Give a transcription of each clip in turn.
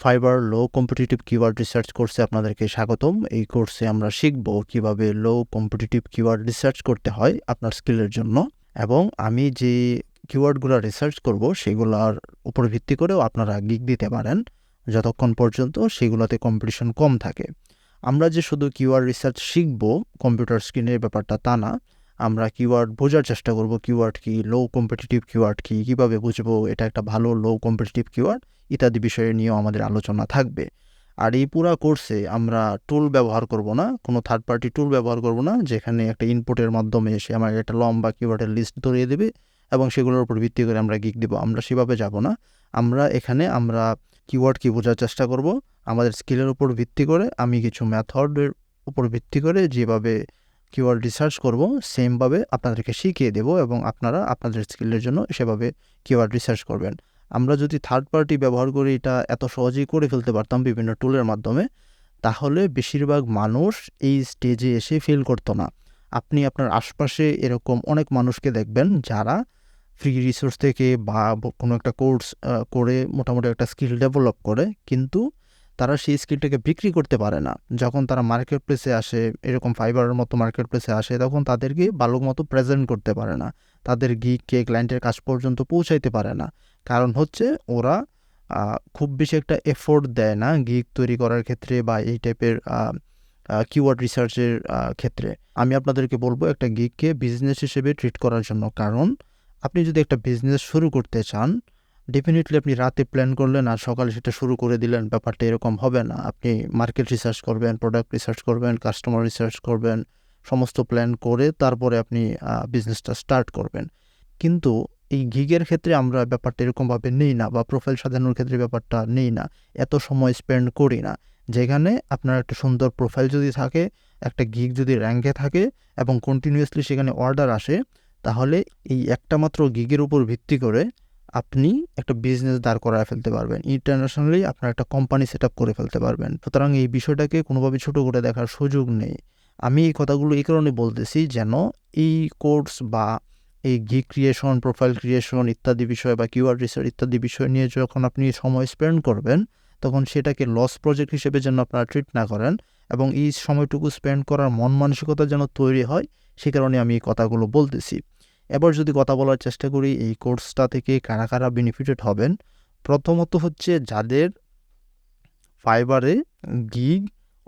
Fibre লো competitive keyword research কোর্সে আপনাদেরকে স্বাগতম। এই কোর্সে আমরা শিখব কিভাবে লো কম্পিটিটিভ কিওয়ার্ড রিসার্চ করতে হয় আপনার স্কিলের জন্য, এবং আমি যে কিওয়ার্ডগুলো রিসার্চ করব সেগুলোর উপর ভিত্তি করেও আপনারা গিগ দিতে পারেন যতক্ষণ পর্যন্ত সেগুলোতে কম্পিটিশন কম থাকে। আমরা যে শুধু কিওয়ার্ড রিসার্চ শিখব কম্পিউটার স্ক্রিনের ব্যাপারটা তা না, আমরা কিওয়ার্ড বোঝার চেষ্টা করব কিওয়ার্ড কি, লো কম্পিটিটিভ কিওয়ার্ড কি, কীভাবে বুঝবো এটা একটা ভালো লো কম্পিটিটিভ কিওয়ার্ড ইত্যাদি বিষয়ে নিয়েও আমাদের আলোচনা থাকবে। আর এই পুরো কোর্সে আমরা টুল ব্যবহার করব না, কোনো থার্ড পার্টি টুল ব্যবহার করব না যেখানে একটা ইনপুটের মাধ্যমে এসে আমার একটা লম্বা কিওয়ার্ডের লিস্ট ধরিয়ে দেবে এবং সেগুলোর উপর ভিত্তি করে আমরা গিগ দিব। আমরা সেভাবে যাব না। আমরা কিওয়ার্ড কি বোঝার চেষ্টা করব আমাদের স্কিলের উপর ভিত্তি করে। আমি কিছু মেথডের উপর ভিত্তি করে যেভাবে কিওয়ার্ড রিসার্চ করব সেমভাবে আপনাদেরকে শিখিয়ে দেব এবং আপনারা আপনাদের স্কিলের জন্য সেভাবে কিওয়ার্ড রিসার্চ করবেন। আমরা যদি থার্ড পার্টি ব্যবহার করি এটা এত সহজেই করে ফেলতে পারতাম বিভিন্ন টুলের মাধ্যমে, তাহলে বেশিরভাগ মানুষ এই স্টেজে এসে ফিল করতো না। আপনি আপনার আশপাশে এরকম অনেক মানুষকে দেখবেন যারা ফ্রি রিসোর্স থেকে বা কোনো একটা কোর্স করে মোটামুটি একটা স্কিল ডেভেলপ করে, কিন্তু তারা সেই স্কিলটাকে বিক্রি করতে পারে না। যখন তারা মার্কেট প্লেসে আসে, এরকম ফাইবারের মতো মার্কেট প্লেসে আসে, তখন তাদেরকে ভালো মতো প্রেজেন্ট করতে পারে না, তাদের গিগকে ক্লায়েন্টের কাছ পর্যন্ত পৌঁছাইতে পারে না। কারণ হচ্ছে ওরা খুব বেশি একটা এফোর্ট দেয় না গিগ তৈরি করার ক্ষেত্রে বা এই টাইপের কিওয়ার্ড রিসার্চের ক্ষেত্রে। আমি আপনাদেরকে বলবো একটা গিগকে বিজনেস হিসেবে ট্রিট করার জন্য। কারণ আপনি যদি একটা বিজনেস শুরু করতে চান, ডেফিনেটলি আপনি রাতে প্ল্যান করলেন আর সকালে সেটা শুরু করে দিলেন, ব্যাপারটা এরকম হবে না। আপনি মার্কেট রিসার্চ করবেন, প্রোডাক্ট রিসার্চ করবেন, কাস্টমার রিসার্চ করবেন, সমস্ত প্ল্যান করে তারপরে আপনি বিজনেসটা স্টার্ট করবেন। কিন্তু এই গিগের ক্ষেত্রে আমরা ব্যাপারটা এরকমভাবে নেই না, বা প্রোফাইল সাজানোর ক্ষেত্রে ব্যাপারটা নেই না, এত সময় স্পেন্ড করি না। যেখানে আপনার একটা সুন্দর প্রোফাইল যদি থাকে, একটা গিগ যদি র্যাঙ্কে থাকে এবং কন্টিনিউয়াসলি সেখানে অর্ডার আসে, তাহলে এই একটা মাত্র গিগের উপর ভিত্তি করে আপনি একটা বিজনেস দাঁড় করায় ফেলতে পারবেন। ইন্টারন্যাশনালি আপনার একটা কোম্পানি সেট আপ করে ফেলতে পারবেন। সুতরাং এই বিষয়টাকে কোনোভাবে ছোটো করে দেখার সুযোগ নেই। আমি এই কথাগুলো এই কারণে বলতেছি যেন এই কোর্স বা এই গিগ ক্রিয়েশন, প্রোফাইল ক্রিয়েশন ইত্যাদি বিষয় বা কিওয়ার্ড রিসার্চ ইত্যাদি বিষয় নিয়ে যখন আপনি সময় স্পেন্ড করবেন, তখন সেটাকে লস প্রজেক্ট হিসেবে যেন আপনারা ট্রিট না করেন এবং এই সময়টুকু স্পেন্ড করার মন মানসিকতা যেন তৈরি হয়, সে কারণে আমি এই কথাগুলো বলতেছি। এবার যদি কথা বলার চেষ্টা করি এই কোর্সটা থেকে কারা কারা বেনিফিটেড হবেন। প্রথমত হচ্ছে যাদের ফাইবারে গিগ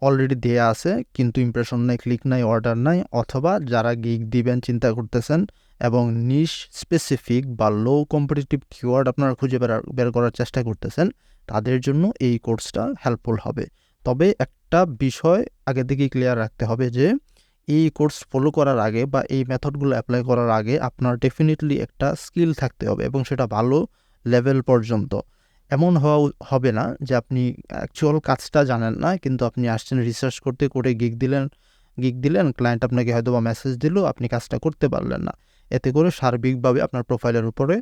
অলরেডি দেয়া আছে কিন্তু ইমপ্রেশন নাই, ক্লিক নাই, অর্ডার নাই, অথবা যারা গিগ দিবেন চিন্তা করতেছেন এবং নিশ স্পেসিফিক বা লো কম্পিটিটিভ কিওয়ার্ড আপনারা খুঁজে বের করার চেষ্টা করতেছেন, তাদের জন্য এই কোর্সটা হেল্পফুল হবে। তবে একটা বিষয় আগে থেকেই ক্লিয়ার রাখতে হবে যে এই কোর্স ফলো করার আগে বা এই মেথডগুলো অ্যাপ্লাই করার আগে আপনার ডেফিনেটলি একটা স্কিল থাকতে হবে এবং সেটা ভালো লেভেল পর্যন্ত। এমন হবে না যে আপনি অ্যাকচুয়াল কাজটা জানেন না, কিন্তু আপনি আসছেন রিসার্চ করতে, করে গিগ দিলেন, ক্লায়েন্ট আপনাকে হয়তো বা মেসেজ দিল, আপনি কাজটা করতে পারলেন না। এতে করে সার্বিকভাবে আপনার প্রোফাইলের উপরে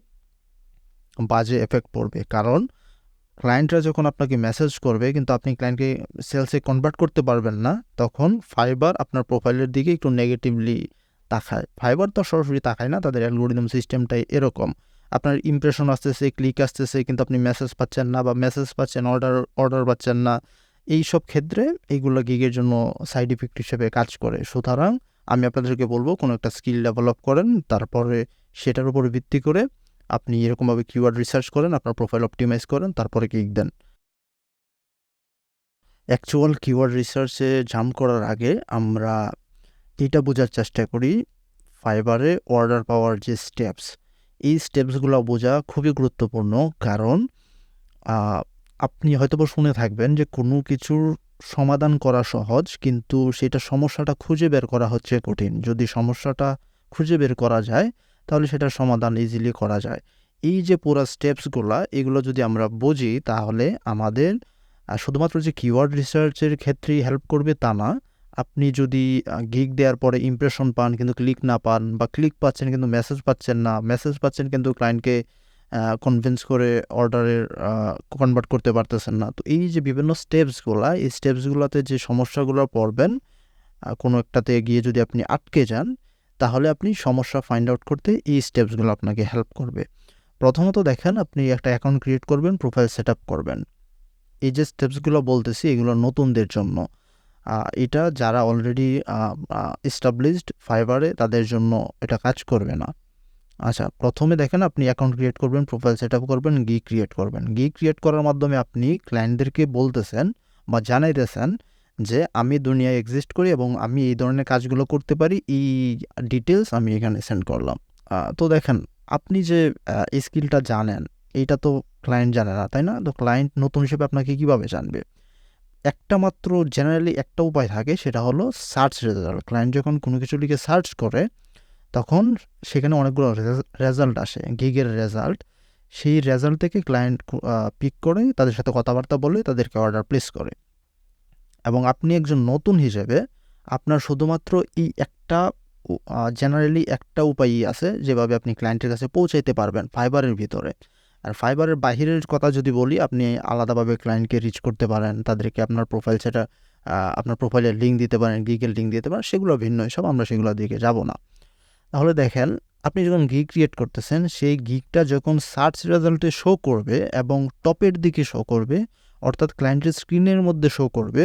বাজে এফেক্ট পড়বে। কারণ ক্লায়েন্টরা যখন আপনাকে মেসেজ করবে কিন্তু আপনি ক্লায়েন্টকে সেলসে কনভার্ট করতে পারবেন না, তখন ফাইবার আপনার প্রোফাইলের দিকে একটু নেগেটিভলি তাকায়। ফাইবার তো সরাসরি তাকায় না, তাদের অ্যালগোরিদম সিস্টেমটাই এরকম। আপনার ইমপ্রেশন আসতেছে, ক্লিক আসতেছে, কিন্তু আপনি মেসেজ পাচ্ছেন না, বা মেসেজ পাচ্ছেন, অর্ডার পাচ্ছেন না। এই সব ক্ষেত্রে এইগুলো গিগের জন্য সাইড ইফেক্ট হিসেবে কাজ করে। সুতরাং আমি আপনাদেরকে বলবো কোনো একটা স্কিল ডেভেলপ করেন, তারপরে সেটার উপর ভিত্তি করে আপনি এরকমভাবে কিওয়ার্ড রিসার্চ করেন, আপনার প্রোফাইল অপটিমাইজ করেন, তারপরে গিগ দেন। অ্যাকচুয়াল কিওয়ার্ড রিসার্চে জাম্প করার আগে আমরা এটা বোঝার চেষ্টা করি ফাইবারে অর্ডার পাওয়ার যে স্টেপস, এই স্টেপসগুলো বোঝা খুবই গুরুত্বপূর্ণ। কারণ আপনি হয়তো শুনে থাকবেন যে কোনো কিছুর সমাধান করা সহজ, কিন্তু সেটা সমস্যাটা খুঁজে বের করা হচ্ছে কঠিন। যদি সমস্যাটা খুঁজে বের করা যায় তাহলে সেটার সমাধান ইজিলি করা যায়। এই যে পুরো স্টেপসগুলো, এগুলো যদি আমরা বুঝি তাহলে আমাদের শুধুমাত্র যে কিওয়ার্ড রিসার্চের ক্ষেত্রেই হেল্প করবে তা না। আপনি যদি গিগ দেওয়ার পরে ইমপ্রেশন পান কিন্তু ক্লিক না পান, বা ক্লিক পাচ্ছেন কিন্তু মেসেজ পাচ্ছেন না, মেসেজ পাচ্ছেন কিন্তু ক্লায়েন্টকে কনভিন্স করে অর্ডারের কনভার্ট করতে পারতেছেন না, তো এই যে বিভিন্ন স্টেপসগুলো, এই স্টেপসগুলোতে যে সমস্যাগুলো পড়বেন, কোনো একটাতে গিয়ে যদি আপনি আটকে যান, তাহলে আপনি সমস্যা ফাইন্ড আউট করতে এই স্টেপসগুলো আপনাকে হেল্প করবে। প্রথমত দেখেন, আপনি একটা অ্যাকাউন্ট ক্রিয়েট করবেন, প্রোফাইল সেট আপ করবেন। এই যে স্টেপসগুলো বলতেছি এগুলো নতুনদের জন্য। এটা যারা অলরেডি এস্টাবলিশড ফাইবারে তাদের জন্য এটা কাজ করবে না। আচ্ছা, প্রথমে দেখেন আপনি অ্যাকাউন্ট ক্রিয়েট করবেন, প্রোফাইল সেট আপ করবেন, গিগ ক্রিয়েট করবেন। গিগ ক্রিয়েট করার মাধ্যমে আপনি ক্লায়েন্টদেরকে বলতেছেন বা জানাইতেছেন যে আমি দুনিয়ায় এক্সিস্ট করি এবং আমি এই ধরনের কাজগুলো করতে পারি, এই ডিটেলস আমি এখানে সেন্ড করলাম। তো দেখেন আপনি যে এই স্কিলটা জানেন এইটা তো ক্লায়েন্ট জানে না, তাই না? তো ক্লায়েন্ট নতুন হিসেবে আপনাকে কীভাবে জানবে? একটা মাত্র জেনারেলি একটা উপায় থাকে, সেটা হলো সার্চ রেজাল্ট। ক্লায়েন্ট যখন কোনো কিছু লিখে সার্চ করে তখন সেখানে অনেকগুলো রেজাল্ট আসে, গিগের রেজাল্ট। সেই রেজাল্ট থেকে ক্লায়েন্ট পিক করে তাদের সাথে কথাবার্তা বলে তাদেরকে অর্ডার প্লেস করে। এবং আপনি একজন নতুন হিসেবে আপনার শুধুমাত্র এই একটা জেনারেলি একটা উপায়ই আছে যেভাবে আপনি ক্লায়েন্টের কাছে পৌঁছাইতে পারবেন ফাইবারের ভিতরে। আর ফাইবারের বাহিরের কথা যদি বলি, আপনি আলাদাভাবে ক্লায়েন্টকে রিচ করতে পারেন, তাদেরকে আপনার প্রোফাইল সেটা আপনার প্রোফাইলের লিঙ্ক দিতে পারেন, গিগের লিঙ্ক দিতে পারেন, সেগুলো ভিন্ন সব, আমরা সেগুলোর দিকে যাব না। তাহলে দেখেন আপনি যখন গিগ ক্রিয়েট করতেছেন, সেই গিগটা যখন সার্চ রেজাল্টে শো করবে এবং টপের দিকে শো করবে, অর্থাৎ ক্লায়েন্টের স্ক্রিনের মধ্যে শো করবে,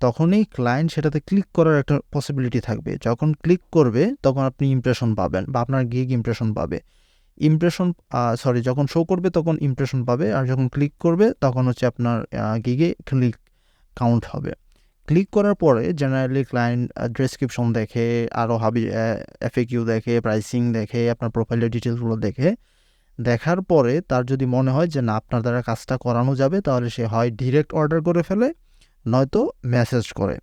তখনই ক্লায়েন্ট সেটাতে ক্লিক করার একটা পসিবিলিটি থাকবে। যখন ক্লিক করবে তখন আপনি ইমপ্রেশন পাবেন বা আপনার গিগ ইমপ্রেশন পাবে। যখন শো করবে তখন ইমপ্রেশন পাবে, আর যখন ক্লিক করবে তখন হচ্ছে আপনার গিগে ক্লিক কাউন্ট হবে। ক্লিক করার পরে জেনারেলি ক্লায়েন্ট ডেসক্রিপশন দেখে, আরও এফএকিউ দেখে, প্রাইসিং দেখে, আপনার প্রোফাইলের ডিটেলসগুলো দেখার পরে তার যদি মনে হয় যে না আপনার দ্বারা কাজটা করানো যাবে, তাহলে সে হয় ডিরেক্ট অর্ডার করে ফেলে, নয়তো মেসেজ করে।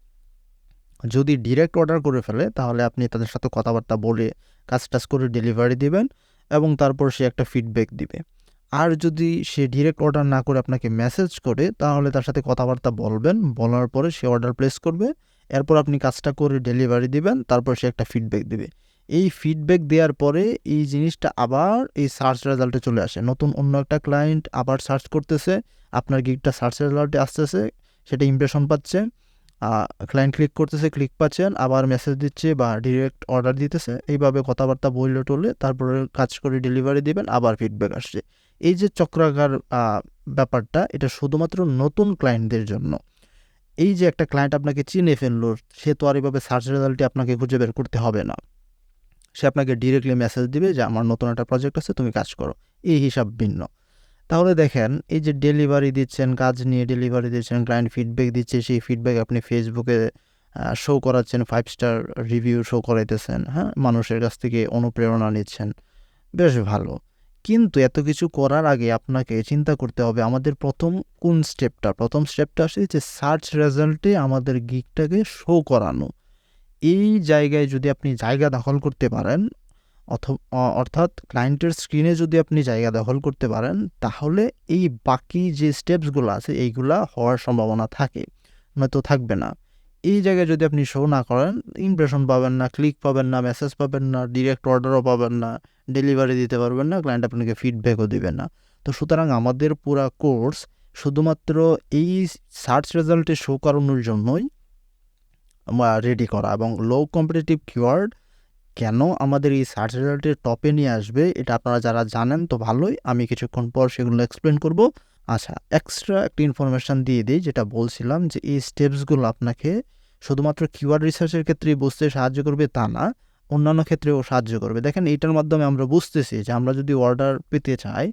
যদি ডিরেক্ট অর্ডার করে ফেলে তাহলে আপনি তাদের সাথে কথাবার্তা বলে কাজ করে ডেলিভারি দিবেন এবং তারপর সে একটা ফিডব্যাক দিবে। আর যদি সে ডিরেক্ট অর্ডার না করে আপনাকে মেসেজ করে, তাহলে তার সাথে কথাবার্তা বলবেন, বলার পরে সে অর্ডার প্লেস করবে, এরপর আপনি কাজটা করে ডেলিভারি দিবেন, তারপর সে একটা ফিডব্যাক দিবে। এই ফিডব্যাক দেওয়ার পরে এই জিনিসটা আবার এই সার্চ রেজাল্টে চলে আসে। নতুন অন্য একটা ক্লায়েন্ট আবার সার্চ করতেছে, আপনার গিগটা সার্চ রেজাল্টে আসতেছে, সেটা ইমপ্রেশন পাচ্ছে, ক্লায়েন্ট ক্লিক করতেছে, ক্লিক পাচ্ছেন, আবার মেসেজ দিচ্ছে বা ডিরেক্ট অর্ডার দিতেছে। এইভাবে কথাবার্তা বললে টলে তারপরে কাজ করে ডেলিভারি দিবেন, আবার ফিডব্যাক আসছে। এই যে চক্রাকার ব্যাপারটা, এটা শুধুমাত্র নতুন ক্লায়েন্টদের জন্য। এই যে একটা ক্লায়েন্ট আপনাকে চিনে ফেললো, সে তো আর এইভাবে সার্চ রেজাল্টে আপনাকে খুঁজে বের করতে হবে না, সে আপনাকে ডিরেক্টলি মেসেজ দিবে যে আমার নতুন একটা প্রজেক্ট আছে, তুমি কাজ করো। এই হিসাব ভিন্ন। তাহলে দেখেন এই যে ডেলিভারি দিচ্ছেন, কাজ নিয়ে ডেলিভারি দিচ্ছেন, ক্লায়েন্ট ফিডব্যাক দিচ্ছে, সেই ফিডব্যাক আপনি ফেসবুকে শো করাচ্ছেন, 5 স্টার রিভিউ শো করাইতেছেন, হ্যাঁ, মানুষের কাছ থেকে অনুপ্রেরণা নিচ্ছেন, বেশ ভালো। কিন্তু এত কিছু করার আগে আপনাকে চিন্তা করতে হবে আমাদের প্রথম স্টেপটা আসে যে সার্চ রেজাল্টে আমাদের গিগটাকে শো করানো। এই জায়গায় যদি আপনি জায়গা দখল করতে পারেন, অর্থাৎ ক্লায়েন্টের স্ক্রিনে যদি আপনি জায়গা দখল করতে পারেন, তাহলে এই বাকি যে স্টেপসগুলো আছে এইগুলা হওয়ার সম্ভাবনা থাকে, নয়তো থাকবে না। এই জায়গায় যদি আপনি শো না করেন, ইমপ্রেশন পাবেন না, ক্লিক পাবেন না, মেসেজ পাবেন না, ডিরেক্ট অর্ডারও পাবেন না, ডেলিভারি দিতে পারবেন না, ক্লায়েন্ট আপনাকে ফিডব্যাকও দিবে না। তো সুতরাং আমাদের পুরা কোর্স শুধুমাত্র এই সার্চ রেজাল্টে শো করানোর জন্যই রেডি করা, এবং লো কম্পিটিটিভ কিওয়ার্ড কেন আমাদের এই সার্চ রেজাল্টের টপে নিয়ে আসবে, এটা আপনারা যারা জানেন তো ভালোই, আমি কিছুক্ষণ পর সেগুলো এক্সপ্লেন করব। আচ্ছা, এক্সট্রা একটা ইনফরমেশান দিয়ে দিই, যেটা বলছিলাম যে এই স্টেপসগুলো আপনাকে শুধুমাত্র কিওয়ার্ড রিসার্চের ক্ষেত্রেই বুঝতে সাহায্য করবে তা না, অন্যান্য ক্ষেত্রেও সাহায্য করবে। দেখেন এইটার মাধ্যমে আমরা বুঝতেছি যে আমরা যদি অর্ডার পেতে চাই,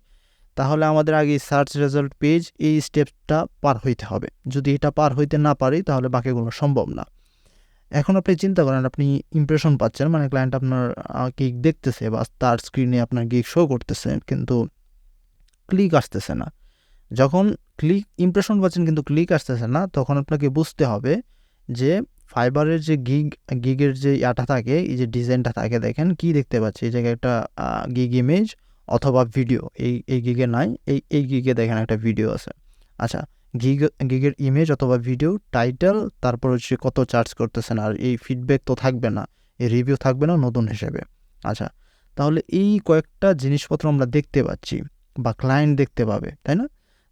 তাহলে আমাদের আগে সার্চ রেজাল্ট পেজ এই স্টেপটা পার হইতে হবে। যদি এটা পার হইতে না পারি তাহলে বাকিগুলো সম্ভব না। এখন আপনি চিন্তা করেন, আপনি ইমপ্রেশন পাচ্ছেন, মানে ক্লায়েন্ট আপনার গিগ দেখতেছে বা তার স্ক্রিনে আপনার গিগ শো করতেছে, কিন্তু ক্লিক আসতেছে না। যখন ইমপ্রেশন পাচ্ছেন কিন্তু ক্লিক আসতেছে না, তখন আপনাকে বুঝতে হবে যে ফাইবারের যে গিগের যে থাকে, এই যে ডিজাইনটা থাকে, দেখেন কি দেখতে পাচ্ছি, এই জায়গায় একটা গিগ ইমেজ অথবা ভিডিও, এই গিগে নাই, এই গিগে দেখেন একটা ভিডিও আছে। আচ্ছা, গিগের ইমেজ অথবা ভিডিও, টাইটেল, তারপর হচ্ছে কত চার্জ করতেছেন, আর এই ফিডব্যাক তো থাকবে না, এই রিভিউ থাকবে না নতুন হিসেবে। আচ্ছা, তাহলে এই কয়েকটা জিনিসপত্র আমরা দেখতে পাচ্ছি বা ক্লায়েন্ট দেখতে পাবে, তাই না?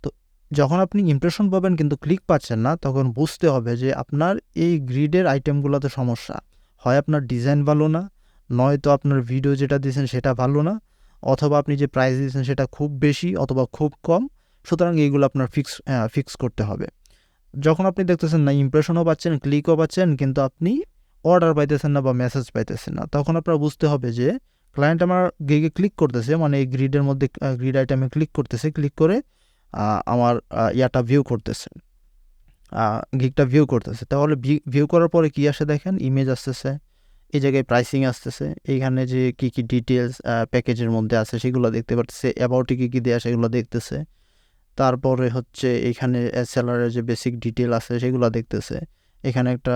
তো যখন আপনি ইমপ্রেশন পাবেন কিন্তু ক্লিক পাচ্ছেন না, তখন বুঝতে হবে যে আপনার এই গ্রিডের আইটেমগুলোতে সমস্যা। হয় আপনার ডিজাইন ভালো না, নয়তো আপনার ভিডিও যেটা দিয়েছেন সেটা ভালো না, অথবা আপনি যে প্রাইস দিয়েছেন সেটা খুব বেশি অথবা খুব কম, সুতরাং এইগুলো আপনার ফিক্স করতে হবে। যখন আপনি দেখতেছেন না ইমপ্রেশনও পাচ্ছেন, ক্লিকও পাচ্ছেন, কিন্তু আপনি অর্ডার পাইতেছেন না বা মেসেজ পাইতেছেন না, তখন আপনার বুঝতে হবে যে ক্লায়েন্ট আমার গিগে ক্লিক করতেছে, মানে এই গ্রিডের মধ্যে গ্রিড আইটেমে ক্লিক করতেছে, ক্লিক করে আমার ইয়াটা ভিউ করতেছে, গিগটা ভিউ করতেছে। তাহলে ভিউ করার পরে কি আসে দেখেন, ইমেজ আসতেছে, এই জায়গায় প্রাইসিং আসতেছে, এইখানে যে কী কী ডিটেলস প্যাকেজের মধ্যে আছে সেগুলো দেখতে পারতেছে, অ্যাবাউটে কী কী দেওয়া সেগুলো দেখতেছে, তারপরে হচ্ছে এখানে সেলারের যে বেসিক ডিটেল আছে সেগুলো দেখতেছে, এখানে একটা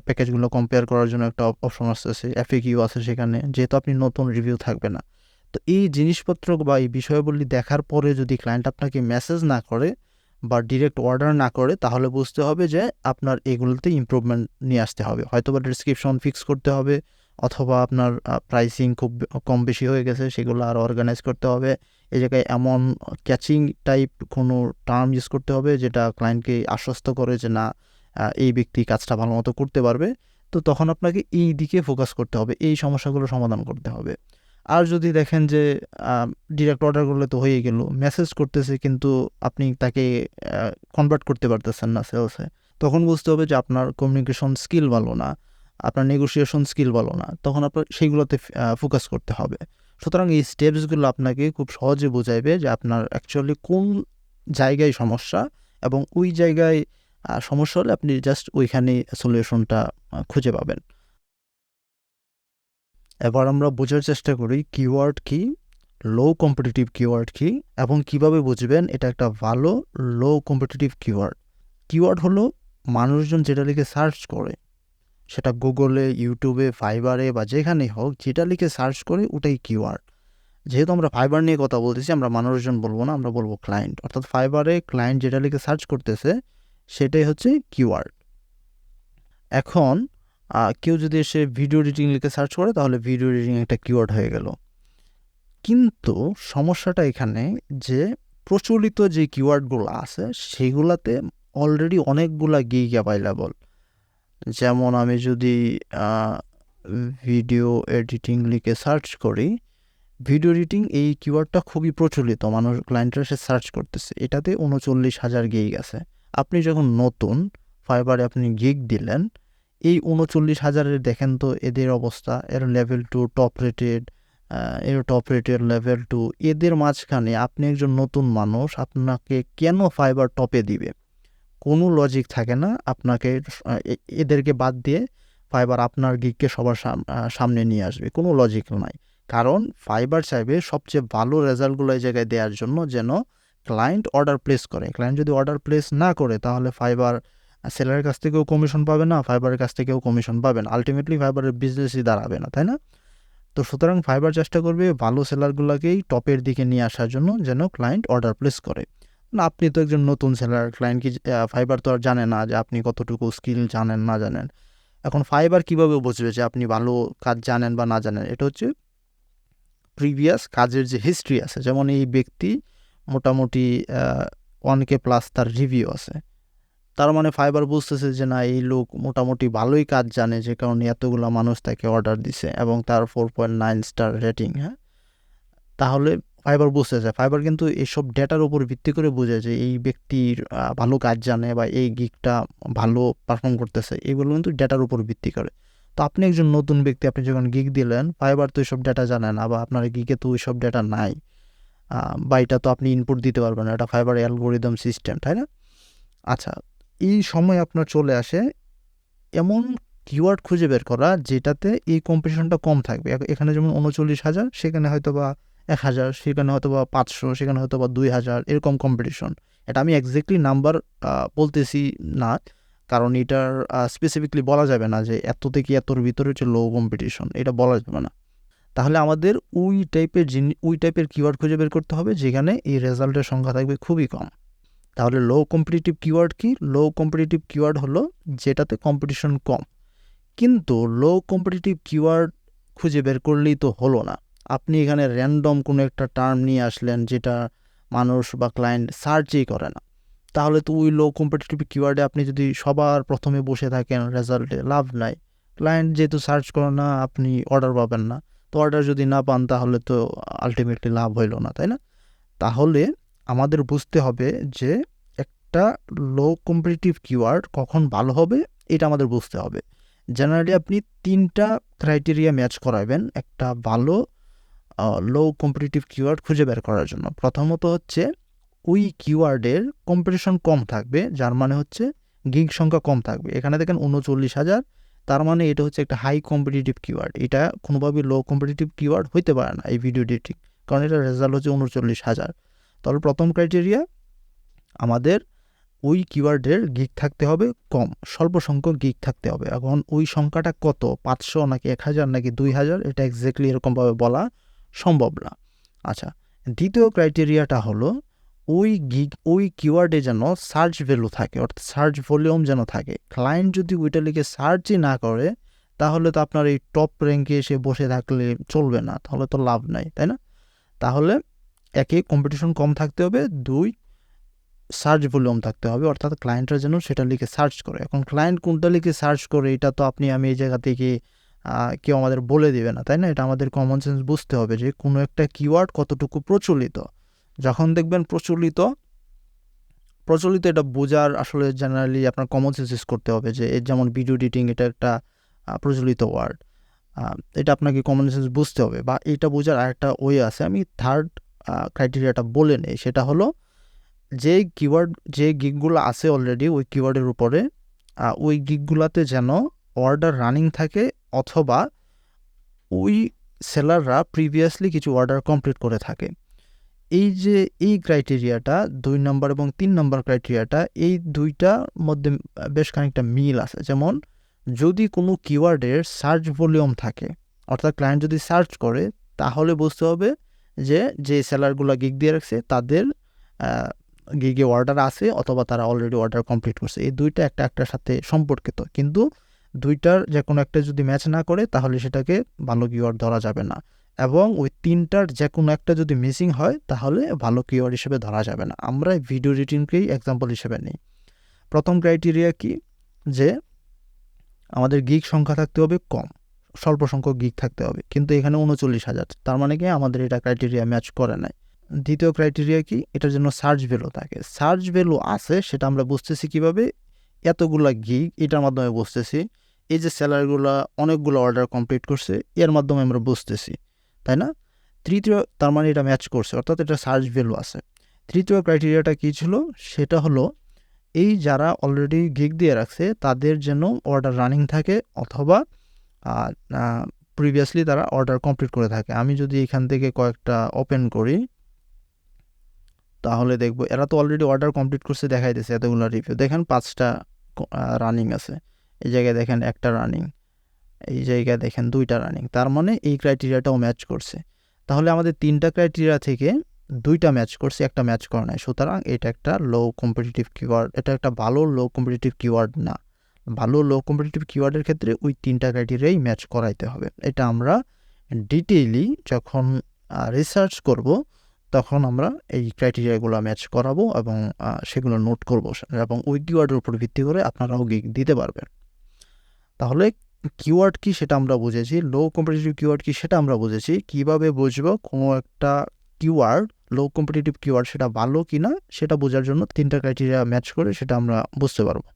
প্যাকেজগুলো কম্পেয়ার করার জন্য একটা অপশন আসতেছে, এফএকিউ আছে সেখানে, যেহেতু আপনি নতুন রিভিউ থাকবে না। তো এই জিনিসপত্র বা এই বিষয়গুলি দেখার পরে যদি ক্লায়েন্ট আপনাকে মেসেজ না করে বা ডিরেক্ট অর্ডার না করে, তাহলে বুঝতে হবে যে আপনার এগুলোতে ইমপ্রুভমেন্ট নিয়ে আসতে হবে। হয়তো বা ডিসক্রিপশন ফিক্স করতে হবে, অথবা আপনার প্রাইসিং খুব কম বেশি হয়ে গেছে, সেগুলো আরও অর্গানাইজ করতে হবে। এই জায়গায় এমন ক্যাচিং টাইপ কোনো টার্ম ইউজ করতে হবে যেটা ক্লায়েন্টকে আশ্বস্ত করে যে না, এই ব্যক্তি কাজটা ভালো মতো করতে পারবে। তো তখন আপনাকে এই দিকে ফোকাস করতে হবে, এই সমস্যাগুলো সমাধান করতে হবে। আর যদি দেখেন যে ডিরেক্ট অর্ডার করলে তো হয়ে গেল, মেসেজ করতেছে কিন্তু আপনি তাকে কনভার্ট করতে পারতেছেন না সেলসে, তখন বুঝতে হবে যে আপনার কমিউনিকেশন স্কিল ভালো না, আপনার নেগোসিয়েশন স্কিল ভালো না, তখন আপনার সেইগুলোতে ফোকাস করতে হবে। সুতরাং এই স্টেপসগুলো আপনাকে খুব সহজে বোঝাইবে যে আপনার অ্যাকচুয়ালি কোন জায়গায় সমস্যা, এবং ওই জায়গায় সমস্যা হলে আপনি জাস্ট ওইখানেই সলিউশনটা খুঁজে পাবেন। এবার আমরা বোঝার চেষ্টা করি কিওয়ার্ড কি, লো কম্পিটিটিভ কিওয়ার্ড কি, এবং কিভাবে বুঝবেন এটা একটা ভালো লো কম্পিটিটিভ কিওয়ার্ড। কিওয়ার্ড হলো মানুষজন যেটা লিখে সার্চ করে, সেটা গুগলে, ইউটিউবে, ফাইবারে বা যেখানেই হোক, যেটা লিখে সার্চ করে ওটাই কিওয়ার্ড। যেহেতু আমরা ফাইবার নিয়ে কথা বলতেছি, আমরা মানুষজন বলবো না, আমরা বলবো ক্লায়েন্ট। অর্থাৎ ফাইবারে ক্লায়েন্ট যেটা লিখে সার্চ করতেছে সেটাই হচ্ছে কিওয়ার্ড। এখন কেউ যদি এসে ভিডিও এডিটিং লিখে সার্চ করে, তাহলে ভিডিও এডিটিং একটা কিওয়ার্ড হয়ে গেল। কিন্তু সমস্যাটা এখানে যে প্রচলিত যে কিওয়ার্ডগুলো আছে সেগুলাতে অলরেডি অনেকগুলা গিগ অ্যাভেলেবল। যেমন আমি যদি ভিডিও এডিটিং লিখে সার্চ করি, ভিডিও এডিটিং এই কিওয়ার্ডটা খুবই প্রচলিত, মানুষ ক্লায়েন্টরা এসে সার্চ করতেছে, এটাতে 39,000 গিগ আছে। আপনি যখন নতুন ফাইবারে আপনি গিগ দিলেন, এই 39,000-এর দেখেন তো এদের অবস্থা, এর লেভেল 2 টপ রেটেড, এর টপ রেটেড লেভেল 2, এদের মাঝখানে আপনি একজন নতুন মানুষ, আপনাকে কেন ফাইবার টপে দিবে? কোনো লজিক থাকে না। আপনাকে এদেরকে বাদ দিয়ে ফাইবার আপনার গিগকে সবার সামনে নিয়ে আসবে, কোনো লজিক নাই। কারণ ফাইবার চাইবে সবচেয়ে ভালো রেজাল্টগুলো এই জায়গায় দেওয়ার জন্য, যেন ক্লায়েন্ট অর্ডার প্লেস করে। ক্লায়েন্ট যদি অর্ডার প্লেস না করে, তাহলে ফাইবার সেলারের কাছ থেকেও কমিশন পাবে না, ফাইবারের কাছ থেকেও কমিশন পাবে না, আলটিমেটলি ফাইবারের বিজনেসই দাঁড়াবে না, তাই না? তো সুতরাং ফাইবার চেষ্টা করবে ভালো সেলারগুলোকেই টপের দিকে নিয়ে আসার জন্য, যেন ক্লায়েন্ট অর্ডার প্লেস করে। না, আপনি তো একজন নতুন সেলার, ক্লায়েন্ট কি ফাইবার তো আর জানে না যে আপনি কতটুকু স্কিল জানেন না জানেন। এখন ফাইবার কীভাবে বুঝবে যে আপনি ভালো কাজ জানেন বা না জানেন? এটা হচ্ছে প্রিভিয়াস কাজের যে হিস্ট্রি আছে, যেমন এই ব্যক্তি মোটামুটি 1K প্লাস তার রিভিউ আছে, তার মানে ফাইবার বুঝতেছে যে না, এই লোক মোটামুটি ভালোই কাজ জানে, যে কারণে এতগুলো মানুষ তাকে অর্ডার দিছে, এবং তার 4.9 স্টার রেটিং। হ্যাঁ, তাহলে ফাইবার বুঝতেছে। ফাইবার কিন্তু এইসব ডেটার উপর ভিত্তি করে বোঝে যে এই ব্যক্তির ভালো কাজ জানে বা এই গিগটা ভালো পারফর্ম করতেছে, এগুলো কিন্তু ডেটার উপর ভিত্তি করে। তো আপনি একজন নতুন ব্যক্তি, আপনি যখন গিগ দিলেন, ফাইবার তো এইসব ডেটা জানে না, বা আপনার গিগে তো ওইসব ডেটা নাই, বা এটা তো আপনি ইনপুট দিতে পারবেন না, এটা ফাইবার অ্যালগোরিদম সিস্টেম, তাই না? আচ্ছা, এই সময় আপনার চলে আসে এমন কিওয়ার্ড খুঁজে বের করা যেটাতে এই কম্পিটিশনটা কম থাকবে। এখানে যেমন 39,000, সেখানে হয়তো বা 1,000, সেখানে হয়তো বা 500, সেখানে হয়তো বা 2,000, এরকম কম্পিটিশন। এটা আমি এক্স্যাক্টলি নাম্বার বলতেছি না, কারণ এটার স্পেসিফিকলি বলা যাবে না যে এত থেকে এতর ভিতরে হচ্ছে লো কম্পিটিশন, এটা বলা যাবে না। তাহলে আমাদের ওই টাইপের কিওয়ার্ড খুঁজে বের করতে হবে যেখানে এই রেজাল্টের সংখ্যা থাকবে খুবই কম। তাহলে লো কম্পিটিটিভ কিওয়ার্ড কি? লো কম্পিটিটিভ কিওয়ার্ড হলো যেটাতে কম্পিটিশন কম। কিন্তু লো কম্পিটিটিভ কিওয়ার্ড খুঁজে বের করলেই তো হলো না। আপনি এখানে র্যান্ডম কোনো একটা টার্ম নিয়ে আসলেন যেটা মানুষ বা ক্লায়েন্ট সার্চই করে না, তাহলে তো ওই লো কম্পিটিটিভ কিওয়ার্ডে আপনি যদি সবার প্রথমে বসে থাকেন, রেজাল্টে লাভ নাই। ক্লায়েন্ট যেহেতু সার্চ করে না, আপনি অর্ডার পাবেন না। তো অর্ডার যদি না পান, তাহলে তো আলটিমেটলি লাভ হইল না, তাই না? তাহলে আমাদের বুঝতে হবে যে একটা লো কম্পিটিটিভ কিওয়ার্ড কখন ভালো হবে এটা আমাদের বুঝতে হবে। জেনারেলি আপনি 3টা ক্রাইটেরিয়া ম্যাচ করাবেন একটা ভালো লো কম্পিটিটিভ কিওয়ার্ড খুঁজে বের করার জন্য। প্রথমত হচ্ছে ওই কিওয়ার্ডের কম্পিটিশন কম থাকবে, যার মানে হচ্ছে গিগ সংখ্যা কম থাকবে। এখানে দেখেন 39,000, তার মানে এটা হচ্ছে একটা হাই কম্পিটিটিভ কিওয়ার্ড। এটা কোনোভাবেই লো কম্পিটিটিভ কিওয়ার্ড হইতে পারে না এই ভিডিও এডিটিং, কারণ এটা রেজাল্ট হচ্ছে 39,000। তাহলে প্রথম ক্রাইটেরিয়া আমাদের ওই কিওয়ার্ডের গিগ থাকতে হবে কম, স্বল্প সংখ্যক গিগ থাকতে হবে। এখন ওই সংখ্যাটা কত, 500 নাকি 1000 নাকি 2000, এটা এক্স্যাক্টলি এরকমভাবে বলা সম্ভব না। আচ্ছা, দ্বিতীয় ক্রাইটেরিয়াটা হলো ওই কিওয়ার্ডে যেন সার্চ ভ্যালু থাকে, অর্থাৎ সার্চ ভলিউম যেন থাকে। ক্লায়েন্ট যদি ওইটা লিখে সার্চই না করে তাহলে তো আপনার এই টপ র্যাঙ্কে এসে বসে থাকলে চলবে না, তাহলে তো লাভ নাই, তাই না? তাহলে একে কম্পিটিশন কম থাকতে হবে, 2 সার্চ ভলিউম থাকতে হবে, অর্থাৎ ক্লায়েন্টরা যেন সেটা লিখে সার্চ করে। এখন ক্লায়েন্ট কোনটা লিখে সার্চ করে এটা তো আমি এই জায়গা থেকে কেউ আমাদের বলে দেবে না, তাই না? এটা আমাদের কমন সেন্স বুঝতে হবে যে কোনো একটা কিওয়ার্ড কতটুকু প্রচলিত। যখন দেখবেন প্রচলিত এটা বোঝার আসলে জেনারেলি আপনার কমন সেন্স ইউজ করতে হবে, যে যেমন ভিডিও এডিটিং এটা একটা প্রচলিত ওয়ার্ড, এটা আপনাকে কমন সেন্স বুঝতে হবে। বা এটা বোঝার আরেকটা ওয়ে আছে, আমি থার্ড ক্রাইটেরিয়াটা বলে নেই, সেটা হলো যে গিগগুলো আছে অলরেডি ওই কিওয়ার্ডের উপরে, ওই গিগগুলোতে যেন অর্ডার রানিং থাকে, অথবা ওই সেলাররা প্রিভিয়াসলি কিছু অর্ডার কমপ্লিট করে থাকে। এই ক্রাইটেরিয়াটা 2 নম্বর এবং 3 নম্বর ক্রাইটেরিয়াটা, এই দুইটার মধ্যে বেশ খানিকটা মিল আছে। যেমন যদি কোনো কিওয়ার্ডের সার্চ ভলিউম থাকে, অর্থাৎ ক্লায়েন্ট যদি সার্চ করে, তাহলে বুঝতে হবে যে সেলারগুলো গিগ দিয়ে রাখছে তাদের গিগে অর্ডার আছে, অথবা তারা অলরেডি অর্ডার কমপ্লিট করছে। এই দুইটা একটার সাথে সম্পর্কিত, কিন্তু দুইটার যে কোনো একটা যদি ম্যাচ না করে তাহলে সেটাকে ভালো কিওয়ার্ড ধরা যাবে না। এবং ওই 3টার যে কোনো একটা যদি মিসিং হয় তাহলে ভালো কিওয়ার্ড হিসেবে ধরা যাবে না। আমরা ভিডিও এডিটিংকেই এক্সাম্পল হিসেবে নিই। প্রথম ক্রাইটেরিয়া কি, যে আমাদের গিগ সংখ্যা থাকতে হবে কম, স্বল্প সংখ্যক গিগ থাকতে হবে, কিন্তু এখানে 39,000, তার মানে কি আমাদের এটা ক্রাইটেরিয়া ম্যাচ করে নাই। দ্বিতীয় ক্রাইটেরিয়া কি, এটার জন্য সার্চ ভ্যালু থাকে। সার্চ ভ্যালু আছে সেটা আমরা বুঝতেছি কিভাবে, এতগুলা গিগ এটার মাধ্যমে বুঝতেছি। এই যে সেলারগুলা অনেকগুলো অর্ডার কমপ্লিট করছে, এর মাধ্যমে আমরা বুঝতেছি, তাই না? তৃতীয়, তার মানে এটা ম্যাচ করছে, অর্থাৎ এটা সার্চ ভ্যালু আছে। তৃতীয় ক্রাইটেরিয়াটা কী ছিল, সেটা হলো এই যারা অলরেডি গিগ দিয়ে রাখছে তাদের যেন অর্ডার রানিং থাকে, অথবা প্রিভিয়াসলি তারা অর্ডার কমপ্লিট করে থাকে। আমি যদি এখান থেকে কয়েকটা ওপেন করি তাহলে দেখবো এরা তো অলরেডি অর্ডার কমপ্লিট করছে, দেখাই দিচ্ছে এতগুলো রিভিউ। দেখেন 5টা রানিং আছে, এই জায়গায় দেখেন 1টা রানিং, এই জায়গায় দেখেন 2টা রানিং, তার মানে এই ক্রাইটেরিয়াটাও ম্যাচ করছে। তাহলে আমাদের 3টা ক্রাইটেরিয়া থেকে 2টা ম্যাচ করছে, একটা ম্যাচ করে নাই, সুতরাং এটা একটা লো কম্পিটিটিভ কিওয়ার্ড, এটা একটা ভালো লো কম্পিটিটিভ কিওয়ার্ড না। ভালো লো কম্পিটিটিভ কিওয়ার্ডের ক্ষেত্রে ওই 3টা ক্রাইটেরিয়াই ম্যাচ করাইতে হবে। এটা আমরা ডিটেইলি যখন রিসার্চ করব তখন আমরা এই ক্রাইটেরিয়াগুলো ম্যাচ করাবো এবং সেগুলো নোট করব, এবং ওই কিওয়ার্ডের উপর ভিত্তি করে আপনারাও গিগ দিতে পারবেন। তাহলে কিওয়ার্ড কি সেটা আমরা বুঝেছি, লো কম্পিটিটিভ কিওয়ার্ড কি সেটা আমরা বুঝেছি। কিভাবে বুঝবো কোনো একটা কিওয়ার্ড লো কম্পিটিটিভ কিওয়ার্ড সেটা ভালো কি না, সেটা বোঝার জন্য 3টা ক্রাইটেরিয়া ম্যাচ করে সেটা আমরা বুঝতে পারবো।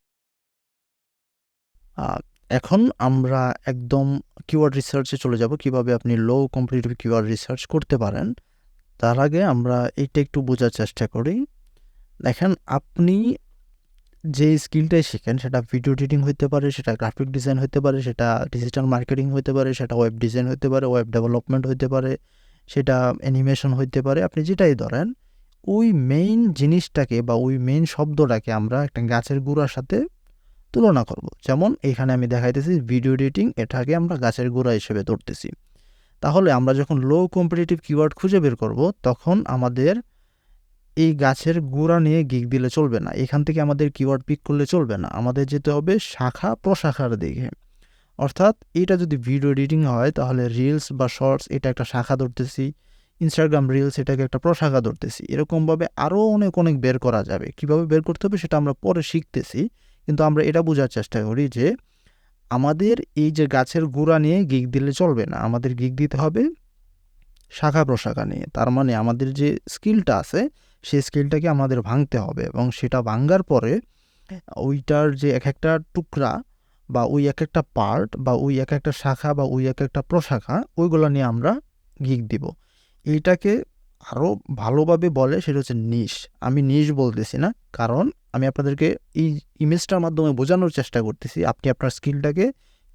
এখন আমরা একদম কিওয়ার্ড রিসার্চে চলে যাব, কিভাবে আপনি লো কম্পিটিটিভ কিওয়ার্ড রিসার্চ করতে পারেন। তার আগে আমরা এইটা একটু বোঝার চেষ্টা করি। দেখেন, আপনি যে স্কিলটাই শিখেন, সেটা ভিডিও এডিটিং হতে পারে, সেটা গ্রাফিক ডিজাইন হতে পারে, সেটা ডিজিটাল মার্কেটিং হতে পারে, সেটা ওয়েব ডিজাইন হতে পারে, ওয়েব ডেভেলপমেন্ট হতে পারে, সেটা অ্যানিমেশন হতে পারে, আপনি যেটাই ধরেন, ওই মেইন জিনিসটাকে বা ওই মেইন শব্দটাকে আমরা একটা গাছের গুঁড়ার সাথে তুলনা করব। যেমন এখানে আমি দেখাইতেছি ভিডিও এডিটিং, এটাকে আমরা গাছের গুঁড়া হিসেবে ধরতেছি। তাহলে আমরা যখন লো কম্পিটিটিভ কিওয়ার্ড খুঁজে বের করব, তখন আমাদের এই গাছের গুঁড়া নিয়ে গিগ দিলে চলবে না, এখান থেকে আমাদের কিওয়ার্ড পিক করলে চলবে না, আমাদের যেতে হবে শাখা প্রশাখার দিকে। অর্থাৎ এটা যদি ভিডিও এডিটিং হয় তাহলে রিলস বা শর্টস এটা একটা শাখা ধরতেছি, ইনস্টাগ্রাম রিলস এটাকে একটা প্রশাখা ধরতেছি। এরকমভাবে আরও অনেক বের করা যাবে। কিভাবে বের করতে হবে সেটা আমরা পরে শিখতেছি, কিন্তু আমরা এটা বোঝার চেষ্টা করি যে আমাদের এই যে গাছের গুঁড়া নিয়ে গিগ দিলে চলবে না, আমাদের গিগ দিতে হবে শাখা প্রশাখা নিয়ে। তার মানে আমাদের যে স্কিলটা আছে সেই স্কিলটাকে আমাদের ভাঙতে হবে এবং সেটা ভাঙার পরে ওইটার যে এক একটা টুকরা বা ওই এক একটা পার্ট বা ওই এক একটা শাখা বা ওই এক একটা প্রশাখা ওইগুলো নিয়ে আমরা গিগ দিব। এইটাকে আরও ভালোভাবে বলে সেটা হচ্ছে নিশ। আমি নিশ বলতেছি না, কারণ আমি আপনাদেরকে এই ইমেজটার মাধ্যমে বোঝানোর চেষ্টা করতেছি আপনি আপনার স্কিলটাকে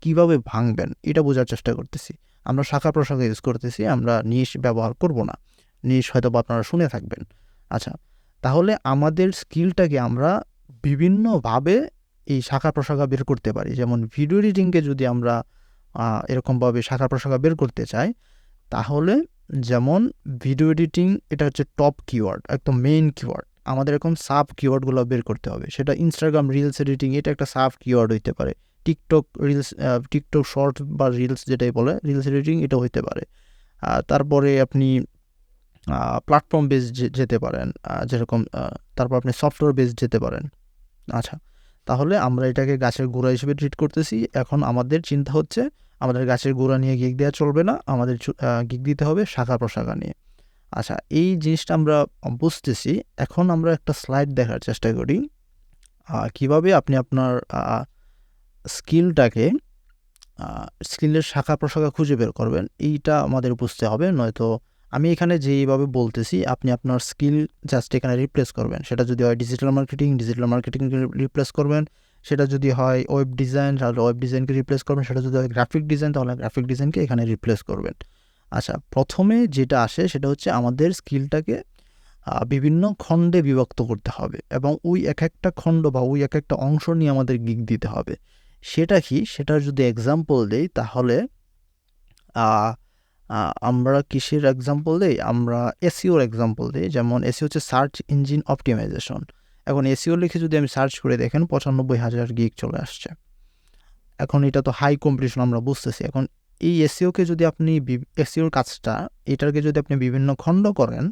কিভাবে ভাঙবেন এটা বোঝার চেষ্টা করতেছি। আমরা শাখা প্রশাখা ইউজ করতেছি, আমরা নিশ ব্যবহার করব না। নিশ হয়তো বা আপনারা শুনে থাকবেন। আচ্ছা, তাহলে আমাদের স্কিলটাকে আমরা বিভিন্নভাবে এই শাখা প্রশাখা বের করতে পারি। যেমন ভিডিও এডিটিংকে যদি আমরা এরকমভাবে শাখা প্রশাখা বের করতে চাই, তাহলে যেমন ভিডিও এডিটিং এটা হচ্ছে টপ কিওয়ার্ড, একদম মেইন কিওয়ার্ড। আমাদের এরকম সাব কিওয়ার্ডগুলো বের করতে হবে। সেটা ইনস্টাগ্রাম রিলস এডিটিং, এটা একটা সাব কিওয়ার্ড হইতে পারে। টিকটক রিলস, টিকটক শর্ট বা রিলস যেটাই বলে, রিলস এডিটিং এটা হইতে পারে। তারপরে আপনি প্ল্যাটফর্ম বেস যেতে পারেন, যেরকম তারপর আপনি সফটওয়্যার বেস যেতে পারেন। আচ্ছা, তাহলে আমরা এটাকে গাছের গোড়া হিসেবে ট্রিট করতেছি। এখন আমাদের চিন্তা হচ্ছে আমাদের গাছের গোড়া নিয়ে গিগ দেওয়া চলবে না, আমাদের গিগ দিতে হবে শাখা প্রশাখা নিয়ে। আচ্ছা, এই জিনিসটা আমরা বুঝতেছি। এখন আমরা একটা স্লাইড দেখার চেষ্টা করি কিভাবে আপনি আপনার স্কিলটাকে স্কিলের শাখা প্রশাখা খুঁজে বের করবেন, এইটা আমাদের বুঝতে হবে। নয়তো আমি এখানে যেইভাবে বলতেছি আপনি আপনার স্কিল জাস্ট এখানে রিপ্লেস করবেন। সেটা যদি হয় ডিজিটাল মার্কেটিংকে রিপ্লেস করবেন। সেটা যদি হয় ওয়েব ডিজাইন, তাহলে ওয়েব ডিজাইনকে রিপ্লেস করবেন। সেটা যদি হয় গ্রাফিক ডিজাইন, তাহলে গ্রাফিক ডিজাইনকে এখানে রিপ্লেস করবেন। আচ্ছা, প্রথমে যেটা আসে সেটা হচ্ছে আমাদের স্কিলটাকে বিভিন্ন খণ্ডে বিভক্ত করতে হবে এবং ওই এক একটা খণ্ড বা ওই এক একটা অংশ নিয়ে আমাদের গিগ দিতে হবে। সেটা কি, সেটার যদি এক্সাম্পল দেই তাহলে আমরা কিসের এক্সাম্পল দেই, আমরা এসইওর এক্সাম্পল দিই। যেমন এসইও হচ্ছে সার্চ ইঞ্জিন অপটিমাইজেশন। এখন এসইও লিখে যদি আমি সার্চ করে দেখেন 95,000 গিগ চলে আসছে। এখন এটা তো হাই কম্পিটিশন আমরা বুঝতেছি। এখন এই এসইওকে যদি আপনি এসইওর কাজটা এটাকে যদি আপনি বিভিন্ন খণ্ড করেন,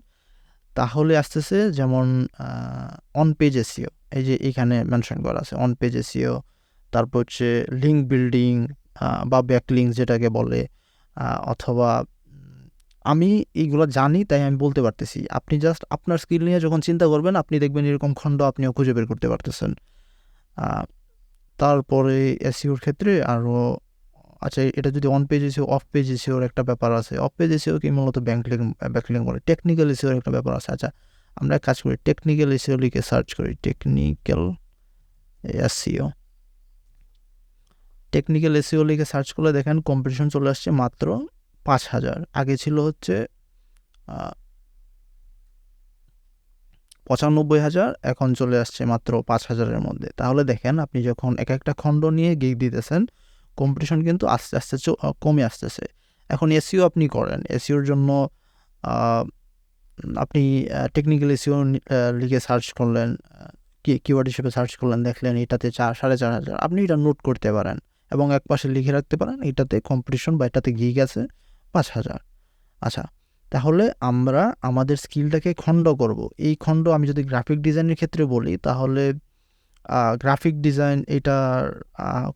তাহলে আসতেছে যেমন অন পেজ এসইও, এই যে এখানে মেনশন করা আছে অন পেজ এসইও। তারপর হচ্ছে লিঙ্ক বিল্ডিং বা ব্যাকলিঙ্ক যেটাকে বলে, অথবা আমি এইগুলো জানি তাই আমি বলতে পারতেছি। আপনি জাস্ট আপনার স্কিল নিয়ে যখন চিন্তা করবেন আপনি দেখবেন এরকম খণ্ড আপনিও খুঁজে বের করতে পারতেছেন। তারপরে এসইওর ক্ষেত্রে আরও, আচ্ছা এটা যদি on page SEO off page এসিওর একটা ব্যাপার আছে। অফ পেজ এসিও কি মূলত ব্যাকলিং বলে। টেকনিক্যাল এসিওর একটা ব্যাপার আছে। আচ্ছা, আমরা কাজ করি টেকনিক্যাল এসিও লিখে সার্চ করি, টেকনিক্যাল এসিও লিখে সার্চ করলে দেখেন কম্পিটিশন চলে আসছে মাত্র 5,000। আগে ছিল হচ্ছে 95,000, এখন চলে আসছে মাত্র 5,000-এর মধ্যে। তাহলে দেখেন আপনি যখন এক একটা খণ্ড নিয়ে গিগ দিতেছেন কম্পিটিশন কিন্তু আস্তে আস্তে কমে আসতেছে। এখন এসইও আপনি করেন, এসইওর জন্য আপনি টেকনিক্যাল এসইও লিখে সার্চ করলেন, কিওয়ার্ড হিসেবে সার্চ করলেন, দেখলেন এটাতে 4,500, আপনি এটা নোট করতে পারেন এবং এক পাশে লিখে রাখতে পারেন এটাতে কম্পিটিশন বা এটাতে গিগ আছে 5,000। আচ্ছা, তাহলে আমরা আমাদের স্কিলটাকে খণ্ড করব। এই খণ্ড আমি যদি গ্রাফিক ডিজাইনের ক্ষেত্রে বলি তাহলে গ্রাফিক ডিজাইন এটার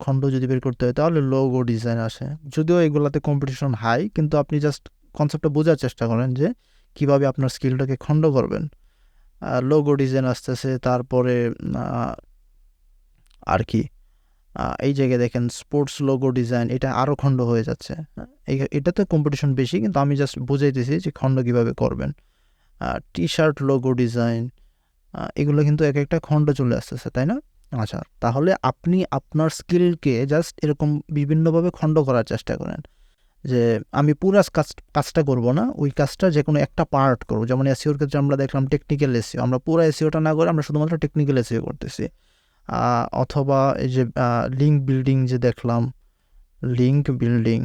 খণ্ড যদি বের করতে হয় তাহলে লোগো ডিজাইন আসে। যদিও এগুলাতে কম্পিটিশন হাই, কিন্তু আপনি জাস্ট কনসেপ্টটা বোঝার চেষ্টা করেন যে কিভাবে আপনার স্কিলটাকে খণ্ড করবেন। লোগো ডিজাইন আসতেছে, তারপরে আর কি এই জায়গায় দেখেন স্পোর্টস লোগো ডিজাইন, এটা আরও খণ্ড হয়ে যাচ্ছে। এটাতে কম্পিটিশন বেশি, কিন্তু আমি জাস্ট বুঝাইতেছি যে খণ্ড কীভাবে করবেন। টি শার্ট লোগো ডিজাইন, এগুলো কিন্তু এক একটা খণ্ড চলে আসতেছে, তাই না? আচ্ছা, তাহলে আপনি আপনার স্কিলকে জাস্ট এরকম বিভিন্নভাবে খণ্ড করার চেষ্টা করেন যে আমি পুরো কাজটা করব না, ওই কাজটা যে কোনো একটা পার্ট করবো। যেমন এসইওর ক্ষেত্রে আমরা দেখলাম টেকনিক্যাল এসইও, আমরা পুরো এসইওটা না করে আমরা শুধুমাত্র টেকনিক্যাল এসইও করতেছি। অথবা এই যে লিঙ্ক বিল্ডিং যে দেখলাম, লিঙ্ক বিল্ডিং,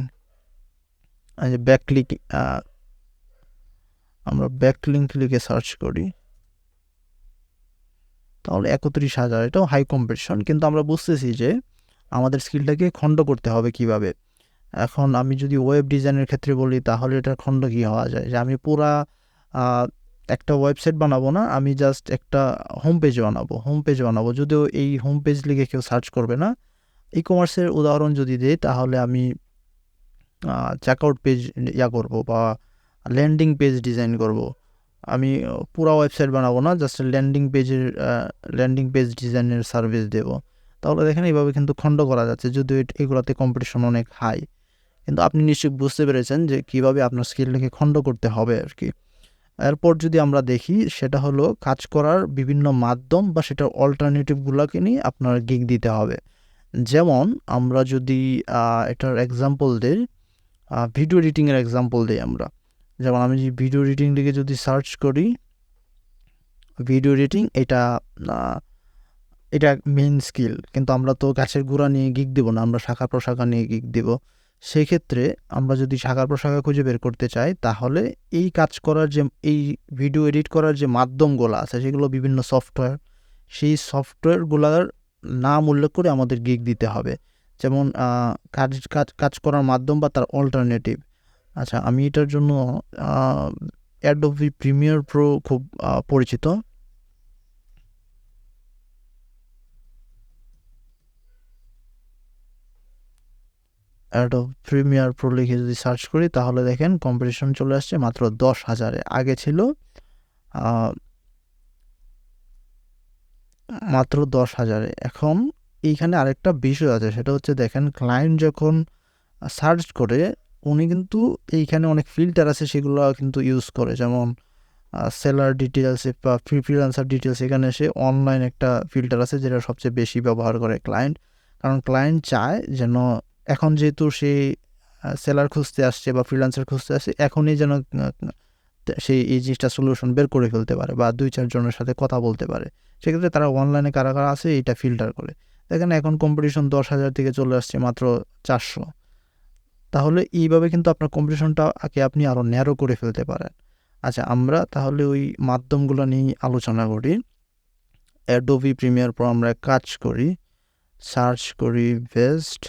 যে ব্যাকলিঙ্ক, আমরা ব্যাকলিঙ্ক লিখে সার্চ করি তাহলে 31,000, এটাও হাই কম্পিটিশন। কিন্তু আমরা বুঝতেছি যে আমাদের স্কিলটাকে খণ্ড করতে হবে কিভাবে। এখন আমি যদি ওয়েব ডিজাইনের ক্ষেত্রে বলি তাহলে এটার খণ্ড কী হওয়া যায়, যে আমি পুরা একটা ওয়েবসাইট বানাবো না, আমি জাস্ট একটা হোম পেজ বানাবো। যদিও এই হোম পেজ লিখে কেউ সার্চ করবে না। ই কমার্সের উদাহরণ যদি দিই তাহলে আমি চেকআউট পেজ করব বা ল্যান্ডিং পেজ ডিজাইন করব, আমি পুরা ওয়েবসাইট বানাবো না, জাস্ট ল্যান্ডিং পেজ ডিজাইনের সার্ভিস দেব। তাহলে দেখেন এইভাবে কিন্তু খণ্ড করা যাচ্ছে, যদিও এগুলোতে কম্পিটিশন অনেক হাই। কিন্তু আপনি নিশ্চয়ই বুঝতে পেরেছেন যে কীভাবে আপনার স্কিলটাকে খণ্ড করতে হবে আর কি। এরপর যদি আমরা দেখি, সেটা হলো কাজ করার বিভিন্ন মাধ্যম বা সেটার অল্টারনেটিভগুলোকে নিয়ে আপনার গিগ দিতে হবে। যেমন আমরা যদি এটার এক্সাম্পল দিই, ভিডিও এডিটিংয়ের এক্সাম্পল দিই আমরা। যেমন আমি যদি ভিডিও এডিটিং লিখে যদি সার্চ করি, ভিডিও এডিটিং এটা মেইন স্কিল, কিন্তু আমরা তো গাছের গোড়া নিয়ে গিগ দেবো না, আমরা শাখা প্রশাখা নিয়ে গিগ দেব। সেই ক্ষেত্রে আমরা যদি শাখা প্রশাখা খুঁজে বের করতে চাই, তাহলে এই কাজ করার এই ভিডিও এডিট করার যে মাধ্যমগুলো আছে সেগুলো বিভিন্ন সফটওয়্যার, সেই সফটওয়্যারগুলোর নাম উল্লেখ করে আমাদের গিগ দিতে হবে। যেমন কাজ করার মাধ্যম বা তার অল্টারনেটিভ। আচ্ছা, আমি এটার জন্য অ্যাডোবি প্রিমিয়ার প্রো খুব পরিচিত। অ্যাডোবি প্রিমিয়ার প্রো লিখে যদি সার্চ করি, তাহলে দেখেন কম্পিটিশন চলে আসছে মাত্র 10,000-এ। আগে ছিল মাত্র 10,000-এ। এখন এইখানে আরেকটা বিষয় আছে, সেটা হচ্ছে দেখেন ক্লায়েন্ট যখন সার্চ করে, উনি কিন্তু এইখানে অনেক ফিল্টার আছে সেগুলো কিন্তু ইউজ করে। যেমন সেলার ডিটেলস বা ফ্রিল্যান্সার ডিটেলস, এখানে সে অনলাইন একটা ফিল্টার আছে যেটা সবচেয়ে বেশি ব্যবহার করে ক্লায়েন্ট। কারণ ক্লায়েন্ট চায় যেন, এখন যেহেতু সে সেলার খুঁজতে আসছে বা ফ্রিল্যান্সার খুঁজতে আসছে, এখনই যেন সেই এই জিনিসটা সলিউশন বের করে ফেলতে পারে বা 2-4 জনের সাথে কথা বলতে পারে। সেক্ষেত্রে তারা অনলাইনে কারা কারা আছে এইটা ফিল্টার করে। দেখেন এখন কম্পিটিশন 10,000 থেকে চলে আসছে মাত্র 400। তাহলে এইভাবে কিন্তু আপনার কম্পিটিশনটাকে আপনি আরও ন্যারো করে ফেলতে পারেন। আচ্ছা, আমরা তাহলে ওই মাধ্যমগুলো নিয়ে আলোচনা করি। অ্যাডোবি প্রিমিয়ার প্রো আমরা কাজ করি, সার্চ করি best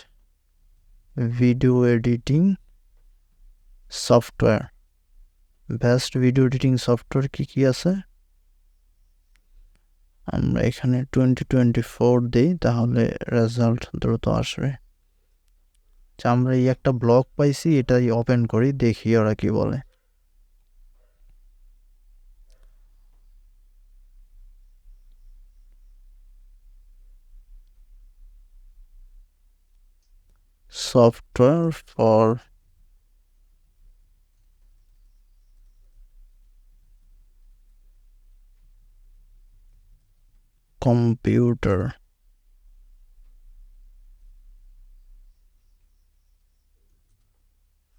video editing software. Best video editing software কী আছে, আমরা এখানে 2024 দিই, তাহলে রেজাল্ট দ্রুত আসবে। আমরা এই একটা ব্লগ পাইছি, এটাই ওপেন করি, দেখি ওরা কি বলে। Software for computer.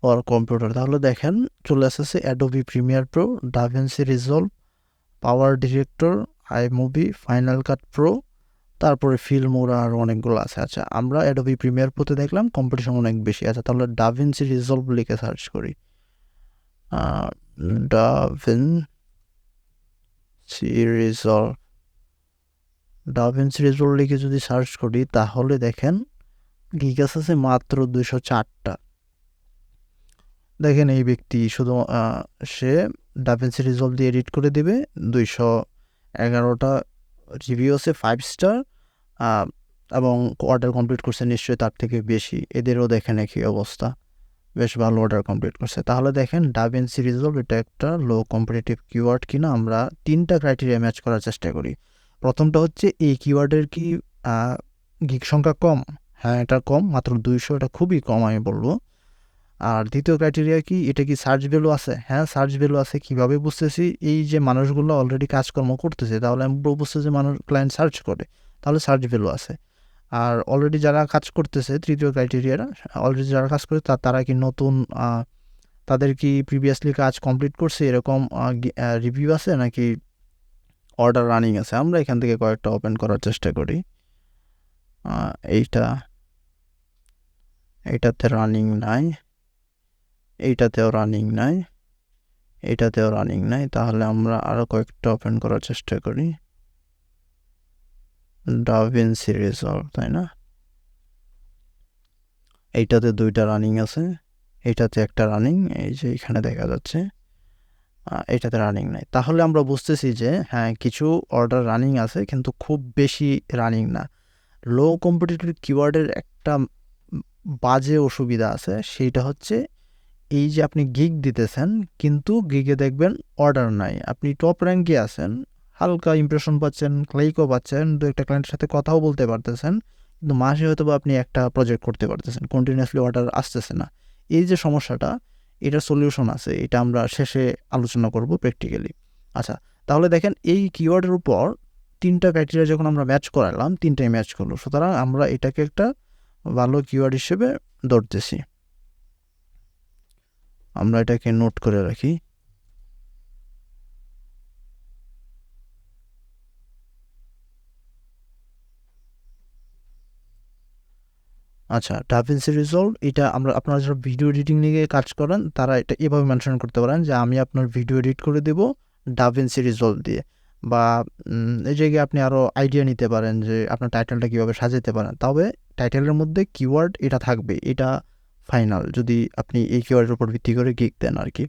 For computer, তাহলে দেখেন চলে আসছে অ্যাডোবি প্রিমিয়ার প্রো, ডাভিন্সি রিজলভ, পাওয়ার ডিরেক্টর, আইমুভি, ফাইনাল কাট প্রো, তারপরে ফিল্মোরা আর অনেকগুলো আছে। আচ্ছা, আমরা অ্যাডোবি প্রিমিয়ার প্রোতে দেখলাম কম্পিটিশন অনেক বেশি আছে, তাহলে ডাভিন্সি রিজলভ লিখে সার্চ করি। ডাভিন্সি রিজলভ লিখে যদি সার্চ করি, তাহলে দেখেন গিগাস আছে মাত্র 204টা। দেখেন এই ব্যক্তি শুধু সে ডাভিন্সি রিজলভ দিয়ে এডিট করে দেবে, 211টা রিভিউ আছে 5 স্টার, এবং অর্ডার কমপ্লিট করছে নিশ্চয়ই তার থেকে বেশি। এদেরও দেখেন একই অবস্থা, বেশ ভালো অর্ডার কমপ্লিট করছে। তাহলে দেখেন ডাভিন্সি রিজলভ এটা একটা লো কম্পিটিটিভ কিওয়ার্ড কিনা। আমরা 3টা ক্রাইটেরিয়া ম্যাচ করার চেষ্টা করি। প্রথমটা হচ্ছে এই কিওয়ার্ডের কি গিগ সংখ্যা কম? হ্যাঁ, এটা কম, মাত্র 200, এটা খুবই কম আমি বলবো। আর দ্বিতীয় ক্রাইটেরিয়া কি, এটা কি সার্চ ভ্যালু আছে? হ্যাঁ, সার্চ ভ্যালু আছে। কীভাবে বুঝতেছি? এই যে মানুষগুলো অলরেডি কাজকর্ম করতেছে, তাহলে আমি বুঝতে যে ক্লায়েন্ট সার্চ করে, তাহলে সার্চ ভ্যালু আছে। আর অলরেডি যারা কাজ করতেছে, তৃতীয় ক্রাইটেরিয়াটা, অলরেডি যারা কাজ করে তারা কি নতুন, তাদের কি প্রিভিয়াসলি কাজ কমপ্লিট করছে এরকম রিভিউ আছে, নাকি অর্ডার রানিং আছে? আমরা এখান থেকে কয়েকটা ওপেন করার চেষ্টা করি। এইটাতে রানিং নাই, এইটাতেও রানিং নাই, এইটাতেও রানিং নাই। তাহলে আমরা আরও কয়েকটা ওপেন করার চেষ্টা করি। ডাভিন্সি রিজলভ, তাই না? এইটাতে 2টা রানিং আছে, এইটাতে একটা রানিং, এই যে এখানে দেখা যাচ্ছে। এটাতে রানিং নাই। তাহলে আমরা বুঝতেছি যে হ্যাঁ, কিছু অর্ডার রানিং আছে কিন্তু খুব বেশি রানিং না। লো কম্পিটিটিভ কিওয়ার্ডের একটা বাজে অসুবিধা আছে, সেইটা হচ্ছে এই যে আপনি গিগ দিতেছেন কিন্তু গিগে দেখবেন অর্ডার নাই, আপনি টপ র্যাঙ্কে আছেন, হালকা ইমপ্রেশন পাচ্ছেন, ক্লাইকও পাচ্ছেন, দু একটা ক্লায়েন্টের সাথে কথাও বলতে পারতেছেন, কিন্তু মাসে হয়তো বা আপনি একটা প্রজেক্ট করতে পারতেছেন, কন্টিনিউয়াসলি অর্ডার আসতেছে না। এই যে সমস্যাটা, এটার সলিউশন আছে, এটা আমরা শেষে আলোচনা করব প্র্যাকটিক্যালি। আচ্ছা, তাহলে দেখেন এই কিওয়ার্ডের উপর 3টা ক্রাইটেরিয়া যখন আমরা ম্যাচ করালাম, 3টাই ম্যাচ করলো, সুতরাং আমরা এটাকে একটা ভালো কিওয়ার্ড হিসেবে ধরতেছি। আমরা এটাকে নোট করে রাখি। আচ্ছা, ডাভিনসি রিজলভ, এটা আমরা, আপনারা যারা ভিডিও এডিটিং নিয়ে কাজ করেন তারা এটা এভাবে মেনশন করতে পারেন যে আমি আপনার ভিডিও এডিট করে দেব ডাভিনসি রিজলভ দিয়ে, বা এই জায়গায় আপনি আরও আইডিয়া নিতে পারেন যে আপনার টাইটেলটা কীভাবে সাজাতে পারেন। তবে টাইটেলের মধ্যে কিওয়ার্ড এটা থাকবে, এটা ফাইনাল, যদি আপনি এই কিওয়ার্ডের উপর ভিত্তি করে গিগ দেন আর কি।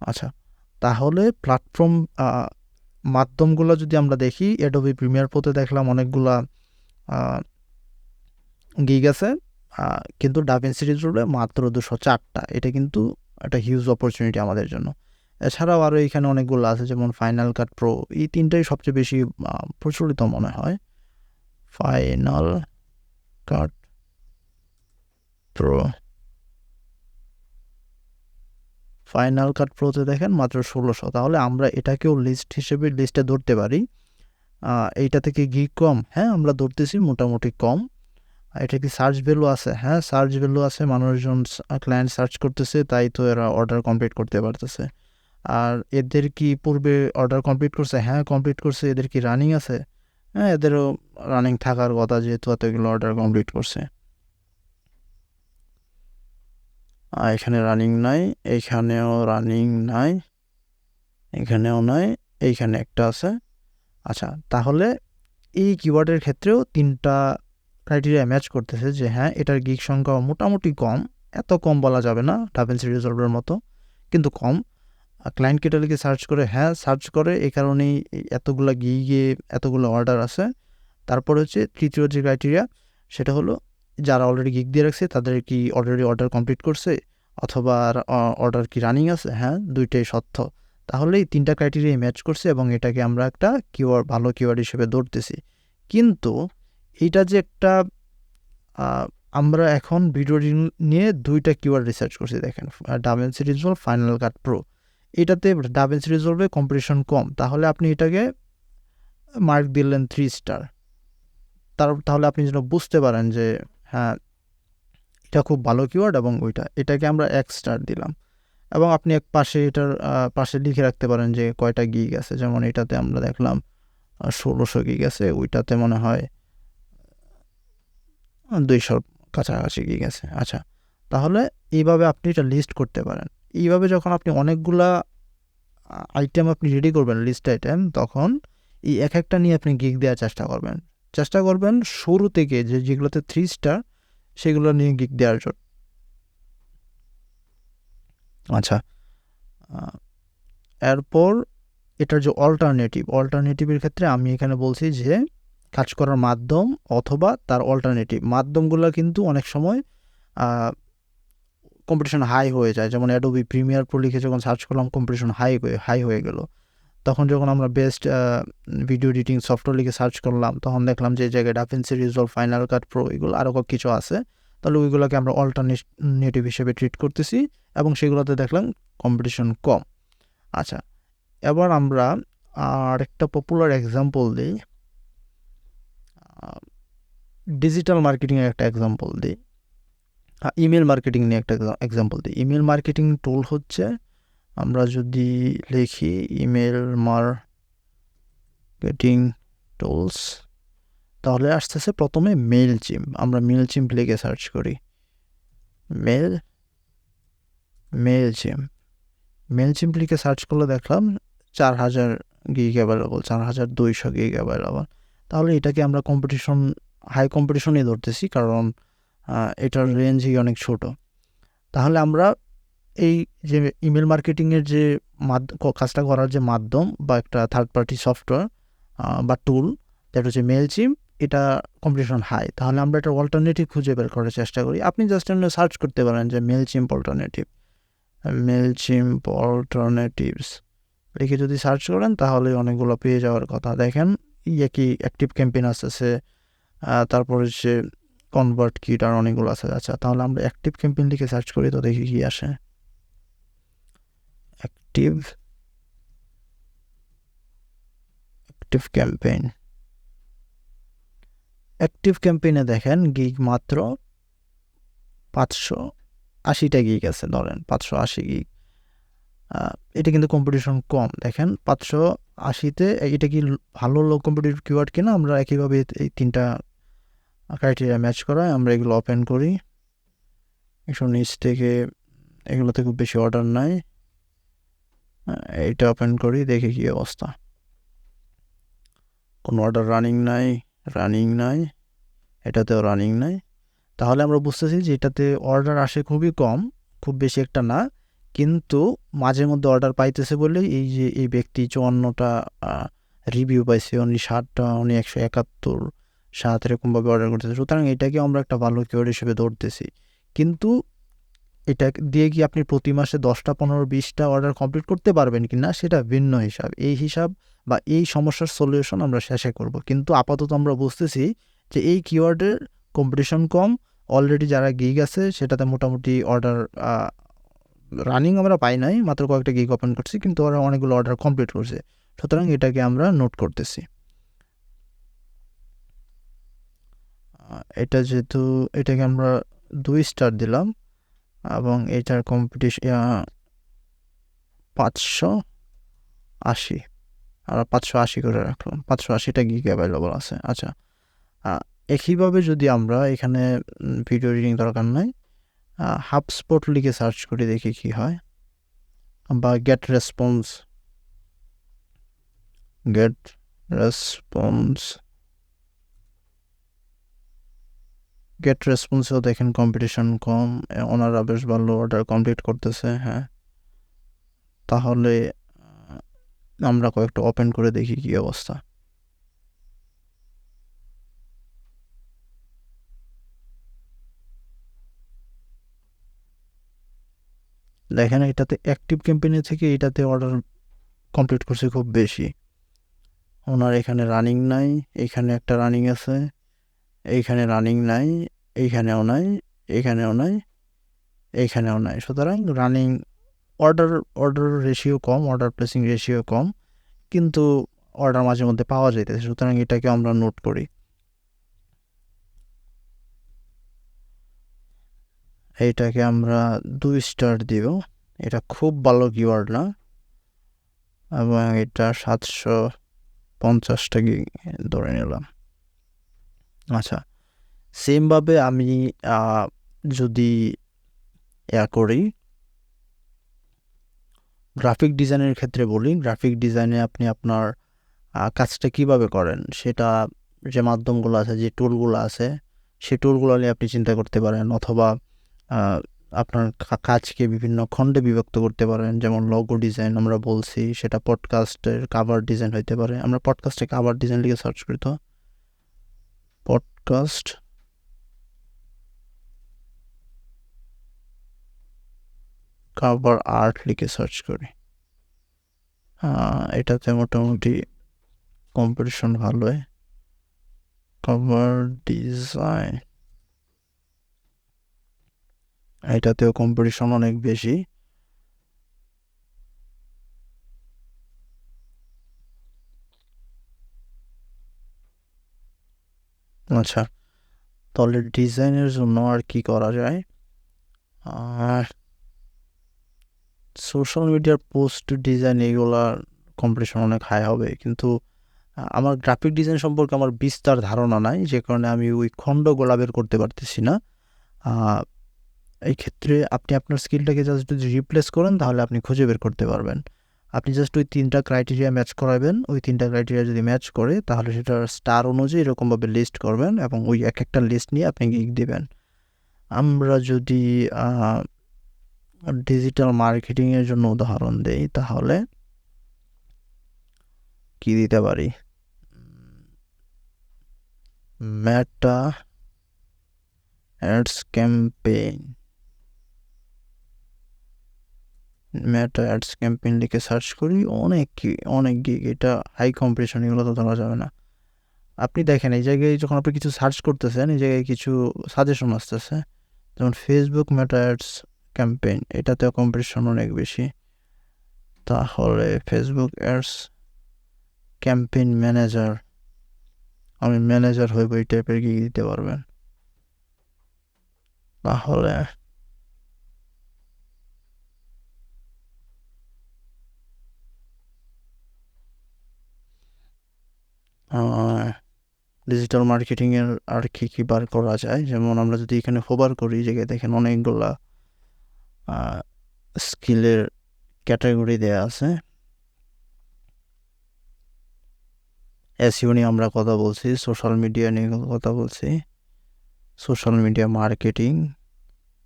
আচ্ছা, তাহলে প্ল্যাটফর্ম মাধ্যমগুলো যদি আমরা দেখি, অ্যাডোবি প্রিমিয়ার প্রোতে দেখলাম অনেকগুলা গিগ আছে, কিন্তু ডাভিনসি রিজলভে মাত্র 204টা। এটা কিন্তু একটা হিউজ অপরচুনিটি আমাদের জন্য। এছাড়াও আরও এখানে অনেকগুলো আছে, যেমন ফাইনাল কাট প্রো, এই 3টাই সবচেয়ে বেশি প্রচলিত মনে হয়। Final Cut Pro, Final Cut প্রোতে দেখেন মাত্র 1600। তাহলে আমরা এটাকেও লিস্টে ধরতে পারি। এইটা থেকে গিগ কম, হ্যাঁ আমরা ধরতেছি মোটামুটি কম। এটা কি সার্চ ভ্যালু আছে? হ্যাঁ সার্চ ভ্যালু আছে, মানুষজন ক্লায়েন্ট সার্চ করতেছে, তাই তো এরা অর্ডার কমপ্লিট করতে পারতেছে। আর এদের কি পূর্বে অর্ডার কমপ্লিট করছে? হ্যাঁ কমপ্লিট করছে। এদের কি রানিং আছে? হ্যাঁ এদেরও রানিং থাকার কথা, যেহেতু এতগুলো অর্ডার কমপ্লিট করছে। এখানে রানিং নাই, এইখানেও রানিং নাই, এখানেও নাই, এইখানে একটা আছে। আচ্ছা, তাহলে এই কিওয়ার্ডের ক্ষেত্রেও 3টা ক্রাইটেরিয়া ম্যাচ করতেছে যে হ্যাঁ এটার গিগ সংখ্যা মোটামুটি কম, এত কম বলা যাবে না ডাভিনসি রিজলভের মতো, কিন্তু কম। ক্লায়েন্ট ক্যাটালগে সার্চ করে, হ্যাঁ সার্চ করে, এই কারণেই এতগুলো গিগে এতগুলো অর্ডার আছে। তারপর হচ্ছে তৃতীয় যে ক্রাইটেরিয়া, সেটা হলো যারা অলরেডি গিগ দিয়ে রাখছে তাদের কি অলরেডি অর্ডার কমপ্লিট করছে, অথবা অর্ডার কি রানিং আছে। হ্যাঁ দুইটাই সত্য। তাহলে এই 3টা ক্রাইটেরিয়া ম্যাচ করছে এবং এটাকে আমরা একটা কিওয়ার্ড, ভালো কিওয়ার্ড হিসেবে ধরতেছি। কিন্তু এইটা যে একটা, আমরা এখন ভিডিও নিয়ে 2টা কিওয়ার্ড রিসার্চ করছি, দেখেন ডাভিনসি রিজলভ, ফাইনাল কাট প্রো। এটাতে ডাভিনসি রিজলভে কম্পিটিশন কম, তাহলে আপনি এটাকে মার্ক দিলেন 3 স্টার। তাহলে আপনি যেন বুঝতে পারেন যে হ্যাঁ এটা খুব ভালো কিওয়ার্ড, এবং এটাকে আমরা 1 স্টার দিলাম। এবং আপনি এক পাশে এটার পাশে লিখে রাখতে পারেন যে কয়টা গিগ আছে, যেমন এটাতে আমরা দেখলাম 1600 গিগ আছে, ওইটাতে মনে হয় 200 কাছাকাছি গিগ আছে। আচ্ছা, তাহলে এইভাবে আপনি এটা লিস্ট করতে পারেন। এইভাবে যখন আপনি অনেকগুলা আইটেম আপনি রেডি করবেন, লিস্ট আইটেম, তখন এই এক একটা নিয়ে আপনি গিগ দেওয়ার চেষ্টা করবেন শুরু থেকে, যেগুলোতে 3 স্টার সেগুলো নিয়ে গিগ দেওয়ার জন্য। আচ্ছা, এরপর এটার যে অল্টারনেটিভের ক্ষেত্রে আমি এখানে বলছি যে কাজ করার মাধ্যম অথবা তার অল্টারনেটিভ। মাধ্যমগুলো কিন্তু অনেক সময় কম্পিটিশন হাই হয়ে যায়, যেমন অ্যাডোবি প্রিমিয়ার প্রো লিখে যখন সার্চ করলাম কম্পিটিশন হাই হয়ে গেল। তখন যখন আমরা বেস্ট ভিডিও এডিটিং সফটওয়্যার লিখে সার্চ করলাম, তখন দেখলাম যে এই জায়গায় ডাভিনসি রিজলভ, ফাইনাল কাট প্রো, এগুলো আরও কিছু আছে, তাহলে ওইগুলোকে আমরা অল্টারনেটিভ হিসেবে ট্রিট করতেছি, এবং সেগুলোতে দেখলাম কম্পিটিশন কম। আচ্ছা, এবার আমরা আরেকটা পপুলার এক্সাম্পল দিই, ডিজিটাল মার্কেটিংয়ের একটা এক্সাম্পল দিই, ইমেল মার্কেটিং নিয়ে একটা এক্সাম্পল দিই। ইমেল মার্কেটিং টুল হচ্ছে, আমরা যদি লিখি ইমেল মার্কেটিং টুলস, তাহলে আসতেছে প্রথমে মেইলচিম্প। আমরা মেইলচিম্প লিখে সার্চ করি, মেইলচিম্প লিখে সার্চ করলে দেখলাম 4000 গিগ অ্যাভেলেবল, 4200 গিগ অ্যাভেলেবল। তাহলে এটাকে আমরা হাই কম্পিটিশনই ধরতেছি, কারণ এটার রেঞ্জই অনেক ছোট। তাহলে আমরা এই যে ইমেল মার্কেটিংয়ের যে কাজটা করার যে মাধ্যম বা একটা থার্ড পার্টি সফটওয়্যার বা টুল, যেটা হচ্ছে মেইলচিম্প, এটা কম্পিটিশন হাই। তাহলে আমরা একটা অল্টারনেটিভ খুঁজে বের করার চেষ্টা করি। আপনি জাস্ট সার্চ করতে পারেন যে মেইলচিম্প অল্টারনেটিভ, মেলচিম্প অল্টারনেটিভস লিখে যদি সার্চ করেন তাহলে অনেকগুলো পেয়ে যাওয়ার কথা। দেখেন কি অ্যাক্টিভ ক্যাম্পেইন আসতেছে, তারপরে হচ্ছে কনভার্ট কিট আর অনেকগুলো আছে। আচ্ছা, তাহলে আমরা অ্যাক্টিভ ক্যাম্পেইন লিখে সার্চ করি তো দেখি কি আসে। অ্যাক্টিভ ক্যাম্পেইন, অ্যাক্টিভ ক্যাম্পেইনে দেখেন গিগ মাত্র 580টা গিগ আছে, ধরেন 580 গিগ। এটা কিন্তু কম্পিটিশন কম। দেখেন 580তে এটা কি ভালো লো কম্পিটিটিভ কিওয়ার্ড কিনা? আমরা একইভাবে এই 3টা ক্রাইটেরিয়া ম্যাচ করায় আমরা এগুলো ওপেন করি। একটু নিচ থেকে, এগুলোতে খুব বেশি অর্ডার নাই, এইটা ওপেন করি, দেখি কি অবস্থা। কোনো অর্ডার রানিং নাই, এটাতেও রানিং নাই। তাহলে আমরা বুঝতেছি যে এটাতে অর্ডার আসে খুবই কম, খুব বেশি একটা না, কিন্তু মাঝে মধ্যে অর্ডার পাইতেছে বলেই এই যে এই ব্যক্তি 54টা রিভিউ পাইছে, উনি 60টা, উনি 171 এরকমভাবে অর্ডার করতেছে। সুতরাং এটাকে আমরা একটা ভালো কিওয়ার্ড হিসেবে ধরতেছি। কিন্তু এটা দিয়ে কি আপনি প্রতি মাসে 10টা 15 20টা অর্ডার কমপ্লিট করতে পারবেন কি না সেটা ভিন্ন হিসাব। এই হিসাব বা এই সমস্যার সলিউশন আমরা শেষে করব। কিন্তু আপাতত আমরা বুঝতেছি যে এই কিওয়ার্ডের কম্পিটিশন কম, অলরেডি যারা গিগ আছে সেটাতে মোটামুটি অর্ডার রানিং আমরা পাই নাই, মাত্র কয়েকটা গিগ ওপেন করছি, কিন্তু ওরা অনেকগুলো অর্ডার কমপ্লিট করছে। সুতরাং এটাকে আমরা নোট করতেছি। এটা যেহেতু, এটাকে আমরা 2 স্টার দিলাম এবং এটার কম্পিটিশন 580, আমরা 580 করে রাখলাম, 580টা গিগ অ্যাভেলেবল আছে। আচ্ছা, একইভাবে যদি আমরা এখানে ভিডিও এডিটিং দরকার নাই, হাবস্পট লিখে সার্চ করে দেখি কি হয়, বা গেট রেসপন্সেও দেখেন কম্পিটিশন কম, ওনারা বেশ ভালো অর্ডার কমপ্লিট করতেছে। হ্যাঁ, তাহলে আমরা কয়েকটা ওপেন করে দেখি কি অবস্থা। দেখেন এটাতে অ্যাক্টিভ ক্যাম্পেইনের থেকে এটাতে অর্ডার কমপ্লিট করছে খুব বেশি। ওনার এখানে রানিং নাই, এইখানে একটা রানিং আছে, এইখানে রানিং নাই, এইখানেও নাই, এইখানেও নাই, এইখানেও নাই। সুতরাং রানিং অর্ডার রেশিও কম, অর্ডার প্লেসিং রেশিও কম, কিন্তু অর্ডার মাঝে মধ্যে পাওয়া যাইতেছে। সুতরাং এটাকে আমরা নোট করি। এইটাকে আমরা 2 স্টার দিব। এটা খুব ভালো কিওয়ার্ড না, এবং এটা 750টা গিগ ধরে নিলাম। আচ্ছা, সেমভাবে আমি যদি করি গ্রাফিক ডিজাইনের ক্ষেত্রে বলি, গ্রাফিক ডিজাইনে আপনি আপনার কাজটা কিভাবে করেন সেটা, যে মাধ্যমগুলো আছে, যে টুলগুলো আছে, সেই টুলগুলো নিয়ে আপনি চিন্তা করতে পারেন, অথবা আপনার কাজকে বিভিন্ন খণ্ডে বিভক্ত করতে পারেন। যেমন লোগো ডিজাইন আমরা বলছি, সেটা পডকাস্টের কাভার ডিজাইন হইতে পারে। আমরা পডকাস্টে কাভার ডিজাইন লিখে সার্চ করি তো, পডকাস্ট কাভার আর্ট লিখে সার্চ করি। এটাতে মোটামুটি কম্পিটিশন ভালোই। কভার ডিজাইন, এটাতেও কম্পিটিশন অনেক বেশি। আচ্ছা, তাহলে ডিজাইনের জন্য আর কি করা যায়? আর সোশ্যাল মিডিয়ার পোস্ট ডিজাইন, এগুলার কম্পিটিশন অনেক হাই হবে, কিন্তু আমার গ্রাফিক ডিজাইন সম্পর্কে আমার বিস্তার ধারণা নাই, যে কারণে আমি ওই খণ্ডগুলা বের করতে পারতেছি না। এই ক্ষেত্রে আপনি আপনার স্কিলটাকে জাস্ট যদি রিপ্লেস করেন তাহলে আপনি খুঁজে বের করতে পারবেন। আপনি জাস্ট ওই 3টা ক্রাইটেরিয়া ম্যাচ করাবেন, ওই 3টা ক্রাইটেরিয়া যদি ম্যাচ করে তাহলে সেটার স্টার অনুযায়ী এরকমভাবে লিস্ট করবেন, এবং ওই এক একটা লিস্ট নিয়ে আপনি গিগ দিবেন। আমরা যদি ডিজিটাল মার্কেটিংয়ের জন্য উদাহরণ দেই, তাহলে কি দিতে পারি? মেটা অ্যাডস ক্যাম্পেইন, মেটা অ্যাডস ক্যাম্পেইন লিখে সার্চ করি, অনেক গিগ, এটা হাই কম্পিটিশন, এগুলো তো ধরা যাবে না। আপনি দেখেন এই জায়গায় যখন আপনি কিছু সার্চ করতেছেন, এই জায়গায় কিছু সাজেশন আসতেছে, যেমন ফেসবুক মেটা অ্যাডস ক্যাম্পেইন, এটাতে কম্পিটিশন অনেক বেশি। তাহলে ফেসবুক অ্যাডস ক্যাম্পেইন ম্যানেজার, আমি ম্যানেজার হইব, এই টাইপের গিগ দিতে পারবেন। তাহলে ডিজিটাল মার্কেটিংয়ের আর কী বার করা যায়, যেমন আমরা যদি এখানে হোভার করি, জায়গায় দেখেন অনেকগুলা স্কিলের ক্যাটাগরি দেয়া আছে। এসইও নিয়ে আমরা কথা বলছি, সোশ্যাল মিডিয়া নিয়ে কথা বলছি, social media marketing,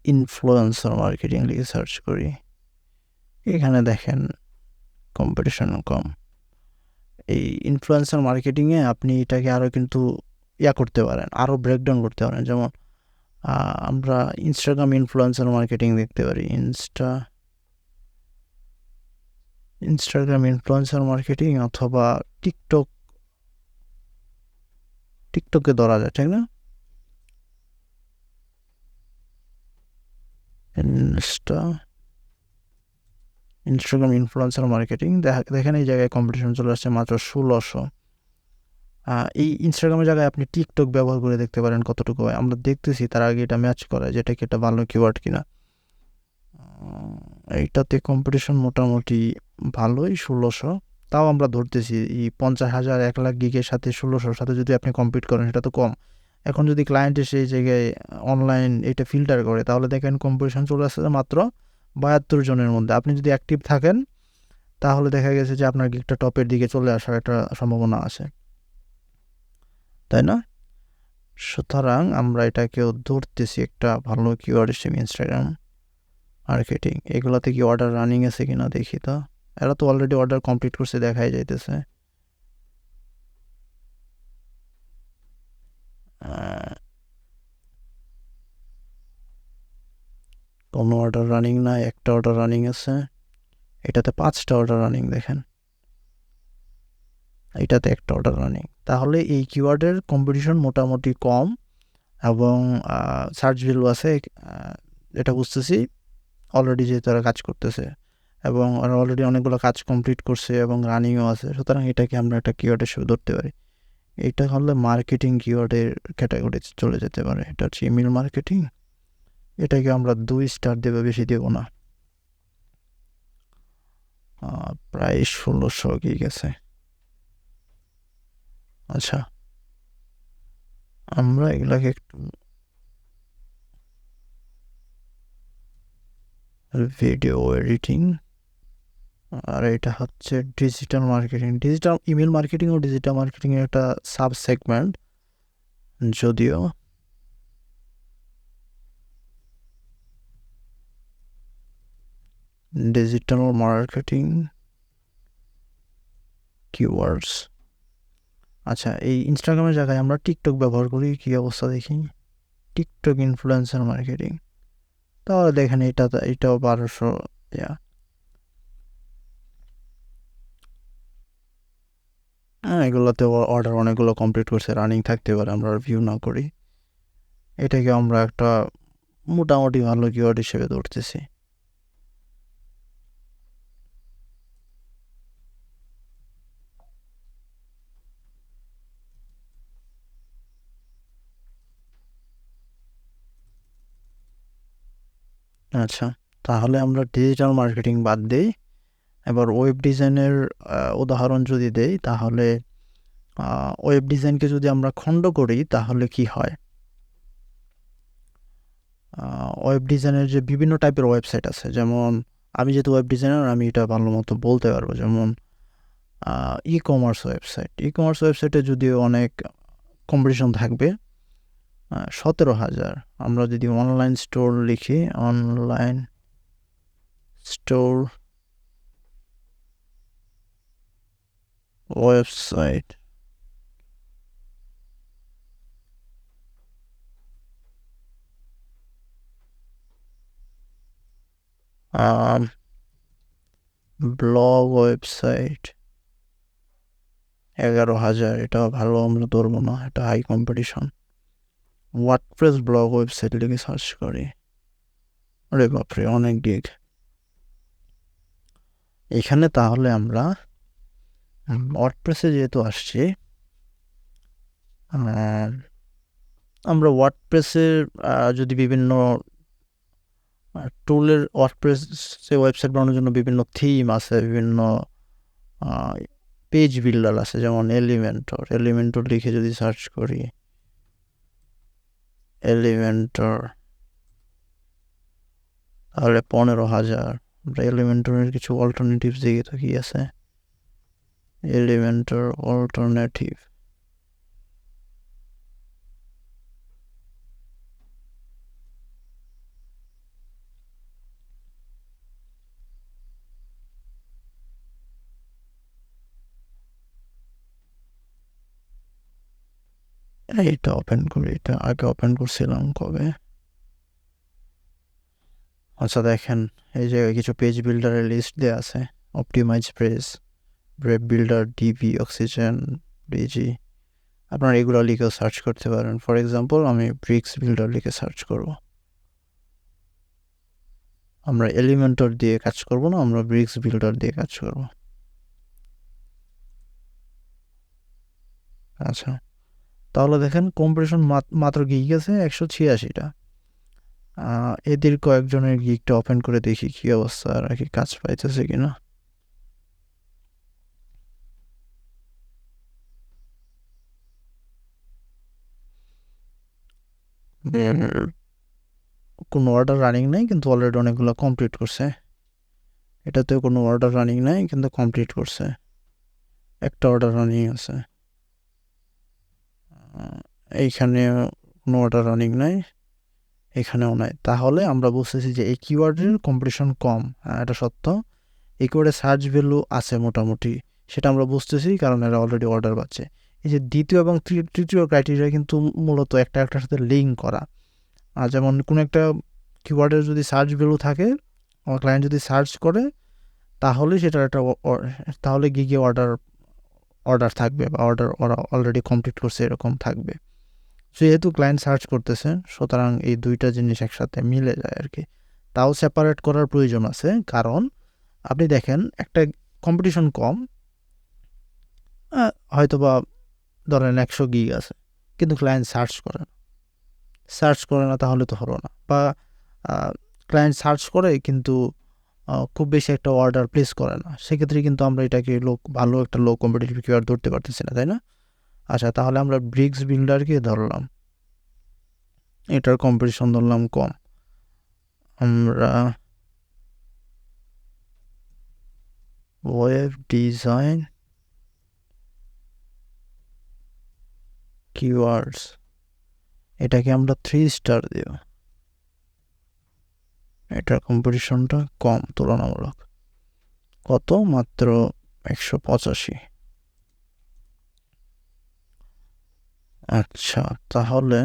influencer marketing লিখে সার্চ করি, এখানে দেখেন কম্পিটিশন কম। এই ইনফ্লুয়েন্সার মার্কেটিংয়ে আপনি এটাকে আরও কিন্তু করতে পারেন, আরও ব্রেকডাউন করতে পারেন। যেমন আমরা ইনস্টাগ্রাম ইনফ্লুয়েন্সার মার্কেটিং দেখতে পারি, ইনস্টাগ্রাম ইনফ্লুয়েন্সার মার্কেটিং, অথবা টিকটকে ধরা যায়, ঠিক না? ইনস্টাগ্রাম ইনফ্লুয়েন্সার মার্কেটিং, দেখেন এই জায়গায় কম্পিটিশন চলে আসছে মাত্র 1600। এই ইনস্টাগ্রামের জায়গায় আপনি টিকটক ব্যবহার করে দেখতে পারেন কতটুকু হয়। আমরা দেখতেছি তার আগে এটা ম্যাচ করে যেটা কি একটা ভালো কিওয়ার্ড কিনা। এইটাতে কম্পিটিশন মোটামুটি ভালোই, 1600। তাও আমরা ধরতেছি এই 50,000 1,00,000 গিগের সাথে 1600 সাথে যদি আপনি কম্পিট করেন, সেটা তো কম। এখন যদি ক্লায়েন্ট এসে এই জায়গায় অনলাইন এটা ফিল্টার করে, তাহলে দেখেন কম্পিটিশন চলে আসছে মাত্র 72 জনের মধ্যে। আপনি যদি অ্যাক্টিভ থাকেন, তাহলে দেখা গেছে যে আপনার গিগটা টপের দিকে চলে আসার একটা সম্ভাবনা আছে, তাই না? সুতরাং আমরা এটাকেও ধরতেছি একটা ভালো কিওয়ার্ড হিসেবে ইনস্টাগ্রাম মার্কেটিং। এগুলোতে কি অর্ডার রানিং আছে কিনা দেখি তো। এরা তো অলরেডি অর্ডার কমপ্লিট করছে, দেখাই যাইতেছে। কোনো অর্ডার রানিং না, একটা অর্ডার রানিং আছে। এটাতে 5টা অর্ডার রানিং দেখেন, এটাতে একটা অর্ডার রানিং। তাহলে এই কিওয়ার্ডের কম্পিটিশন মোটামুটি কম এবং সার্চ ভ্যালু আছে, এটা বুঝতেছি অলরেডি যে তারা কাজ করতেছে এবং ওরা অলরেডি অনেকগুলো কাজ কমপ্লিট করছে এবং রানিংও আছে। সুতরাং এটাকে আমরা একটা কিওয়ার্ড হিসেবে ধরতে পারি। এটা হলে মার্কেটিং কিওয়ার্ডের ক্যাটাগরি চলে যেতে পারে। এটা হচ্ছে ইমেল মার্কেটিং, এটাকে আমরা 2 স্টার দেবো, বেশি দেবো না। প্রায় 1600 গিগ আছে। আচ্ছা, আমরা এগুলাকে একটু ভিডিও এডিটিং, আর এটা হচ্ছে digital marketing. Digital email marketing ও ডিজিটাল মার্কেটিংয়ের একটা সাব সেগমেন্ট, যদিও ডিজিটাল মার্কেটিং কিওয়ার্ডস। আচ্ছা, এই ইনস্টাগ্রামের জায়গায় আমরা টিকটক ব্যবহার করি, কী অবস্থা দেখি। টিকটক ইনফ্লুয়েন্সার মার্কেটিং, তাহলে দেখেন এটাও 1200। হ্যাঁ, এগুলোতে অর্ডার অনেকগুলো কমপ্লিট করছে, রানিং থাকতে পারে, আমরা ভিউ না করি। এটাকে আমরা একটা মোটামুটি ভালো কিওয়ার্ড হিসেবে ধরতেছি। আচ্ছা, তাহলে আমরা ডিজিটাল মার্কেটিং বাদ দিই। এবার ওয়েব ডিজাইনের উদাহরণ যদি দেই, তাহলে ওয়েব ডিজাইনকে যদি আমরা খণ্ড করি, তাহলে কি হয়। ওয়েব ডিজাইনের যে বিভিন্ন টাইপের ওয়েবসাইট আছে, যেমন আমি যেহেতু ওয়েব ডিজাইনার, আমি এটা ভালো মতো বলতে পারবো। যেমন ই কমার্স ওয়েবসাইটে যদিও অনেক কম্পিটিশন থাকবে, 17,000। আমরা যদি অনলাইন স্টোর লিখি, online store website, blog website 11,000, এটা ভালো আমরা ধরবো না, এটা high competition. WordPress blog website লিখে সার্চ করি, আরে বাপরে অনেক গিগ। এখানে তাহলে আমরা ওয়ার্ডপ্রেসে যেহেতু আসছি, আমরা ওয়ার্ডপ্রেসের যদি বিভিন্ন টুলের, ওয়ার্ডপ্রেসে ওয়েবসাইট বানানোর জন্য বিভিন্ন থিম আছে, বিভিন্ন পেজ বিল্ডার আছে, যেমন এলিমেন্টর লিখে যদি সার্চ করি, এলিমেন্টর, তাহলে 15,000। আমরা এলিমেন্টরের কিছু অল্টারনেটিভস দিকে তো কি আছে, এলিমেন্টর অল্টারনেটিভ, এইটা ওপেন করি, এটা আগে ওপেন করছিলাম কবে। আচ্ছা দেখেন, এই যে কিছু পেজ বিল্ডারের লিস্ট দেওয়া আছে, Optimize Page, Brave Builder, Divi, Oxygen, ডিজি। আপনারা এগুলো লিখেও সার্চ করতে পারেন। ফর এক্সাম্পল আমি ব্রিক্স বিল্ডার লিখে সার্চ করব। আমরা এলিমেন্টর দিয়ে কাজ করব না, আমরা ব্রিক্স বিল্ডার দিয়ে কাজ করব। আচ্ছা, তাহলে দেখেন কম্পিটিশন মাত্র গিগ আছে 186টা। এদের কয়েকজনের গিগটা ওপেন করে দেখি কি অবস্থা, আর কি কাজ পাইতেছে কিনা। কোনো অর্ডার রানিং নেই, কিন্তু অলরেডি অনেকগুলো কমপ্লিট করছে। এটাতেও কোনো অর্ডার রানিং নাই, কিন্তু কমপ্লিট করছে। একটা অর্ডার রানিং আছে, এইখানে কোনো অর্ডার রানিং নাই, এখানেও নাই। তাহলে আমরা বুঝতেছি যে এই কিওয়ার্ডের কম্পিটিশন কম। এটা সত্য, এই কিওয়ার্ডে সার্চ ভ্যালু আছে মোটামুটি, সেটা আমরা বুঝতেছি কারণ এরা অলরেডি অর্ডার পাচ্ছে। এই যে দ্বিতীয় এবং তৃতীয় ক্রাইটেরিয়া কিন্তু মূলত একটা একটার সাথে লিঙ্ক করা। আর যেমন কোনো একটা কিওয়ার্ডের যদি সার্চ ভ্যালু থাকে, আমার ক্লায়েন্ট যদি সার্চ করে, তাহলে সেটার একটা তাহলে গিয়ে অর্ডার থাকবে, বা অর্ডার ওরা অলরেডি কমপ্লিট করছে এরকম থাকবে। যেহেতু ক্লায়েন্ট সার্চ করতেছে, সুতরাং এই দুইটা জিনিস একসাথে মিলে যায় আর কি। তাও সেপারেট করার প্রয়োজন আছে, কারণ আপনি দেখেন একটা কম্পিটিশন কম, হয়তো বা ধরেন 100 গিগ আছে, কিন্তু ক্লায়েন্ট সার্চ করে না, তাহলে তো হলো না। বা ক্লায়েন্ট সার্চ করে কিন্তু খুব বেশি একটা অর্ডার প্লেস করে না, সেক্ষেত্রে কিন্তু আমরা এটাকে ভালো একটা লো কম্পিটিটিভ কিওয়ার্ড ধরতে পারতেছি না, তাই না? আচ্ছা, তাহলে আমরা ব্রিক্স বিল্ডারকে ধরলাম, এটার কম্পিটিশন ধরলাম কম। আমরা ওয়েব ডিজাইন কিওয়ার্ডস, এটাকে আমরা 3 স্টার দেব, এটার কম্পিটিশনটা কম তুলনামূলক। কত? মাত্র 185। আচ্ছা, তাহলে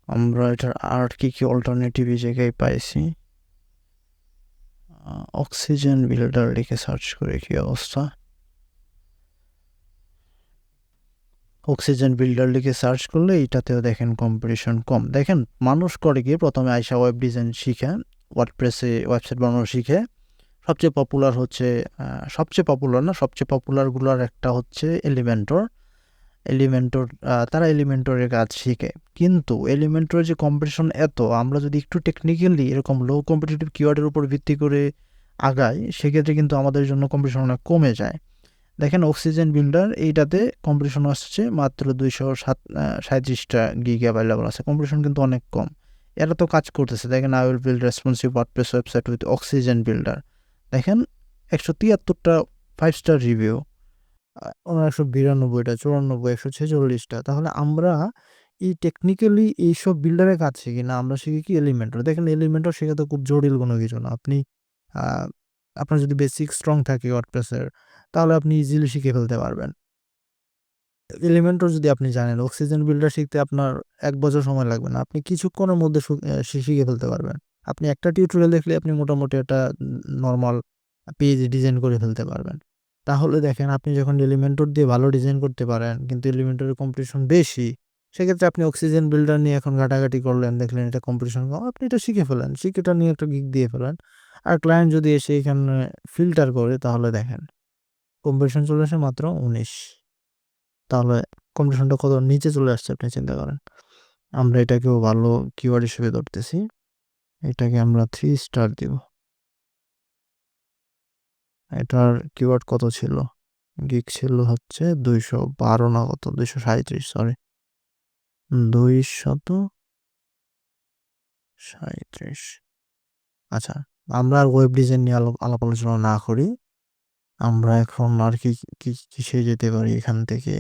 আমরা এটার আর কি অল্টারনেটিভ এই জায়গায় পাইছি। অক্সিজেন বিল্ডার লিখে সার্চ করে কি অবস্থা। অক্সিজেন বিল্ডার লিখে সার্চ করলে এটাতেও দেখেন কম্পিটিশন কম। দেখেন মানুষ করে গিয়ে প্রথমে আইসা ওয়েব ডিজাইন শিখে, ওয়ার্ডপ্রেসে ওয়েবসাইট বানানো শিখে। সবচেয়ে পপুলার হচ্ছে, সবচেয়ে পপুলার না, সবচেয়ে পপুলারগুলোর একটা হচ্ছে এলিমেন্টর। তারা এলিমেন্টরের কাজ শিখে, কিন্তু এলিমেন্টরের যে কম্পিটিশন এত, আমরা যদি একটু টেকনিক্যালি এরকম লো কম্পিটিটিভ কিওয়ার্ডের উপর ভিত্তি করে আগাই, সেক্ষেত্রে কিন্তু আমাদের জন্য কম্পিটিশন অনেক কমে যায়। দেখেন অক্সিজেন বিল্ডার, এইটাতে কম্পিটিশন আসছে মাত্র 237টা গিগ অ্যাভেলেবল আছে, কম্পিটিশন কিন্তু অনেক কম। এরা তো কাজ করতেছে। দেখেন I will build responsive WordPress website with oxygen builder, দেখেন 173টা 5 স্টার রিভিউ, 192টা, 94, 146টা। তাহলে আমরা এই টেকনিক্যালি এইসব বিল্ডারের কাজ শিখি না, আমরা শিখি কি এলিমেন্টর। দেখেন এলিমেন্টর শেখা তো খুব জটিল কোনো কিছু না। আপনি আপনার যদি বেসিক স্ট্রং থাকে ওয়ার্ডপ্রেসের, তাহলে আপনি ইজিলি শিখে ফেলতে পারবেন। এলিমেন্টর যদি আপনি জানেন, অক্সিজেন বিল্ডার শিখতে আপনার 1 বছর সময় লাগবে না, আপনি কিছুক্ষণের মধ্যে শিখে ফেলতে পারবেন। আপনি একটা টিউটোরিয়াল দেখলে আপনি মোটামুটি একটা নরমাল পেজ ডিজাইন করে ফেলতে পারবেন। তাহলে দেখেন আপনি যখন এলিমেন্টর দিয়ে ভালো ডিজাইন করতে পারেন কিন্তু এলিমেন্টরের কম্পিটিশন বেশি, সেক্ষেত্রে আপনি অক্সিজেন বিল্ডার নিয়ে এখন ঘাটাঘাটি করলেন, দেখলেন এটা কম্পিটিশন কম, আপনি এটা শিখে ফেলেন। শিখে এটা নিয়ে একটা গিগ দিয়ে ফেলেন। আর ক্লায়েন্ট যদি এসে এখানে ফিল্টার করে তাহলে দেখেন কম্পিটিশন চলে আসে মাত্র ১৯। তাহলে কম্পিটিশনটা কত নিচে চলে আসছে আপনি চিন্তা করেন। আমরা এটাকেও ভালো কিওয়ার্ড হিসেবে ধরতেছি। এটাকে আমরা 3 স্টার দিব। এটার কিওয়ার্ড কত ছিল? গিগ ছিল হচ্ছে ২১২ না কত? ২৩৭ সরি। ২৩৭। আচ্ছা, আমরা আর ওয়েব ডিজাইন নিয়ে আলাপ আলোচনা না করি। আমরা এখন আর কিসে যেতে পারি এখান থেকে?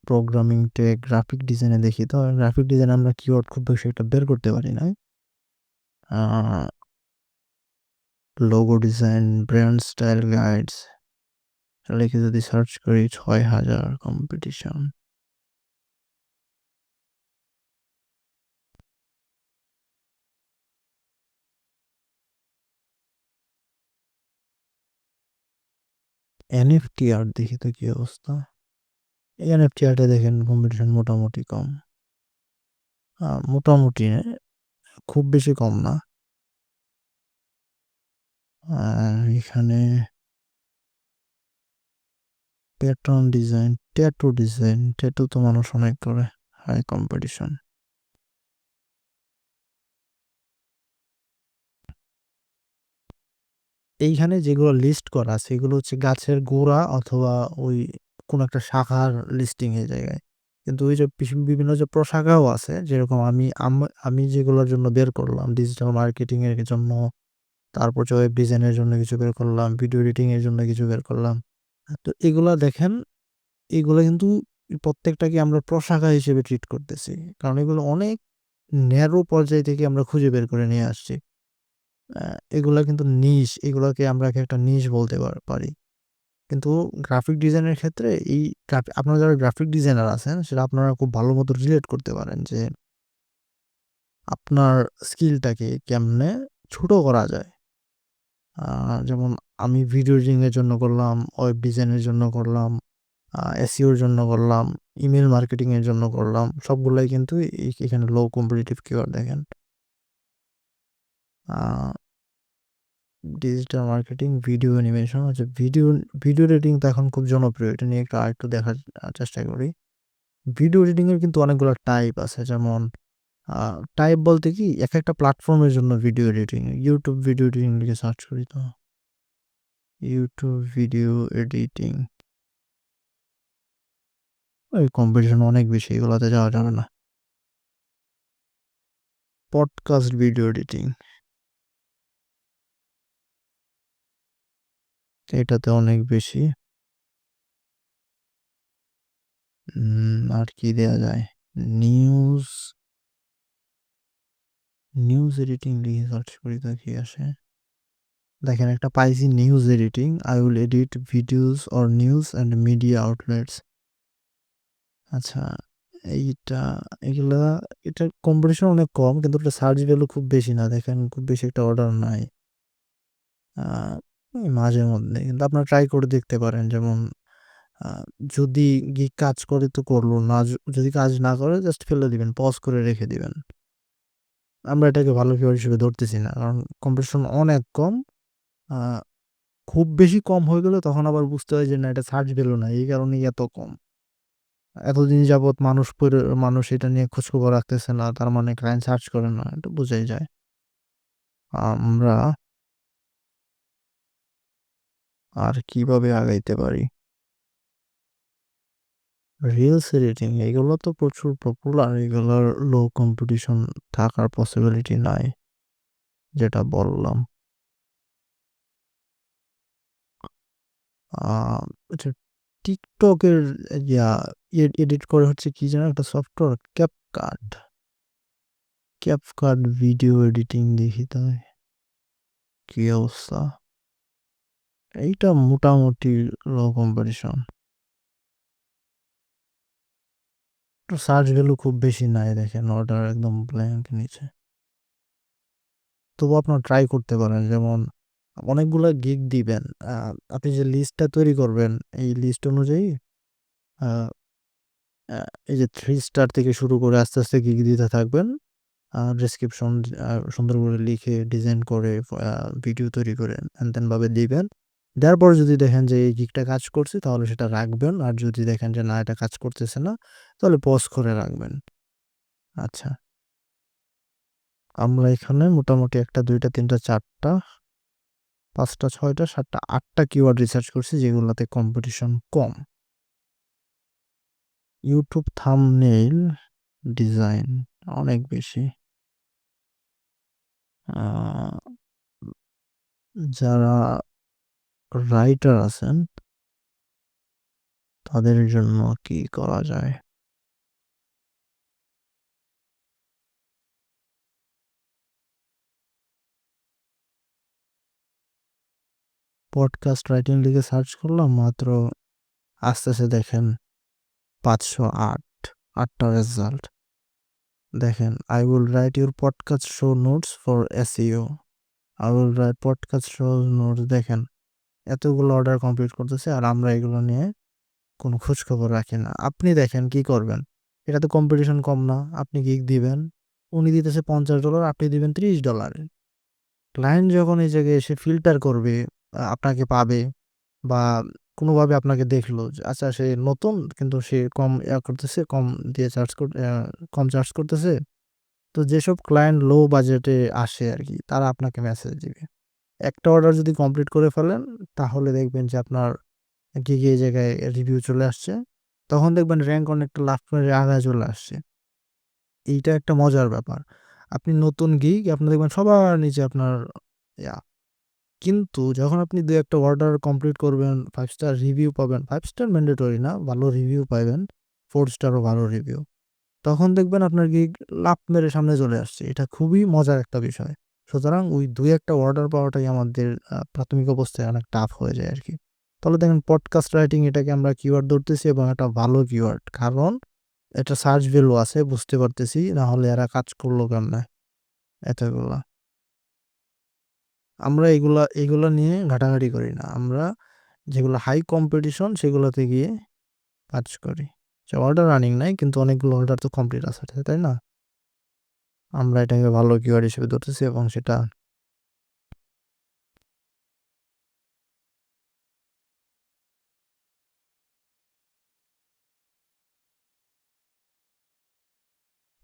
প্রোগ্রামিং টেক, গ্রাফিক ডিজাইনে দেখি তো। গ্রাফিক ডিজাইনে আমরা কিওয়ার্ড খুব বেশি একটা বের করতে পারি নাই। A logo design, brand style guides লিখে যদি সার্চ করি ৬,০০০ কম্পিটিশন। এনএফটি আর্ট দেখি তো কি অবস্থা। এই এনএফটি আর্টে দেখেন কম্পিটিশন মোটামুটি কম। মোটামুটি খুব বেশি কম না। এখানে প্যাটার্ন ডিজাইন, ট্যাটু তো মানুষ অনেক করে। High competition. এইখানে যেগুলো লিস্ট করা সেগুলো হচ্ছে গাছের গোড়া অথবা ওই কোনো একটা শাখার লিস্টিং এর জায়গায়। কিন্তু ওই যে বিভিন্ন যে প্রশাখাও আছে যেরকম আমি যেগুলোর জন্য বের করলাম ডিজিটাল মার্কেটিং এর জন্য, তারপর যে ওয়েব ডিজাইনের জন্য কিছু বের করলাম, ভিডিও এডিটিং এর জন্য কিছু বের করলাম। তো এগুলা দেখেন, এগুলা কিন্তু প্রত্যেকটাকে আমরা প্রশাখা হিসেবে ট্রিট করতেছি। কারণ এগুলো অনেক ন্যারো পর্যায় থেকে আমরা খুঁজে বের করে নিয়ে আসছি। এগুলা কিন্তু নিশ, এগুলাকে আমরা একটা নিশ বলতে পারি। কিন্তু গ্রাফিক ডিজাইনের ক্ষেত্রে এই আপনারা যারা গ্রাফিক ডিজাইনার আছেন সেটা আপনারা খুব ভালো মতো রিলেট করতে পারেন যে আপনার স্কিলটাকে কেমনে ছোট করা যায়। যেমন আমি ভিডিও এডিটিং এর জন্য করলাম, ওয়েব ডিজাইনের জন্য করলাম, এসইওর জন্য করলাম, ইমেইল মার্কেটিং এর জন্য করলাম। সবগুলাই কিন্তু এখানে লো কম্পিটিটিভ কিওয়ার্ড দেখেন। আ ডিজিটাল মার্কেটিং, ভিডিও অ্যানিমেশন আচ্ছা ভিডিও এডিটিং তো এখন খুব জনপ্রিয়। এটা নিয়ে আরেকটু দেখার চেষ্টা করি। ভিডিও এডিটিং এর কিন্তু অনেকগুলো টাইপ আছে। যেমন আ টাইপ বলতে কি একেকটা প্ল্যাটফর্মের জন্য video editing. YouTube video editing লিখে সার্চ করি তো। YouTube video editing. ওই কম্পিটিশন অনেক বেশি, এগুলাতে যাওয়া যাবে না। Podcast video editing. এটাতে অনেক বেশি। আর কি দেয়া যায়? নিউজ, নিউজ এডিটিং লিখে সার্চ করি তো কি আসে? দেখেন একটা পাইছি news editing. I will edit videos or news and media outlets. আচ্ছা, এইটা এগুলা এটার কম্পিটিশন অনেক কম কিন্তু এটা সার্চ ভ্যালু খুব বেশি না। দেখেন খুব বেশি একটা অর্ডার নাই। আ ওই মাঝে মধ্যে কিন্তু আপনারা ট্রাই করে দেখতে পারেন। যেমন আ যদি কাজ করে তো করলো, না যদি কাজ না করে জাস্ট ফেলে দিবেন। পজ করে রেখে দিবেন। আমরা এটাকে ভালো কিওয়ার্ড হিসেবে ধরতেছি না। কারণ কম্পিটিশন অনেক কম। আ খুব বেশি কম হয়ে গেলে তখন আবার বুঝতে হয় যে না এটা সার্চ ভ্যালু না। এই কারণেই এত কম। এতদিন যাবৎ মানুষ এটা নিয়ে খোঁজখবর রাখতেছে না। তার মানে ক্লায়েন্ট সার্চ করে না। এটা বোঝাই যায়। আমরা আর কিভাবে আগাইতে পারি? রিলস এডিটিং এগুলো তো প্রচুর পপুলার। এগুলোর লো কম্পিটিশন থাকার পসিবিলিটি নাই। যেটা বললাম। আ আচ্ছা TikTok এর ইয়া এডিট করে হচ্ছে কি যেন একটা software CapCut। CapCut video editing দেখি তো কি অবস্থা? এইটা মোটামুটি লো কম্পিটিশন। সার্চ ভ্যালু খুব বেশি নাই দেখেন অর্ডার একদম ব্ল্যাংক নিচে। তবুও আপনারা ট্রাই করতে পারেন। যেমন অনেকগুলা গিগ দিবেন। আপনি যে লিস্টটা তৈরি করবেন, এই লিস্ট অনুযায়ী আ আ এই যে 3 স্টার থেকে শুরু করে আস্তে, আস্তে গিগ দিতে থাকবেন। ডেসক্রিপশন সুন্দর করে লিখে, ডিজাইন করে, ভিডিও তৈরি করে হ্যান ত্যান ভাবে দিবেন। দেওয়ার পরে যদি দেখেন যে এই গিগটা কাজ করছে তাহলে সেটা রাখবেন। আর যদি দেখেন যে না এটা কাজ করতেছে না, তাহলে পজ করে রাখবেন। আচ্ছা। আমরা এখানে মোটামুটি ১ টা ২ টা ৩ টা ৪ টা ৫ টা ৬ টা ৭ টা ৮ টা কিওয়ার্ড রিসার্চ করছি যেগুলাতে কম্পিটিশন কম। YouTube থাম্বনেইল ডিজাইন অনেক বেশি। আ যারা রাইটার আছেন তাদের জন্য কি করা যায়? পডকাস্ট রাইটিং লিখে সার্চ করলাম মাত্র আসতেছে দেখেন ৫০৮ টা রেজাল্ট। দেখেন I will write your podcast show notes for SEO. I will write podcast show notes দেখেন এতগুলো অর্ডার কমপ্লিট করতেছে আর আমরা এগুলো নিয়ে কোনো খোঁজখবর রাখি না। আপনি দেখেন কি করবেন? এটাতে কম্পিটিশন কম না? আপনি গিগ দিবেন। উনি দিতেছে $৫০, আপনি দিবেন $৩০। ক্লায়েন্ট যখন এই জায়গায় এসে ফিল্টার করবে, আপনাকে পাবে বা কোনোভাবে আপনাকে দেখলো যে আচ্ছা সে নতুন কিন্তু সে কম করতেছে, কম দিয়ে কম চার্জ করতেছে। তো যেসব ক্লায়েন্ট লো বাজেটে আসে আরকি তারা আপনাকে মেসেজ দিবে। একটা অর্ডার যদি কমপ্লিট করে ফেলেন তাহলে দেখবেন যে আপনার গিগে এই জায়গায় রিভিউ চলে আসছে। তখন দেখবেন র‍্যাংক অনেকটা লাফ মেরে আগায় চলে আসছে। এইটা একটা মজার ব্যাপার। আপনি নতুন গিগ আপনি দেখবেন সবার নিচে আপনার ইয়া কিন্তু যখন আপনি ২-১ টা অর্ডার কমপ্লিট করবেন, ৫ স্টার রিভিউ পাবেন, ৫ স্টার ম্যান্ডেটরি না, ভালো রিভিউ পাবেন, ৪ স্টারও ভালো রিভিউ। তখন দেখবেন আপনার গিগ লাফ মেরে সামনে চলে আসছে। এটা খুবই মজার একটা বিষয়। সুতরাং ওই ২-১ টা অর্ডার পাওয়াটাই আমাদের প্রাথমিক অবস্থায় অনেক টাফ হয়ে যায় আরকি। তাহলে দেখেন পডকাস্ট রাইটিং এটাকে আমরা কিওয়ার্ড ধরতেছি এবং এটা ভালো কিওয়ার্ড। কারণ এটা সার্চ ভ্যালু আছে বুঝতে পারতেছি। না হলে এরা কাজ করলো কেমনে এতগুলা। আমরা এগুলা নিয়ে ঘাটাঘাটি করি না। আমরা যেগুলো হাই কম্পিটিশন সেগুলোতে গিয়ে কাজ করি। যে অর্ডার রানিং নাই কিন্তু অনেকগুলো অর্ডার তো কমপ্লিট আছে, তাই না? আমরা এটাকে ভালো কিওয়ার্ড হিসেবে ধরতেছি এবং সেটা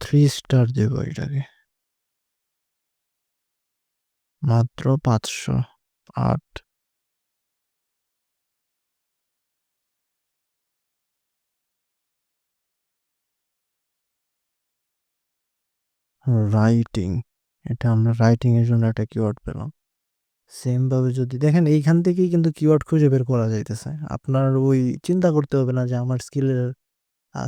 3 স্টার দেব এটাকে। মাত্র ৫০৮। রাইটিং। এটা আমরা রাইটিং এর জন্য একটা কিওয়ার্ড পেলাম। সেম ভাবে যদি দেখেন এইখান থেকেই কিন্তু কিওয়ার্ড খুঁজে বের করা যাইতেছে। আপনার ওই চিন্তা করতে হবে না যে আমার স্কিলের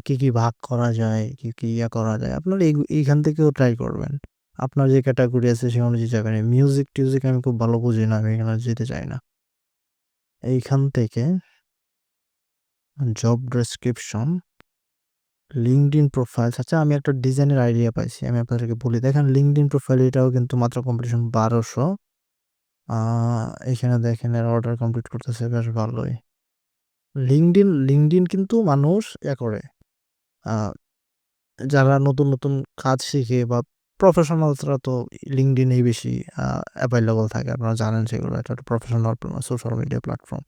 কি, কি ভাগ করা যায়, কি, কি করা যায়। আপনারা এইখান থেকেও ট্রাই করবেন। আপনার যে ক্যাটেগরি আছে সে অনুযায়ী যাবেন। মিউজিক-টিউজিক আমি খুব ভালো বুঝি না। আমি এখানে যেতে চাই না। এইখান থেকে জব ডেসক্রিপশন, LinkedIn প্রোফাইলস আচ্ছা আমি একটা ডিজাইনের আইডিয়া পাইছি। আমি আপনাদেরকে বলি। দেখেন LinkedIn প্রোফাইল এটাও কিন্তু মাত্র কম্পিটিশন ১২০০। আ এখানে দেখেন এরা অর্ডার কমপ্লিট করতেছে বেশ ভালোই। LinkedIn কিন্তু মানুষ করে। আ যারা নতুন, নতুন কাজ শিখে বা প্রফেশনালসরা তো LinkedIn এই বেশি আ এভেইলেবল থাকে। আপনারা জানেন সেগুলো। এটা একটা প্রফেশনাল সোশ্যাল মিডিয়া প্ল্যাটফর্ম।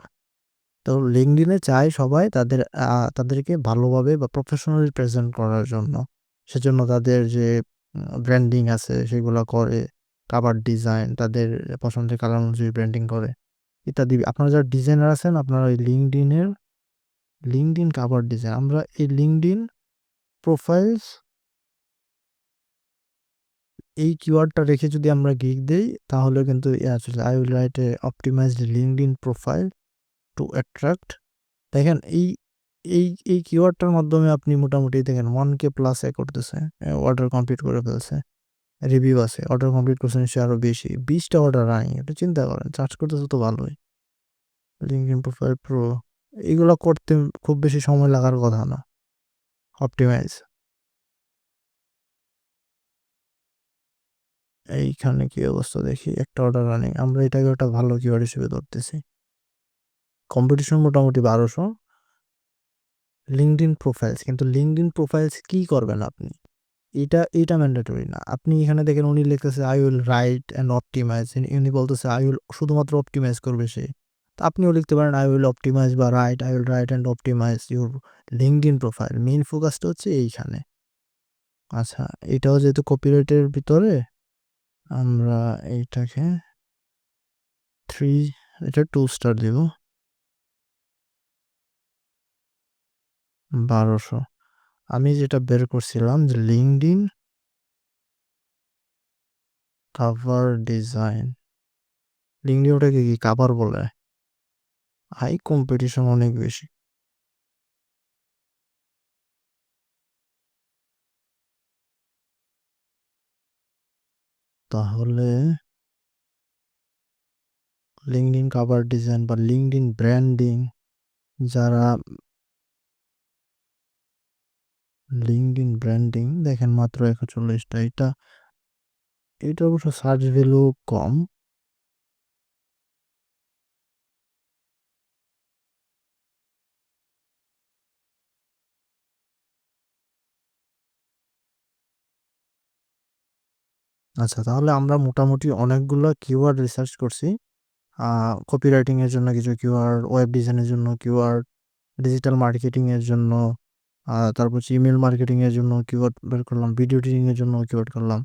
তো LinkedIn এ চায় সবাই তাদেরকে ভালোভাবে বা প্রফেশনালি প্রেজেন্ট করার জন্য। সেজন্য তাদের যে ব্র্যান্ডিং আছে সেগুলা করে। কাভার ডিজাইন তাদের পছন্দের কালার অনুযায়ী ব্র্যান্ডিং করে ইত্যাদি। আপনারা যারা ডিজাইনার আছেন আপনারা ওই LinkedIn কাভার ডিজাইন আমরা এই LinkedIn প্রোফাইলস এই কিওয়ার্ডটা রেখে যদি আমরা গিগ দেই তাহলে কিন্তু আসলে I will write a optimized LinkedIn profile to attract দেখেন এই এই কিওয়ার্ডটার মাধ্যমে আপনি মোটামুটি দেখেন 1K প্লাস করতেছে। অর্ডার কমপ্লিট করে ফেলছে। রিভিউ আছে। অর্ডার কমপ্লিট করছে নিশ্চয়ই আরো বেশি। ২০ টা অর্ডার রানিং এটা চিন্তা করেন। চার্জ করতেছে তো ভালোই। LinkedIn প্রোফাইল প্রো এগুলা করতে খুব বেশি সময় লাগার কথা না। অপটিমাইজ এইখানে কি অবস্থা দেখি, একটা অর্ডার রানিং, আমরা এটাকে একটা ভালো কিওয়ার্ড হিসেবে ধরতেছি। কম্পিটিশন মোটামুটি 1200। লিঙ্কডইন প্রোফাইলস, কিন্তু লিঙ্কডইন প্রোফাইলস কি করবেন আপনি, এটা ম্যান্ডেটরি না। আপনি এখানে দেখেন উনি লিখতেছে I will write and optimize, উনি বলতেছে আই উইল শুধুমাত্র অপটিমাইজ করবে সে। তো আপনিও লিখতে পারেন আই উইল অপটিমাইজ বা I will write and optimise your LinkedIn profile. Main ফোকাসটা হচ্ছে এইখানে। আচ্ছা, এটাও যেহেতু কপিরাইটের ভিতরে, আমরা এইটাকে 3, এটা 2 স্টার দিব। 1200। আমি যেটা বের করছিলাম যে লিঙ্কডইন কাভার ডিজাইন, লিঙ্কডইন ওটাকে কি কাভার বলে? হাই কম্পিটিশন অনেক বেশি। তাহলে লিঙ্কডইন কাভার ডিজাইন বা লিঙ্কডইন ব্র্যান্ডিং, যারা লিঙ্কডইন ব্র্যান্ডিং দেখেন মাত্র 41টা, এটা অবশ্য সার্চ ভ্যালু কম। আচ্ছা, তাহলে আমরা মোটামুটি অনেকগুলো কিওয়ার্ড রিসার্চ করছি। কপিরাইটিং এর জন্য কিছু কিওয়ার্ড, ওয়েব ডিজাইনের জন্য কিওয়ার্ড, ডিজিটাল মার্কেটিং এর জন্য, তারপর হচ্ছে ইমেল মার্কেটিং এর জন্য কিওয়ার্ড বের করলাম, ভিডিও এডিটিং এর জন্য কিওয়ার্ড করলাম,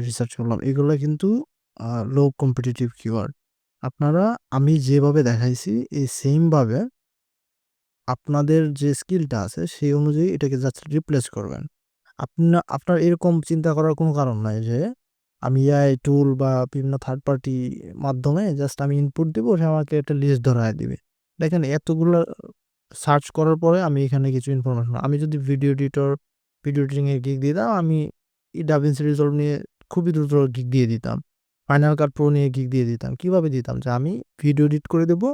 রিসার্চ করলাম। এগুলো কিন্তু লো কম্পিটিটিভ কিওয়ার্ড। আপনারা আমি যেভাবে দেখাইছি এই সেম ভাবে আপনাদের যে স্কিলটা আছে সেই অনুযায়ী এটাকে জাস্ট রিপ্লেস করবেন। আপনার এরকম চিন্তা করার কোনো কারণ নাই যে আমি এআই টুল বা বিভিন্ন থার্ড পার্টি মাধ্যমে জাস্ট আমি ইনপুট দেবো, সে আমাকে একটা লিস্ট ধরায় দিবে। দেখেন এতগুলো সার্চ করার পরে আমি এখানে কিছু ইনফরমেশন, আমি যদি ভিডিও এডিটিং এর গিগ দিতাম, আমি ডাভিনসি রিজলভ নিয়ে খুবই দ্রুত গিগ দিয়ে দিতাম। ফাইনাল কাট প্রো নিয়ে গিগ দিয়ে দিতাম। কিভাবে দিতাম? যে আমি ভিডিও এডিট করে দেবো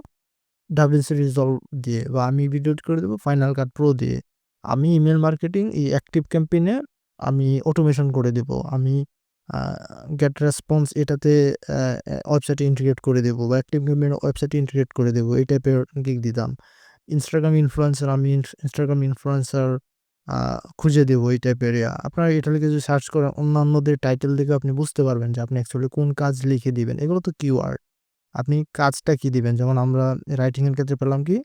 ডাভিনসি রিজলভ দিয়ে, বা আমি ভিডিও এডিট করে দেবো ফাইনাল কাট প্রো দিয়ে। আমি ইমেল মার্কেটিং এই অ্যাক্টিভ ক্যাম্পেইনে আমি অটোমেশন করে দেবো। আমি গেট রেসপন্স এটাতে ওয়েবসাইটে ইন্টিগ্রেট করে দেবো, বা অ্যাক্টিভ ক্যাম্পেইন ওয়েবসাইটে ইন্টিগ্রেট করে দেবো। এই টাইপের গিগ দিতাম। ইনস্টাগ্রাম ইনফ্লুয়েন্সার, আমি ইনস্টাগ্রাম ইনফ্লুয়েন্সার খুঁজে দেবো, এই টাইপের আপনারা এটা লিখে যদি সার্চ করেন অন্যান্যদের টাইটেল দেখে আপনি বুঝতে পারবেন যে আপনি অ্যাকচুয়ালি কোন কাজ লিখে দিবেন। এগুলো তো কিওয়ার্ড। আপনি কাজটা কি দিবেন? যেমন আমরা রাইটিং এর ক্ষেত্রে পেলাম কি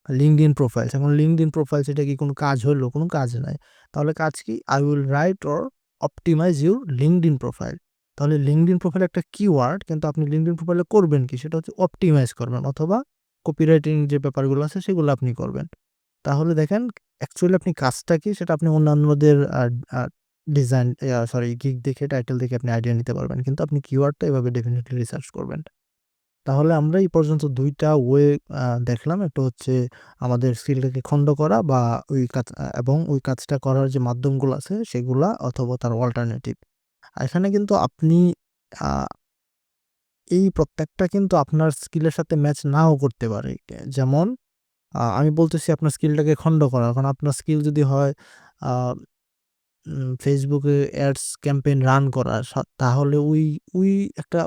লিঙ্কডইন প্রোফাইলস। এখন লিঙ্কডইন প্রোফাইলস এটা কি কোনো কাজ হলো? কোনো কাজ নাই। তাহলে কাজ কি? I will write or optimise your LinkedIn profile. তাহলে লিঙ্কডইন প্রোফাইল একটা কিওয়ার্ড, কিন্তু আপনি লিঙ্কডইন প্রোফাইলে করবেন কি? সেটা হচ্ছে অপটিমাইজ করবেন, অথবা কপিরাইটিং যে ব্যাপারগুলো আছে সেগুলো আপনি করবেন। তাহলে দেখেন অ্যাকচুয়ালি আপনি কাজটা কি সেটা আপনি অন্যান্যদের আ আ ডিজাইন গিগ দেখে টাইটেল দেখে আপনি আইডিয়া নিতে পারবেন। কিন্তু আপনি কিওয়ার্ডটা এভাবে ডেফিনিটলি রিসার্চ করবেন। তাহলে আমরা এই পর্যন্ত ২ টা ওয়ে দেখলাম। একটা হচ্ছে আমাদের স্কিলটাকে খন্ড করা, বা ওই কাজ এবং ওই কাজটা করার যে মাধ্যমগুলো আছে সেগুলা, অথবা তার অল্টারনেটিভ। এখানে কিন্তু আপনি আ এই প্রত্যেকটা কিন্তু আপনার স্কিলের সাথে ম্যাচ নাও করতে পারে। যেমন আমি বলতেছি আপনার স্কিলটাকে খন্ড করা। এখন আপনার স্কিল যদি হয় আ Facebook এ অ্যাডস ক্যাম্পেইন রান করা, তাহলে ওই একটা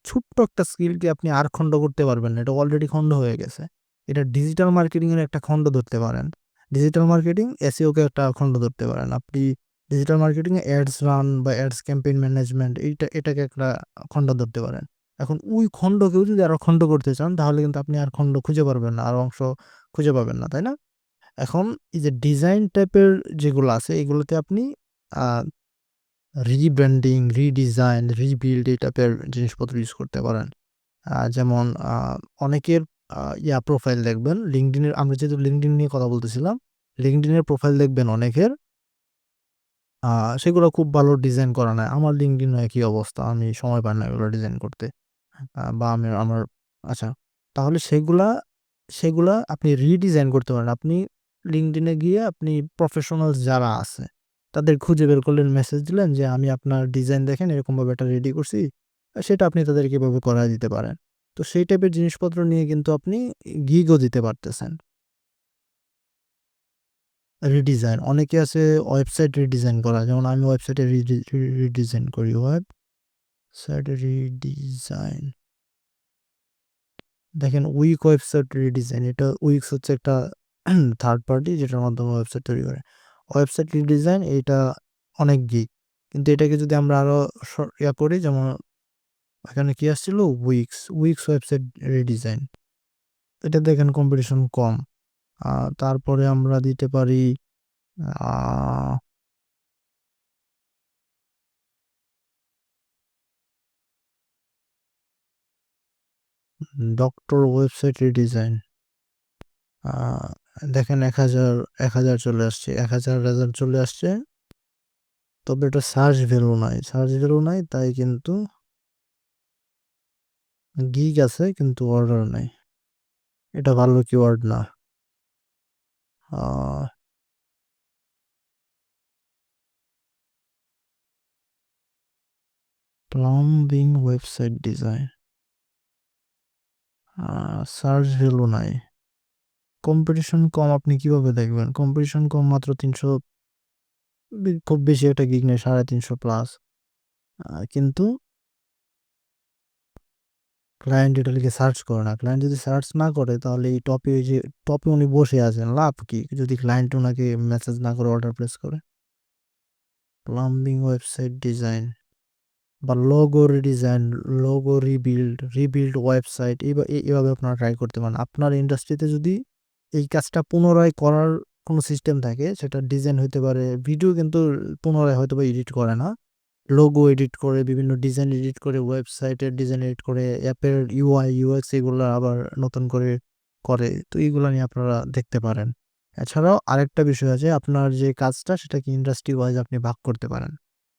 ছোট্ট একটা স্কিলকে আপনি আর খন্ড করতে পারবেন না। এটা অলরেডি খন্ড হয়ে গেছে। এটা ডিজিটাল মার্কেটিং এর একটা খন্ড ধরতে পারেন। ডিজিটাল মার্কেটিং SEO কে একটা খন্ড ধরতে পারেন। আপনি ডিজিটাল মার্কেটিং এ অ্যাডস রান বা অ্যাডস ক্যাম্পেইন ম্যানেজমেন্ট এটাকে একটা খন্ড ধরতে পারেন। এখন ওই খন্ডকেও যদি আরো খন্ড করতে চান তাহলে কিন্তু আপনি আর খন্ড খুঁজে পারবেন না। আর অংশ খুঁজে পাবেন না, তাই না? এখন এই যে ডিজাইন টাইপের যেগুলো আছে এগুলোতে আপনি আ রিব্র্যান্ডিং, রিডিজাইন, রিবিল্ড এই টাইপের জিনিসপত্র ইউজ করতে পারেন। যেমন অনেকের প্রোফাইল দেখবেন LinkedIn এর, আমরা যেহেতু LinkedIn নিয়ে কথা বলতেছিলাম, LinkedIn এর প্রোফাইল দেখবেন অনেকের আ সেগুলো খুব ভালো ডিজাইন করা নাই। আমার LinkedIn ও একই অবস্থা। আমি সময় পাই না এগুলো ডিজাইন করতে। বা আমি আমার আচ্ছা, তাহলে সেগুলা আপনি রিডিজাইন করতে পারেন। আপনি LinkedIn এ গিয়ে আপনি প্রফেশনালস যারা আছে তাদের খুঁজে বের করলেন, মেসেজ দিলেন যে, "আমি আপনার ডিজাইন দেখেন এরকমভাবে এটা রেডি করছি।" সেটা আপনি তাদেরকে এভাবে করায় দিতে পারেন। তো সেই টাইপের জিনিসপত্র নিয়ে কিন্তু আপনি গিগও দিতে পারতেছেন। রিডিজাইন অনেকে আছে ওয়েবসাইট রিডিজাইন করা। যেমন আমি ওয়েবসাইটে রিডিজাইন করি। সাইট রিডিজাইন, দেখেন উইক ওয়েবসাইট রিডিজাইন, এটা উইক্স হচ্ছে একটা থার্ড পার্টি যেটার মাধ্যমে ওয়েবসাইট তৈরি করে। ওয়েবসাইট রিডিজাইন এটা অনেক গিগ, কিন্তু এটাকে যদি আমরা আরও ইয়া করি, যেমন এখানে কি আসছিল, উইক্স ওয়েবসাইট রিডিজাইন, এটা দেখেন কম্পিটিশন কম। তারপরে আমরা দিতে পারি ডক্টর ওয়েবসাইট রিডিজাইন, দেখেন 1000 চলে আসছে, 1000 রেজাল্ট চলে আসছে, তবে এটা সার্চ ভ্যালু নাই, তাই কিন্তু গিগ আছে কিন্তু অর্ডার নাই, এটা ভালো কিওয়ার্ড না। Plumbing website design, search value নাই, কম্পিটিশন কম, আপনি কিভাবে দেখবেন? কম্পিটিশন কম মাত্র 300, খুব বেশি একটা গিগ নেই, 350 প্লাস, কিন্তু ক্লায়েন্ট এটা লিখে সার্চ করে না। ক্লায়েন্ট যদি সার্চ না করে তাহলে এই টপে উনি বসে আছেন, লাভ কি যদি ক্লায়েন্ট ওনাকে মেসেজ না করে অর্ডার প্লেস করে? প্লাম্বিং ওয়েবসাইট ডিজাইন বা logo redesign, logo rebuild website, এইভাবে আপনারা ট্রাই করতে পারেন। আপনার ইন্ডাস্ট্রিতে যদি এই কাজটা পুনরায় করার কোনো সিস্টেম থাকে, সেটা ডিজাইন হইতে পারে, ভিডিও কিন্তু পুনরায় হয়তো বা এডিট করে না, লোগো এডিট করে, বিভিন্ন ডিজাইন এডিট করে, ওয়েবসাইটের ডিজাইন এডিট করে, অ্যাপের ইউআই ইউএক্স এগুলো আবার নতুন করে করে, তো এইগুলো নিয়ে আপনারা দেখতে পারেন। এছাড়াও আরেকটা বিষয় আছে, আপনার যে কাজটা সেটাকে ইন্ডাস্ট্রি ওয়াইজ আপনি ভাগ করতে পারেন।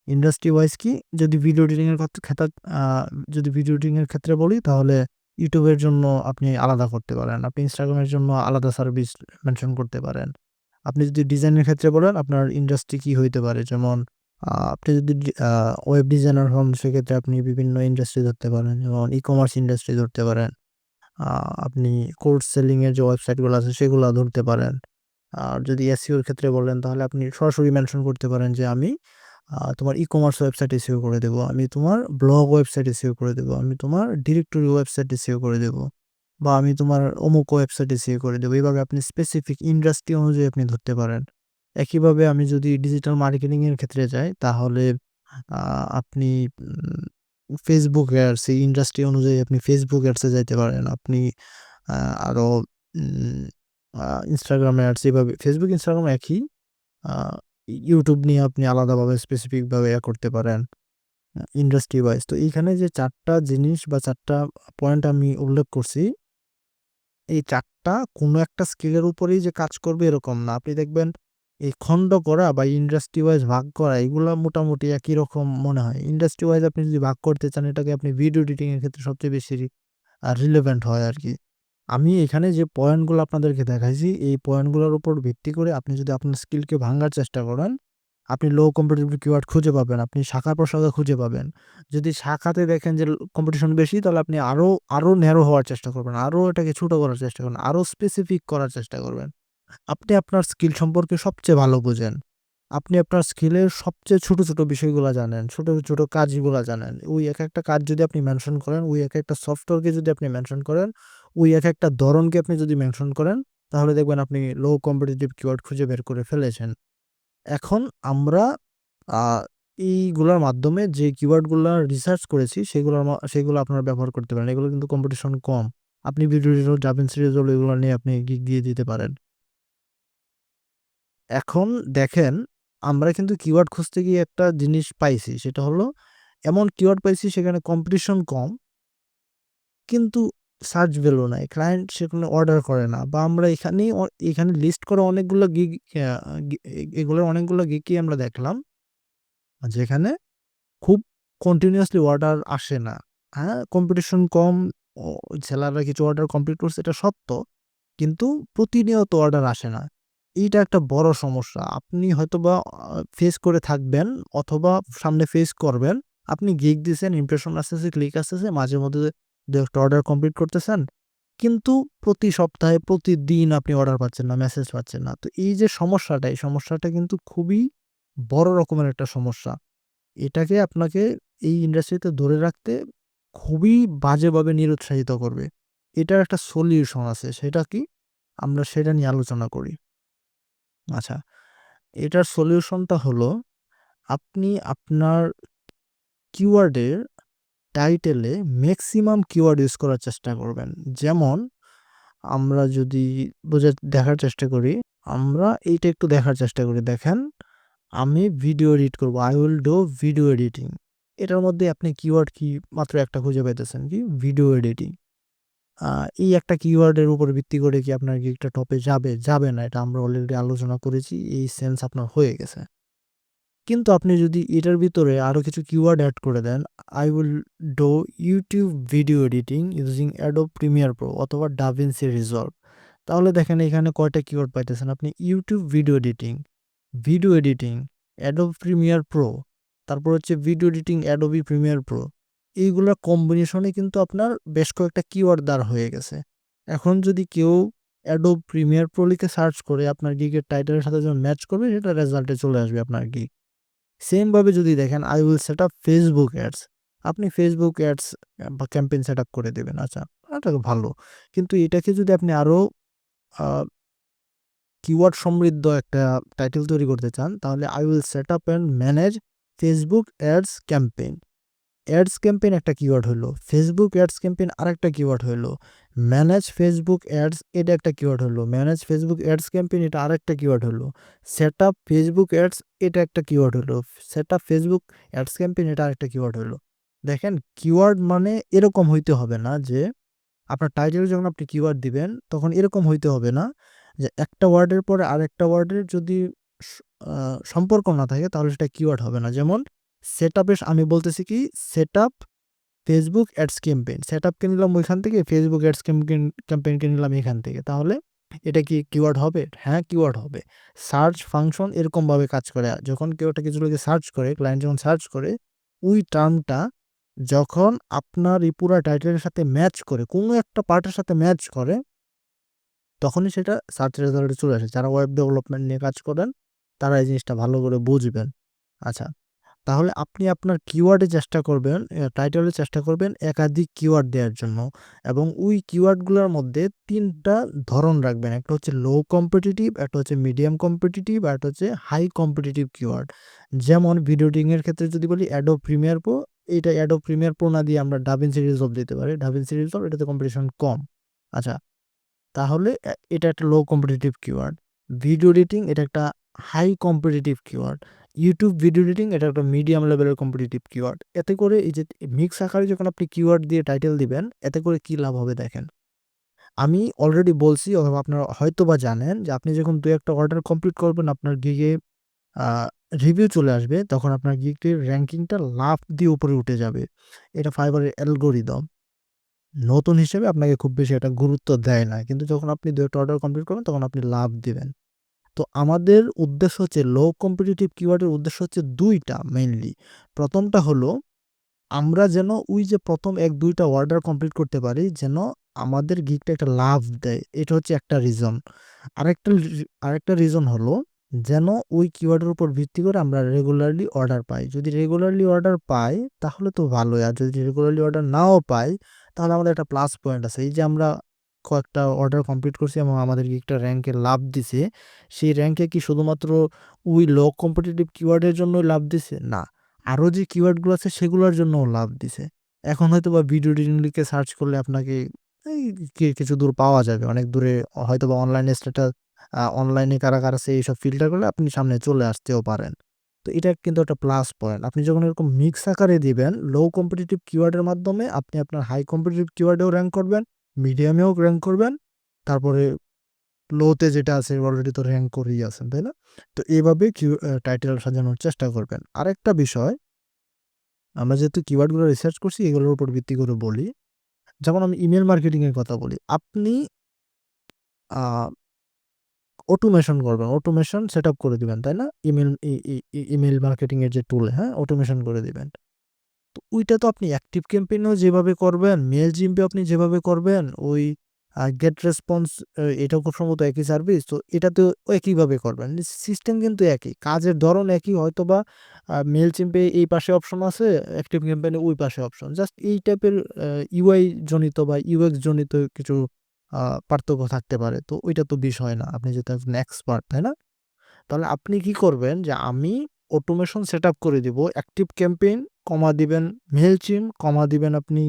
ইন্ডাস্ট্রি ওয়াইজ কি, যদি ভিডিও এডিটিং এর ক্ষেত্রে যদি ভিডিও এডিটিং এর ক্ষেত্রে বলি, তাহলে ইউটিউবের জন্য আপনি আলাদা করতে পারেন, আপনি ইনস্টাগ্রামের জন্য আলাদা সার্ভিস মেনশন করতে পারেন। আপনি যদি ডিজাইনের ক্ষেত্রে বলেন, আপনার ইন্ডাস্ট্রি কি হইতে পারে, যেমন আপনি যদি ওয়েব ডিজাইনার হন, সেক্ষেত্রে আপনি বিভিন্ন ইন্ডাস্ট্রি ধরতে পারেন, যেমন ই-কমার্স ইন্ডাস্ট্রি ধরতে পারেন, আপনি কোর্স সেলিং এর যে ওয়েবসাইটগুলো আছে সেগুলো ধরতে পারেন। আর যদি এসইওর ক্ষেত্রে বলেন, তাহলে আপনি সরাসরি মেনশন করতে পারেন যে আমি তোমার ই-কমার্স ওয়েবসাইট এসইও করে দেবো, আমি তোমার ব্লগ ওয়েবসাইট এসইও করে দেবো, আমি তোমার ডিরেক্টরি ওয়েবসাইট এসইও করে দেবো, বা আমি তোমার অমুক ওয়েবসাইট এসইও করে দেবো। এইভাবে আপনি স্পেসিফিক ইন্ডাস্ট্রি অনুযায়ী আপনি ধরতে পারেন। একইভাবে আমি যদি ডিজিটাল মার্কেটিং এর ক্ষেত্রে যাই, তাহলে আপনি ফেসবুক অ্যাডস, এই ইন্ডাস্ট্রি অনুযায়ী আপনি ফেসবুক অ্যাডসে যাইতে পারেন। আপনি আরও ইনস্টাগ্রাম অ্যাডস, এভাবে ফেসবুক ইনস্টাগ্রাম একই, ইউটিউব নিয়ে আপনি আলাদাভাবে স্পেসিফিকভাবে করতে পারেন ইন্ডাস্ট্রি ওয়াইজ। তো এইখানে যে 4টা জিনিস বা 4টা পয়েন্ট আমি উল্লেখ করছি, এই 4টা কোনো একটা স্কিলের উপরেই যে কাজ করবে এরকম না। আপনি দেখবেন এই খণ্ড করা বা ইন্ডাস্ট্রি ওয়াইজ ভাগ করা, এগুলা মোটামুটি একই রকম মনে হয়। ইন্ডাস্ট্রি ওয়াইজ আপনি যদি ভাগ করতে চান, এটাকে আপনি ভিডিও এডিটিং এর ক্ষেত্রে সবচেয়ে বেশি রিলেভেন্ট হয় আরকি। আমি এখানে যে পয়েন্টগুলো আপনাদেরকে দেখাইছি, এই পয়েন্টগুলোর উপর ভিত্তি করে আপনি যদি আপনার স্কিলকে ভাঙার চেষ্টা করেন, আপনি লো কম্পিটিটিভ কিওয়ার্ড খুঁজে পাবেন, আপনি শাখা-প্রশাখা খুঁজে পাবেন। যদি শাখাতে দেখেন যে কম্পিটিশন বেশি, তাহলে আপনি আরো ন্যারো হওয়ার চেষ্টা করবেন, আরো এটাকে ছোট করার চেষ্টা করবেন, আরো স্পেসিফিক করার চেষ্টা করবেন। আপনি আপনার স্কিল সম্পর্কে সবচেয়ে ভালো বোঝেন। আপনি আপনার স্কিলের সবচেয়ে ছোট, ছোট বিষয়গুলা জানেন, ছোট, ছোট কাজগুলা জানেন। ওই একেকটা কাজ যদি আপনি মেনশন করেন, ওই একেকটা সফটওয়্যারকে যদি আপনি মেনশন করেন, ওই একেকটা ধরনকে আপনি যদি মেনশন করেন, তাহলে দেখবেন আপনি লো কম্পিটিটিভ কিওয়ার্ড খুঁজে বের করে ফেলেছেন। এখন আমরা আ এইগুলার মাধ্যমে যে কিওয়ার্ডগুলা রিসার্চ করেছি, সেগুলো আপনারা ব্যবহার করতে পারেন। এগুলো কিন্তু কম্পিটিশন কম। আপনি ভিডিও এডিটর, দাভিন্সি রিজলভ এগুলো নিয়ে আপনি গিগ দিয়ে দিতে পারেন। এখন দেখেন, আমরা কিন্তু কিওয়ার্ড খুঁজতে গিয়ে একটা জিনিস পাইছি, সেটা হলো এমন কিওয়ার্ড পাইছি সেখানে কম্পিটিশন কম, কিন্তু সার্চ ভ্যালু নাই। ক্লায়েন্ট সেখানে অর্ডার করে না, বা আমরা এখানে লিস্ট করা অনেকগুলো গিগ, আ গি এগুলোর অনেকগুলো গিগই আমরা দেখলাম যেখানে খুব কন্টিনিউয়াসলি অর্ডার আসে না। হ্যাঁ, কম্পিটিশন কম, ও সেলাররা কিছু অর্ডার কমপ্লিট করছে, এটা সত্য। কিন্তু প্রতিনিয়ত অর্ডার আসে না। এইটা একটা বড় সমস্যা। আপনি হয়তোবা ফেস করে থাকবেন, অথবা সামনে ফেস করবেন। আপনি গিগ দিছেন, ইমপ্রেশন আসতেছে, ক্লিক আসতেছে, মাঝে মধ্যে ২-১ টা অর্ডার কমপ্লিট করতেছেন। কিন্তু প্রতি সপ্তাহে, প্রতিদিন আপনি অর্ডার পাচ্ছেন না, মেসেজ পাচ্ছেন না। তো এই যে সমস্যাটা, এই সমস্যাটা কিন্তু খুবই বড় রকমের একটা সমস্যা। এটাকে আপনাকে এই ইন্ডাস্ট্রিতে ধরে রাখতে খুবই বাজেভাবে নিরুৎসাহিত করবে। এটার একটা সলিউশন আছে, সেটা কি? আমরা সেটা নিয়ে আলোচনা করি। আচ্ছা, এটার সলিউশনটা হলো আপনি আপনার কিওয়ার্ডের টাইটেলে ম্যাক্সিমাম কিওয়ার্ড ইউজ করার চেষ্টা করবেন। যেমন আমরা যদি দেখার চেষ্টা করি, আমরা এইটা একটু দেখার চেষ্টা করি। দেখেন, আমি ভিডিও এডিট করব। I will do video editing. এটার মধ্যে আপনি কিওয়ার্ড কি মাত্র একটা খুঁজে পাইতেছেন, কি? Video editing. এই একটা কিওয়ার্ডের উপর ভিত্তি করে কি আপনার গিগটা টপে যাবে? যাবে না। এটা আমরা অলরেডি আলোচনা করেছি। এই সেন্স আপনার হয়ে গেছে। কিন্তু আপনি যদি এটার ভিতরে আরো কিছু কিওয়ার্ড এড করে দেন, I will do YouTube video editing using Adobe Premiere Pro অথবা DaVinci Resolve। তাহলে দেখেন এখানে কয়টা কিওয়ার্ড পাইতেছেন আপনি? YouTube video editing, Adobe Premiere Pro, তারপর হচ্ছে video editing Adobe Premiere Pro। এইগুলোর কম্বিনেশনে কিন্তু আপনার বেশ কয়েকটা কিওয়ার্ড দাঁড় হয়ে গেছে। এখন যদি কেউ Adobe Premiere Pro লিখে সার্চ করে আপনার গিগের টাইটেলের সাথে যখন ম্যাচ করবে, সেটা রেজাল্টে চলে আসবে আপনার গিগ। সেম ভাবে যদি দেখেন I will set up Facebook ads, আপনি Facebook ads বা ক্যাম্পেইন সেট আপ করে দেবেন। আচ্ছা, এটা ভালো। কিন্তু এটাকে যদি আপনি আরো আ কিওয়ার্ড সমৃদ্ধ একটা টাইটেল তৈরি করতে চান, তাহলে I will set up and manage Facebook ads campaign। Ads campaign একটা কিওয়ার্ড হলো, ফেসবুক অ্যাডস ক্যাম্পেইন আরেকটা কিওয়ার্ড হলো, ম্যানেজ ফেসবুক অ্যাডস এটা একটা কিওয়ার্ড হলো, ম্যানেজ ফেসবুক অ্যাডস ক্যাম্পেইন এটা আরেকটা কিওয়ার্ড হলো, সেটআপ ফেসবুক অ্যাডস এটা একটা কিওয়ার্ড হলো, সেটআপ ফেসবুক অ্যাডস ক্যাম্পেইন এটা আরেকটা কিওয়ার্ড হলো। দেখেন, কিওয়ার্ড মানে এরকম হইতে হবে না যে আপনার টাইটেলে যখন আপনি কিওয়ার্ড দিবেন তখন এরকম হইতে হবে না যে একটা ওয়ার্ডের পরে আরেকটা ওয়ার্ডের যদি স আ সম্পর্ক না থাকে তাহলে সেটা কিওয়ার্ড হবে না। যেমন সেটআপের আমি বলতেছি কি সেটআপ ফেসবুক অ্যাডস ক্যাম্পেইন। সেটআপকে নিলাম ওইখান থেকে, ফেসবুক অ্যাডস ক্যাম্পেইনকে নিলাম এখান থেকে। তাহলে এটা কি কিওয়ার্ড হবে? হ্যাঁ, কিওয়ার্ড হবে। সার্চ ফাংশন এরকমভাবে কাজ করে। যখন কেউ একটা কিছু লিখে সার্চ করে, ক্লায়েন্ট যখন সার্চ করে, ওই টার্মটা যখন আপনার এই পুরা টাইটেলের সাথে ম্যাচ করে, কোনো একটা পার্টের সাথে ম্যাচ করে, তখনই সেটা সার্চ রেজাল্টে চলে আসে। যারা ওয়েব ডেভেলপমেন্ট নিয়ে কাজ করেন, তারা এই জিনিসটা ভালো করে বুঝবেন। আচ্ছা, তাহলে আপনি আপনার কিওয়ার্ডে চেষ্টা করবেন, টাইটেলে চেষ্টা করবেন একাধিক কিওয়ার্ড দেওয়ার জন্য এবং ওই কিওয়ার্ডগুলোর মধ্যে ৩ টা ধরন রাখবেন। একটা হচ্ছে লো কম্পিটিটিভ, একটা হচ্ছে মিডিয়াম কম্পিটিটিভ, আর একটা হচ্ছে হাই কম্পিটিটিভ কিওয়ার্ড। যেমন ভিডিও এডিটিং এর ক্ষেত্রে যদি বলি Adobe Premiere Pro, এটা Adobe Premiere Pro না দিয়ে আমরা DaVinci Resolve দিতে পারি। DaVinci Resolve এটাতে কম্পিটিশন কম। আচ্ছা, তাহলে এটা একটা low competitive keyword. Video editing এটা একটা high competitive keyword. YouTube video editing এটা একটা মিডিয়াম লেভেলের কম্পিটিটিভ কিওয়ার্ড। এতে করে এই যে মিক্স আকারে যখন আপনি কিওয়ার্ড দিয়ে টাইটেল দিবেন, এতে করে কি লাভ হবে দেখেন। আমি অলরেডি বলছি অথবা আপনারা হয়তোবা জানেন যে আপনি যখন ২-১ টা অর্ডার কমপ্লিট করবেন আপনার গিগে আ রিভিউ চলে আসবে, তখন আপনার গিগটির র্যাঙ্কিংটা লাফ দিয়ে উপরে উঠে যাবে। এটা ফাইবারের অ্যালগরিদম। নতুন হিসেবে আপনাকে খুব বেশি একটা গুরুত্ব দেয় না। কিন্তু যখন আপনি ২-১ টা অর্ডার কমপ্লিট করবেন তখন আপনি লাভ দিবেন। তো আমাদের উদ্দেশ্য হচ্ছে লো কম্পিটিটিভ কিওয়ার্ডের উদ্দেশ্য হচ্ছে ২ টা মেইনলি। ১ম টা হলো আমরা যেন ওই যে ১ম ১-২ টা অর্ডার কমপ্লিট করতে পারি যেন আমাদের গিগটা একটা লাভ দেয়। এটা হচ্ছে একটা রিজন। আরেকটা রিজন হলো যেন ওই কিওয়ার্ডের উপর ভিত্তি করে আমরা রেগুলারলি অর্ডার পাই। যদি রেগুলারলি অর্ডার পাই তাহলে তো ভালোই। আর যদি রেগুলারলি অর্ডার নাও পাই তাহলে আমাদের একটা প্লাস পয়েন্ট আছে। এই যে আমরা কয়েকটা অর্ডার কমপ্লিট করছি এবং আমাদের গিগটা র‍্যাংকে লাভ দিছে। সেই র‍্যাংকে কি শুধুমাত্র ওই লো কম্পিটিটিভ কিওয়ার্ডের জন্যই লাভ দিছে? না। আরো যে কিওয়ার্ডগুলো আছে সেগুলোর জন্যও লাভ দিছে। এখন হয়তোবা ভিডিও এডিটিং লিখে সার্চ করলে আপনাকে এই কিছু দূর পাওয়া যাবে। অনেক দূরে হয়তোবা অনলাইনে অনলাইনে কারা আছে এইসব ফিল্টার করলে আপনি সামনে চলে আসতেও পারেন। তো এটা কিন্তু একটা প্লাস পয়েন্ট। আপনি যখন এরকম মিক্স আকারে দিবেন লো কম্পিটিটিভ কিওয়ার্ডের মাধ্যমে আপনি আপনার হাই কম্পিটিটিভ কিওয়ার্ডেও র‍্যাংক করবেন, মিডিয়ামেও র‍্যাংক করবেন। তারপরে লোতে যেটা আছে অলরেডি তো র‍্যাংক করেই আছেন, তাই না? তো এভাবে টাইটেল সাজানোর চেষ্টা করবেন। আরেকটা বিষয়, আমরা যেহেতু কিওয়ার্ডগুলো রিসার্চ করছি এগুলোর উপর ভিত্তি করে বলি। যেমন আমি ইমেইল মার্কেটিং এর কথা বলি। আপনি আ অটোমেশন করবেন। অটোমেশন সেটআপ করে দিবেন, তাই না? ইমেইল মার্কেটিং এর যে টুল, হ্যাঁ? অটোমেশন করে দিবেন। তো ওইটা তো আপনি অ্যাক্টিভ ক্যাম্পেইনেও যেভাবে করবেন, মেইলজিম্পে আপনি যেভাবে করবেন, ওই গেট রেসপন্স এটাও খুব সম্ভবত একই সার্ভিস। তো এটাতেও একইভাবে করবেন। সিস্টেম কিন্তু একই। কাজের ধরন একই, হয়তোবা মেইলচিম্পে এই পাশে অপশন আছে, অ্যাক্টিভ ক্যাম্পেইনে ওই পাশে অপশন। জাস্ট এই টাইপের ইউআই জনিত বা ইউএক্স জনিত কিছু পার্থক্য থাকতে পারে। তো ওইটা তো বিষয় না। আপনি যেহেতু একজন এক্সপার্ট, তাই না? তাহলে আপনি কি করবেন যে আমি অটোমেশন সেটআপ করে দিব। অ্যাক্টিভ ক্যাম্পেইন কমা দিবেন মেইলচিম্প, কমা দিবেন আপনি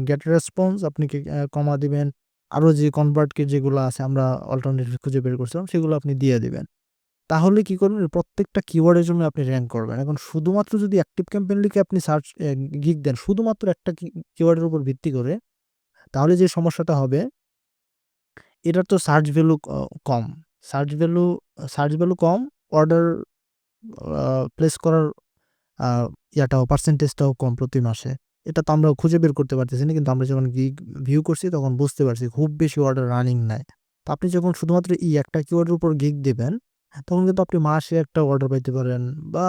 গেট রেসপন্স, আপনি কমা দিবেন আরো যে কনভার্ট কিট যেগুলো আছে আমরা অল্টারনেটিভ খুঁজে বের করছিলাম সেগুলো আপনি দিয়ে দিবেন। তাহলে কি করবেন, প্রত্যেকটা কিওয়ার্ডের জন্য আপনি র‍্যাংক করবেন। এখন শুধুমাত্র যদি অ্যাক্টিভ ক্যাম্পেইন লিখে আপনি সার্চ গিগ দেন শুধুমাত্র একটা কিওয়ার্ডের উপর ভিত্তি করে, তাহলে যে সমস্যাটা হবে, এটার তো কম। সার্চ ভ্যালু কম, অর্ডার প্লেস করার আ পার্সেন্টেজটাও কম প্রতি মাসে। এটা তো আমরা খুঁজে বের করতে পারতেছি না। কিন্তু আমরা যখন গিগ ভিউ করছি তখন বুঝতে পারছি খুব বেশি অর্ডার রানিং নাই। তো আপনি যখন শুধুমাত্র এই একটা কিওয়ার্ডের উপর গিগ দিবেন, তখন কিন্তু আপনি মাসে একটা অর্ডার পাইতে পারেন বা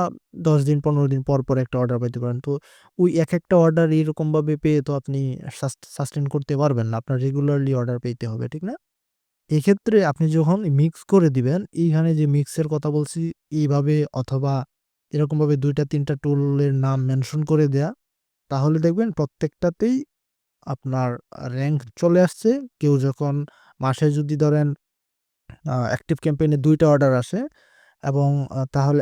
১০ দিন ১৫ দিন পর একটা অর্ডার পাইতে পারেন। তো ওই একেকটা অর্ডার এরকমভাবে পেয়ে তো আপনি সাস্টেইন করতে পারবেন না। আপনার রেগুলারলি অর্ডার পেতে হবে, ঠিক না? এক্ষেত্রে আপনি যখন মিক্স করে দিবেন, এইখানে যে মিক্সের কথা বলছি এইভাবে, অথবা এরকমভাবে ২ টা ৩ টা টুলের নাম মেনশন করে দেয়া, তাহলে দেখবেন প্রত্যেকটাতেই আপনার র‍্যাংক চলে আসছে। কেউ যখন মাসে যদি ধরেন অ্যাক্টিভ ক্যাম্পেইনে ২ টা অর্ডার আসে এবং তাহলে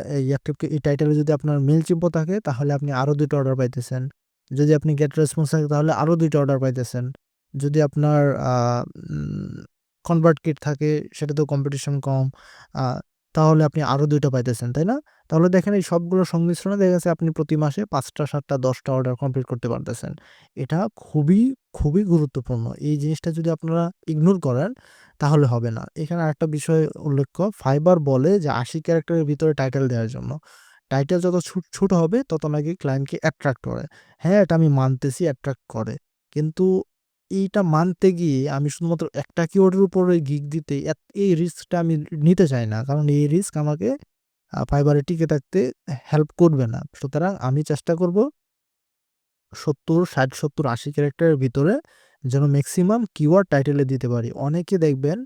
এই টাইটেলে যদি আপনার মেইলচিম্প থাকে তাহলে আপনি আরো ২ টা অর্ডার পাইতেছেন। যদি আপনি গেট রেসপন্স থাকে তাহলে আরো ২ টা অর্ডার পাইতেছেন। যদি আপনার আ উম কনভার্ট কিট থাকে সেটাতেও কম্পিটিশন কম। আ তাহলে আপনি আরো ২ টা পাইতেছেন, তাই না? তাহলে দেখেন এই সবগুলোর সংমিশ্রণে দেখা গেছে আপনি প্রতি মাসে ৫ টা ৭ টা ১০ টা অর্ডার কমপ্লিট করতে পারতেছেন। এটা খুবই, খুবই গুরুত্বপূর্ণ। এই জিনিসটা যদি আপনারা ইগনোর করেন তাহলে হবে না। এখানে আরেকটা বিষয় উল্লেখ্য, ফাইবার বলে যে ৮০ ক্যারেক্টারের ভিতরে টাইটেল দেওয়ার জন্য। টাইটেল যত ছোট হবে তত নাকি ক্লায়েন্টকে অ্যাট্রাক্ট করে। হ্যাঁ, এটা আমি মানতেছি অ্যাট্রাক্ট করে। কিন্তু এইটা মানতে গিয়ে আমি শুধুমাত্র একটা কিওয়ার্ডের উপরে গিগ দিতে এই রিস্কটা আমি নিতে চাই না। কারণ এই রিস্ক আমাকে ফাইবারে টিকে থাকতে হেল্প করবে না। সুতরাং আমি চেষ্টা করব ৭০, ৬০, ৭০, ৮০ ক্যারেক্টারের ভিতরে যেন মেক্সিমাম কিওয়ার্ড টাইটেলে দিতে পারি। অনেকে দেখবেন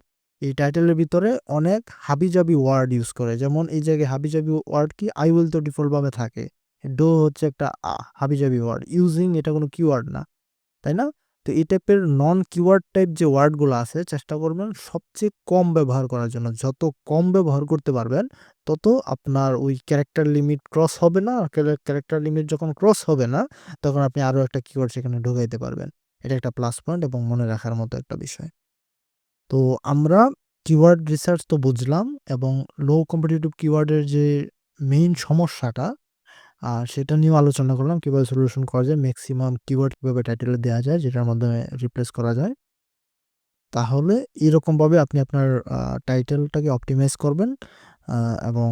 এই টাইটেলের ভিতরে অনেক হাবিজাবি ওয়ার্ড ইউজ করে। যেমন এই জায়গায় হাবিজাবি ওয়ার্ড কি? I will তো ডিফল্ট ভাবে থাকে। ডো হচ্ছে একটা হাবিজাবি ওয়ার্ড। ইউজিং এটা কোনো কিওয়ার্ড না। তাই না? তো এই টাইপের নন কিওয়ার্ড টাইপ যে ওয়ার্ডগুলো আছে চেষ্টা করবেন সবচেয়ে কম ব্যবহার করার জন্য। যত কম ব্যবহার করতে পারবেন তত আপনার ওই ক্যারেক্টার লিমিট ক্রস হবে না। ক্যারেক্টার লিমিট যখন ক্রস হবে না তখন আপনি আরো একটা কিওয়ার্ড সেখানে ঢুকাইতে পারবেন। এটা একটা প্লাস পয়েন্ট এবং মনে রাখার মতো একটা বিষয়। তো আমরা কিওয়ার্ড রিসার্চ তো বুঝলাম এবং লো কম্পিটিটিভ কিওয়ার্ডের যে মেইন সমস্যাটা সেটা নিয়েও আলোচনা করলাম। কিভাবে সলিউশন করা যায়, মেক্সিমাম কিওয়ার্ড কিভাবে টাইটেলে দেয়া যায় যেটার মাধ্যমে রিপ্লেস করা যায়। তাহলে এরকমভাবে আপনি আপনার টাইটেলটাকে অপটিমাইজ করবেন। আ এবং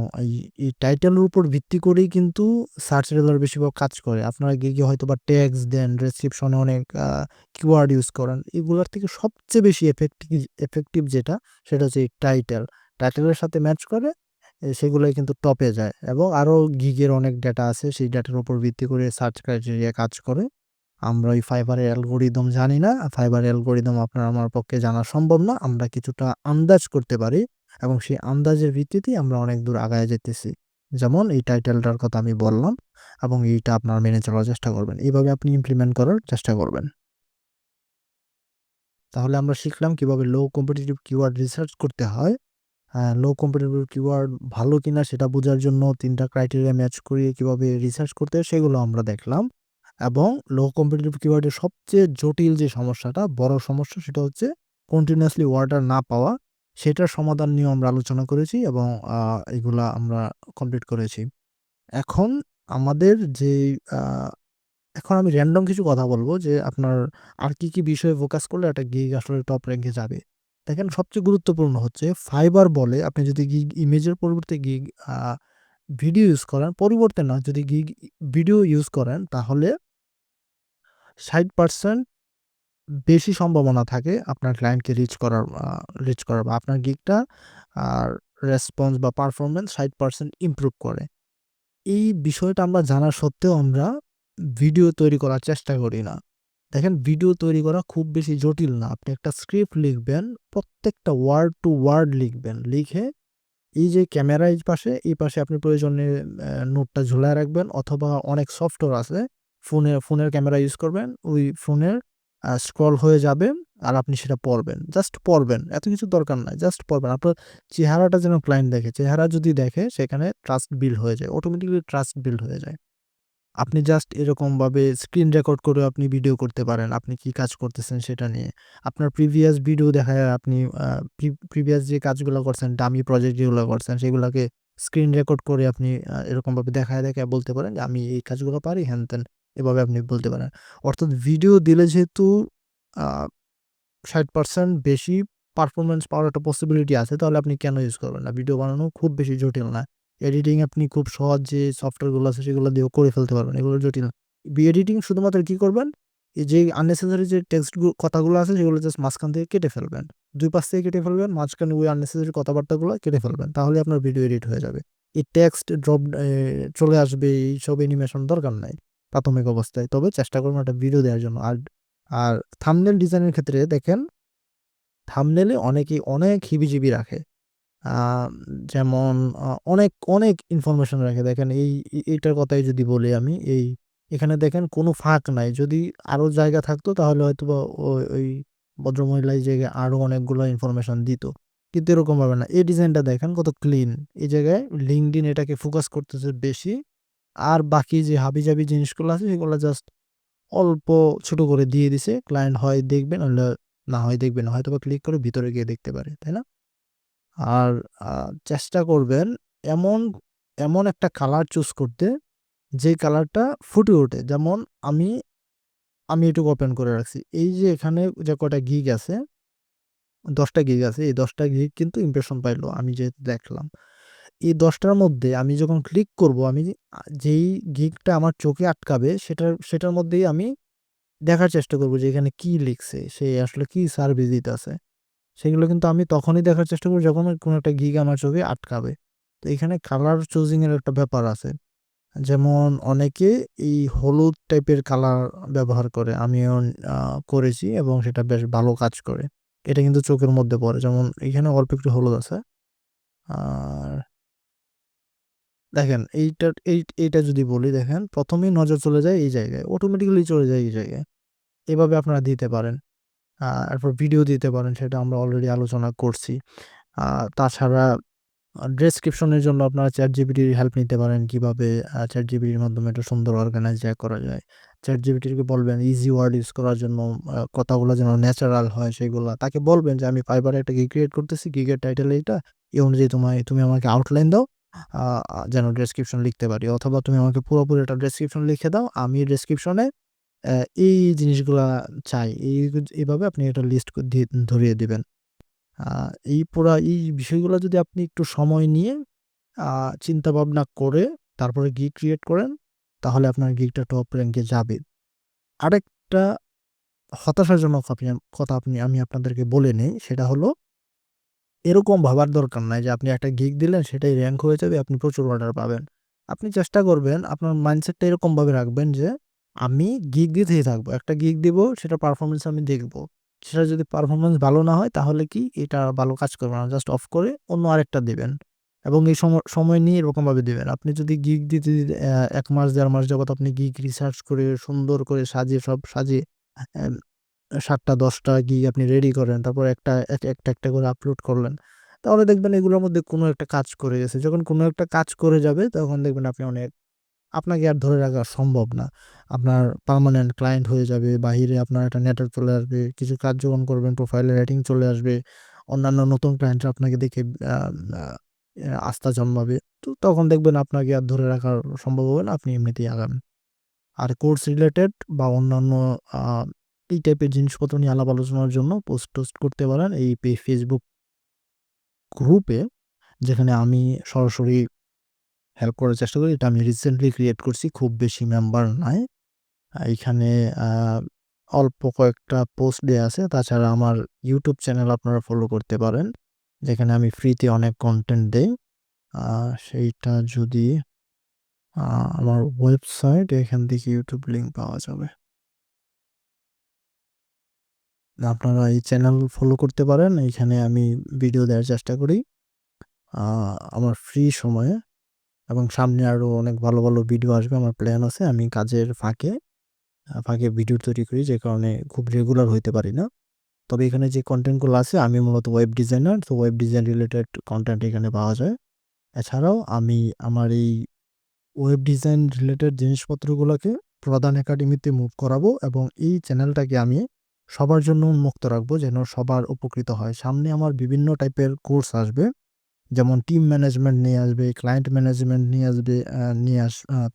এই টাইটেলের উপর ভিত্তি করেই কিন্তু সার্চ রেজাল্ট বেশিরভাগ কাজ করে। আপনারা গিয়ে হয়তোবা ট্যাগস দেন, ডেসক্রিপশনে অনেক কিওয়ার্ড ইউজ করেন। এগুলার থেকে সবচেয়ে বেশি এফেক্টিভ যেটা সেটা হচ্ছে এই টাইটেল। টাইটেলের সাথে ম্যাচ করে সেগুলাই কিন্তু টপে যায় এবং আরো গিগের অনেক ডেটা আছে। সেই ডেটার উপর ভিত্তি করে সার্চ ক্রাইটেরিয়া কাজ করে। আমরা ওই ফাইবারের অ্যালগরিদম জানি না। ফাইবারের অ্যালগরিদম আপনার আমার পক্ষে জানা সম্ভব না। আমরা কিছুটা আন্দাজ করতে পারি এবং সেই আন্দাজের ভিত্তিতেই আমরা অনেক দূর আগায়া যাইতেছি। যেমন এই টাইটেলটার কথা আমি বললাম এবং এইটা আপনারা মেনে চলার চেষ্টা করবেন। এভাবে আপনি ইমপ্লিমেন্ট করার চেষ্টা করবেন। তাহলে আমরা শিখলাম কিভাবে লো কম্পিটিটিভ কিওয়ার্ড রিসার্চ করতে হয়। লো কম্পিটিটিভ কিওয়ার্ড ভালো কিনা সেটা বোঝার জন্য ৩ টা ক্রাইটেরিয়া ম্যাচ করিয়ে কিভাবে রিসার্চ করতে হয় সেগুলো আমরা দেখলাম। এবং লো কম্পিটিটিভ কিওয়ার্ডের সবচেয়ে জটিল যে সমস্যাটা, বড় সমস্যা সেটা হচ্ছে কন্টিনিউয়াসলি অর্ডার না পাওয়া। সেটার সমাধান নিয়েও আমরা আলোচনা করেছি এবং আ এগুলা আমরা কমপ্লিট করেছি। এখন আমাদের যেই আ এখন আমি র‍্যান্ডম কিছু কথা বলব যে আপনার আর কি বিষয়ে ফোকাস করলে একটা গিগ আসলে টপ র‍্যাংকে যাবে। দেখেন সবচেয়ে গুরুত্বপূর্ণ হচ্ছে ফাইবার বলে আপনি যদি গিগ ইমেজের পরিবর্তে গিগ আ ভিডিও ইউজ করেন, পরিবর্তে না যদি গিগ ভিডিও ইউজ করেন তাহলে ৬০% বেশি সম্ভাবনা থাকে আপনার ক্লায়েন্টকে রিচ করার বা আপনার গিগটা আর রেসপন্স বা পারফরম্যান্স ৬০% ইমপ্রুভ করে। এই বিষয়টা আমরা জানা সত্ত্বেও আমরা ভিডিও তৈরি করার চেষ্টা করি না। দেখেন ভিডিও তৈরি করা খুব বেশি জটিল না। আপনি একটা স্ক্রিপ্ট লিখবেন, প্রত্যেকটা ওয়ার্ড টু ওয়ার্ড লিখবেন। লিখে এই যে ক্যামেরা এই পাশে আপনি প্রয়োজনে নোটটা ঝুলায় রাখবেন, অথবা অনেক সফটওয়্যার আছে, ফোনের ক্যামেরা ইউজ করবেন। ওই ফোনের স্ক্রল হয়ে যাবে আর আপনি সেটা পড়বেন। জাস্ট পড়বেন। এত কিছু দরকার নাই। জাস্ট পড়বেন। আপনার চেহারাটা যেন ক্লায়েন্ট দেখে। চেহারা যদি দেখে সেখানে ট্রাস্ট বিল্ড হয়ে যায়। অটোমেটিক্যালি ট্রাস্ট বিল্ড হয়ে যায়। আপনি জাস্ট এরকমভাবে স্ক্রিন রেকর্ড করেও আপনি ভিডিও করতে পারেন। আপনি কি কাজ করতেছেন সেটা নিয়ে। আপনার প্রিভিয়াস ভিডিও দেখায় আপনি প্রিভিয়াস যে কাজগুলো করছেন, ডামি প্রজেক্ট যেগুলো করছেন সেগুলাকে স্ক্রিন রেকর্ড করে আপনি এরকমভাবে দেখায় বলতে পারেন যে, "আমি এই কাজগুলো পারি" হ্যান-ত্যান। এভাবে আপনি বলতে পারেন। অর্থাৎ ভিডিও দিলে যেহেতু আ ৬০% বেশি পারফরম্যান্স পাওয়ার একটা পসিবিলিটি আছে, তাহলে আপনি কেন ইউজ করবেন না? ভিডিও বানানো খুব বেশি জটিল না। এডিটিং আপনি খুব সহজ যে সফটওয়্যারগুলো আছে সেগুলো দিয়েও করে ফেলতে পারবেন। এগুলো জটিল না। এডিটিং শুধুমাত্র কি করবেন? এই যে আননেসেসারি যে কথাগুলো আছে সেগুলো জাস্ট মাঝখান থেকে কেটে ফেলবেন। ২ পাশ থেকে কেটে ফেলবেন। মাঝখানে ওই আননেসেসারি কথাবার্তাগুলো কেটে ফেলবেন। তাহলেই আপনার ভিডিও এডিট হয়ে যাবে। এই টেক্সট ড্রপ চলে আসবে, এইসব অ্যানিমেশন দরকার নাই প্রাথমিক অবস্থায়। তবে চেষ্টা করবেন একটা ভিডিও দেওয়ার জন্য। আর থাম্বনেল ডিজাইনের ক্ষেত্রে দেখেন, থাম্বনেলে অনেকেই অনেক হিবিজিবি রাখে। আ যেমন অনেক ইনফরমেশন রাখে। দেখেন এইটার কথাই যদি বলি আমি, এখানে দেখেন কোনো ফাঁক নাই। যদি আরো জায়গা থাকতো তাহলে হয়তোবা ওই ভদ্রমহিলা এই জায়গায় আরো অনেকগুলো ইনফরমেশন দিত। কিন্তু এরকমভাবে না। এই ডিজাইনটা দেখেন কত ক্লিন। এই জায়গায় LinkedIn এটাকে ফোকাস করতেছে বেশি। আর বাকি যে হাবিজাবি জিনিসগুলো আছে সেগুলো জাস্ট অল্প ছোট করে দিয়ে দিছে। ক্লায়েন্ট হয় দেখবে, নাহলে না হয় দেখবে না। হয়তোবা ক্লিক করে ভিতরে গিয়ে দেখতে পারে। তাই না? আর আ চেষ্টা করবেন এমন, এমন একটা কালার চুজ করতে, যে কালারটা ফুটে ওঠে। যেমন আমি, আমি এটুকু ওপেন করে রাখছি। এই যে এখানে যে কয়টা গিগ আছে, ১০ টা গিগ আছে। এই ১০ টা গিগ কিন্তু ইমপ্রেশন পাইলো। আমি যেহেতু দেখলাম। এই ১০ টার মধ্যে আমি যখন ক্লিক করব, আমি যেই গিগটা আমার চোখে আটকাবে সেটার মধ্যেই আমি দেখার চেষ্টা করব যে এখানে কি লিখছে। সে আসলে কি সার্ভিস দিতেছে। সেগুলো কিন্তু আমি তখনই দেখার চেষ্টা করব যখন কোনো একটা গিগ আমার চোখে আটকাবে। তো এখানে কালার চুজিং এর একটা ব্যাপার আছে। যেমন অনেকে এই হলুদ টাইপের কালার ব্যবহার করে। আমিও আ করেছি এবং সেটা বেশ ভালো কাজ করে। এটা কিন্তু চোখের মধ্যে পড়ে। যেমন এখানে অল্প একটু হলুদ আছে। আর দেখেন এইটা যদি বলি, দেখেন ১ম এই নজর চলে যায় এই জায়গায়। অটোমেটিক্যালি চলে যায় এই জায়গায়। এভাবে আপনারা দিতে পারেন। এরপর ভিডিও দিতে পারেন, সেটা আমরা অলরেডি আলোচনা করছি। আ তাছাড়া ডেসক্রিপশন এর জন্য আপনারা ChatGPT র হেল্প নিতে পারেন। কিভাবে ChatGPT এর মাধ্যমে একটা সুন্দর অর্গানাইজ করা যায়। ChatGPT কে বলবেন ইজি ওয়ার্ড ইউজ করার জন্য, কথাগুলো যেন ন্যাচারাল হয় সেগুলা। তাকে বলবেন যে, "আমি Fiverr এ একটা গিগ ক্রিয়েট করতেছি। গিগের টাইটেল এইটা। এই অনুযায়ী তুমি আমাকে আউটলাইন দাও। আ আ যেন ডেসক্রিপশন লিখতে পারি। অথবা তুমি আমাকে পুরোপুরি একটা ডেসক্রিপশন লিখে দাও। আমি ডেসক্রিপশনে এই জিনিসগুলা চাই।" এভাবে আপনি একটা লিস্ট ধরিয়ে দিবেন। আ এই বিষয়গুলো যদি আপনি একটু সময় নিয়ে আ চিন্তাভাবনা করে তারপরে গিগ ক্রিয়েট করেন, তাহলে আপনার গিগটা টপ র‍্যাংকে যাবে। আরেকটা হতাশাজনক কথা আমি আপনাদেরকে বলে নেই, সেটা হলো এরকম ভাবার দরকার নাই যে আপনি একটা গিগ দিলেন সেটাই র‍্যাংক হয়ে যাবে, আপনি প্রচুর অর্ডার পাবেন। আপনি চেষ্টা করবেন, আপনার মাইন্ডসেটটা এরকমভাবে রাখবেন যে আমি গিগ দিতেই থাকবো। একটা গিগ দিব, সেটার পারফরম্যান্স আমি দেখব। সেটা যদি পারফরম্যান্স ভালো না হয় তাহলে কি এটা ভালো কাজ করবে না। জাস্ট অফ করে অন্য আরেকটা দিবেন। এবং এই সময় নিয়ে এরকমভাবে দিবেন। আপনি যদি গিগ দিতে ১ মাস ১.৫ মাস যাবত আপনি গিগ রিসার্চ করে সুন্দর করে সাজিয়ে অ্যাম ৭ টা ১০ টা গিগ আপনি রেডি করেন। তারপর একটা করে আপলোড করলেন। তাহলে দেখবেন এগুলোর মধ্যে কোনো একটা কাজ করে গেছে। যখন কোনো একটা কাজ করে যাবে তখন দেখবেন আপনাকে আর ধরে রাখা সম্ভব না। আপনার পার্মানেন্ট ক্লায়েন্ট হয়ে যাবে। বাহিরে আপনার একটা নেটওয়ার্ক চলে আসবে। কিছু কাজ যখন করবেন প্রোফাইলে রেটিং চলে আসবে। অন্যান্য নতুন ক্লায়েন্টরা আপনাকে দেখে আ আ আস্থা জন্মাবে। তো তখন দেখবেন আপনাকে আর ধরে রাখা সম্ভব হবে না। আপনি এমনিতেই আগান। আর কোর্স রিলেটেড বা অন্যান্য আ এই টাইপের জিনিসপত্র নিয়ে আলাপ আলোচনার জন্য পোস্ট-টোস্ট করতে পারেন এই Facebook গ্রুপে, যেখানে আমি সরাসরি হেল্প করার চেষ্টা করি। এটা আমি রিসেন্টলি ক্রিয়েট করছি। খুব বেশি মেম্বার নাই। এইখানে আ অল্প কয়েকটা পোস্ট দেয়া আছে। তাছাড়া আমার YouTube চ্যানেল আপনারা ফলো করতে পারেন। যেখানে আমি ফ্রিতে অনেক কনটেন্ট দেই। আ সেইটা যদি আমার ওয়েবসাইট, এখান থেকে YouTube লিংক পাওয়া যাবে। আপনারা এই চ্যানেল ফলো করতে পারেন। এইখানে আমি ভিডিও দেওয়ার চেষ্টা করি আ আমার ফ্রি সময়ে এবং সামনে আরও অনেক ভালো, ভালো ভিডিও আসবে। আমার প্ল্যান আছে। আমি কাজের ফাঁকে ভিডিও তৈরি করি, যে কারণে খুব রেগুলার হইতে পারি না। তবে এখানে যে কনটেন্টগুলো আছে, আমি মূলত ওয়েব ডিজাইনার, তো ওয়েব ডিজাইন রিলেটেড কনটেন্ট এখানে পাওয়া যায়। এছাড়াও আমি আমার এই ওয়েব ডিজাইন রিলেটেড জিনিসপত্রগুলোকে প্রধান একাডেমিতে মুভ করাবো এবং এই চ্যানেলটাকে আমি সবার জন্য উন্মুক্ত রাখবো, যেন সবার উপকৃত হয়। সামনে আমার বিভিন্ন টাইপের কোর্স আসবে, যেমন টিম ম্যানেজমেন্ট নিয়ে আসবে, ক্লায়েন্ট ম্যানেজমেন্ট নিয়ে আসবে,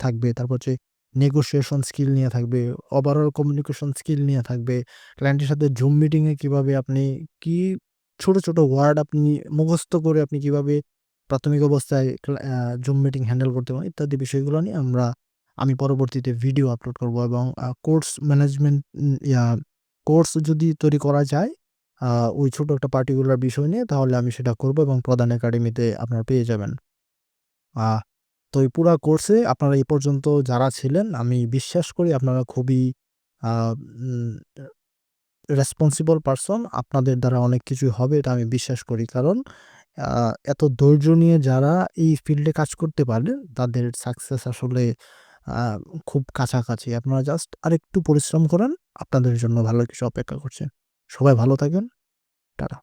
থাকবে। তারপর হচ্ছে নেগোশিয়েশন স্কিল নিয়ে থাকবে, ওভারঅল কমিউনিকেশন স্কিল নিয়ে থাকবে। ক্লায়েন্টের সাথে জুম মিটিংয়ে কিভাবে আপনি কি ছোট, ছোট ওয়ার্ড আপনি মুখস্থ করে আপনি কিভাবে প্রাথমিক অবস্থায় জুম মিটিং হ্যান্ডেল করতে পারেন, ইত্যাদি বিষয়গুলো নিয়ে আমি পরবর্তীতে ভিডিও আপলোড করব এবং কোর্স ম্যানেজমেন্ট কোর্স যদি তৈরি করা যায় আ ওই ছোট একটা পার্টিকুলার বিষয় নিয়ে, তাহলে আমি সেটা করব এবং প্রধান একাডেমিতে আপনারা পেয়ে যাবেন। আ তো এই পুরা কোর্সে আপনারা এই পর্যন্ত যারা ছিলেন, আমি বিশ্বাস করি আপনারা খুবই আ উম রেসপন্সিবল পারসন। আপনাদের দ্বারা অনেক কিছুই হবে, এটা আমি বিশ্বাস করি। কারণ আ এত ধৈর্য নিয়ে যারা এই ফিল্ডে কাজ করতে পারে, তাদের সাকসেস আসলে আ খুব কাছাকাছি। আপনারা জাস্ট আরেকটু পরিশ্রম করেন, আপনাদের জন্য ভালো কিছু অপেক্ষা করছে। সবাই ভালো থাকবেন। টাটা।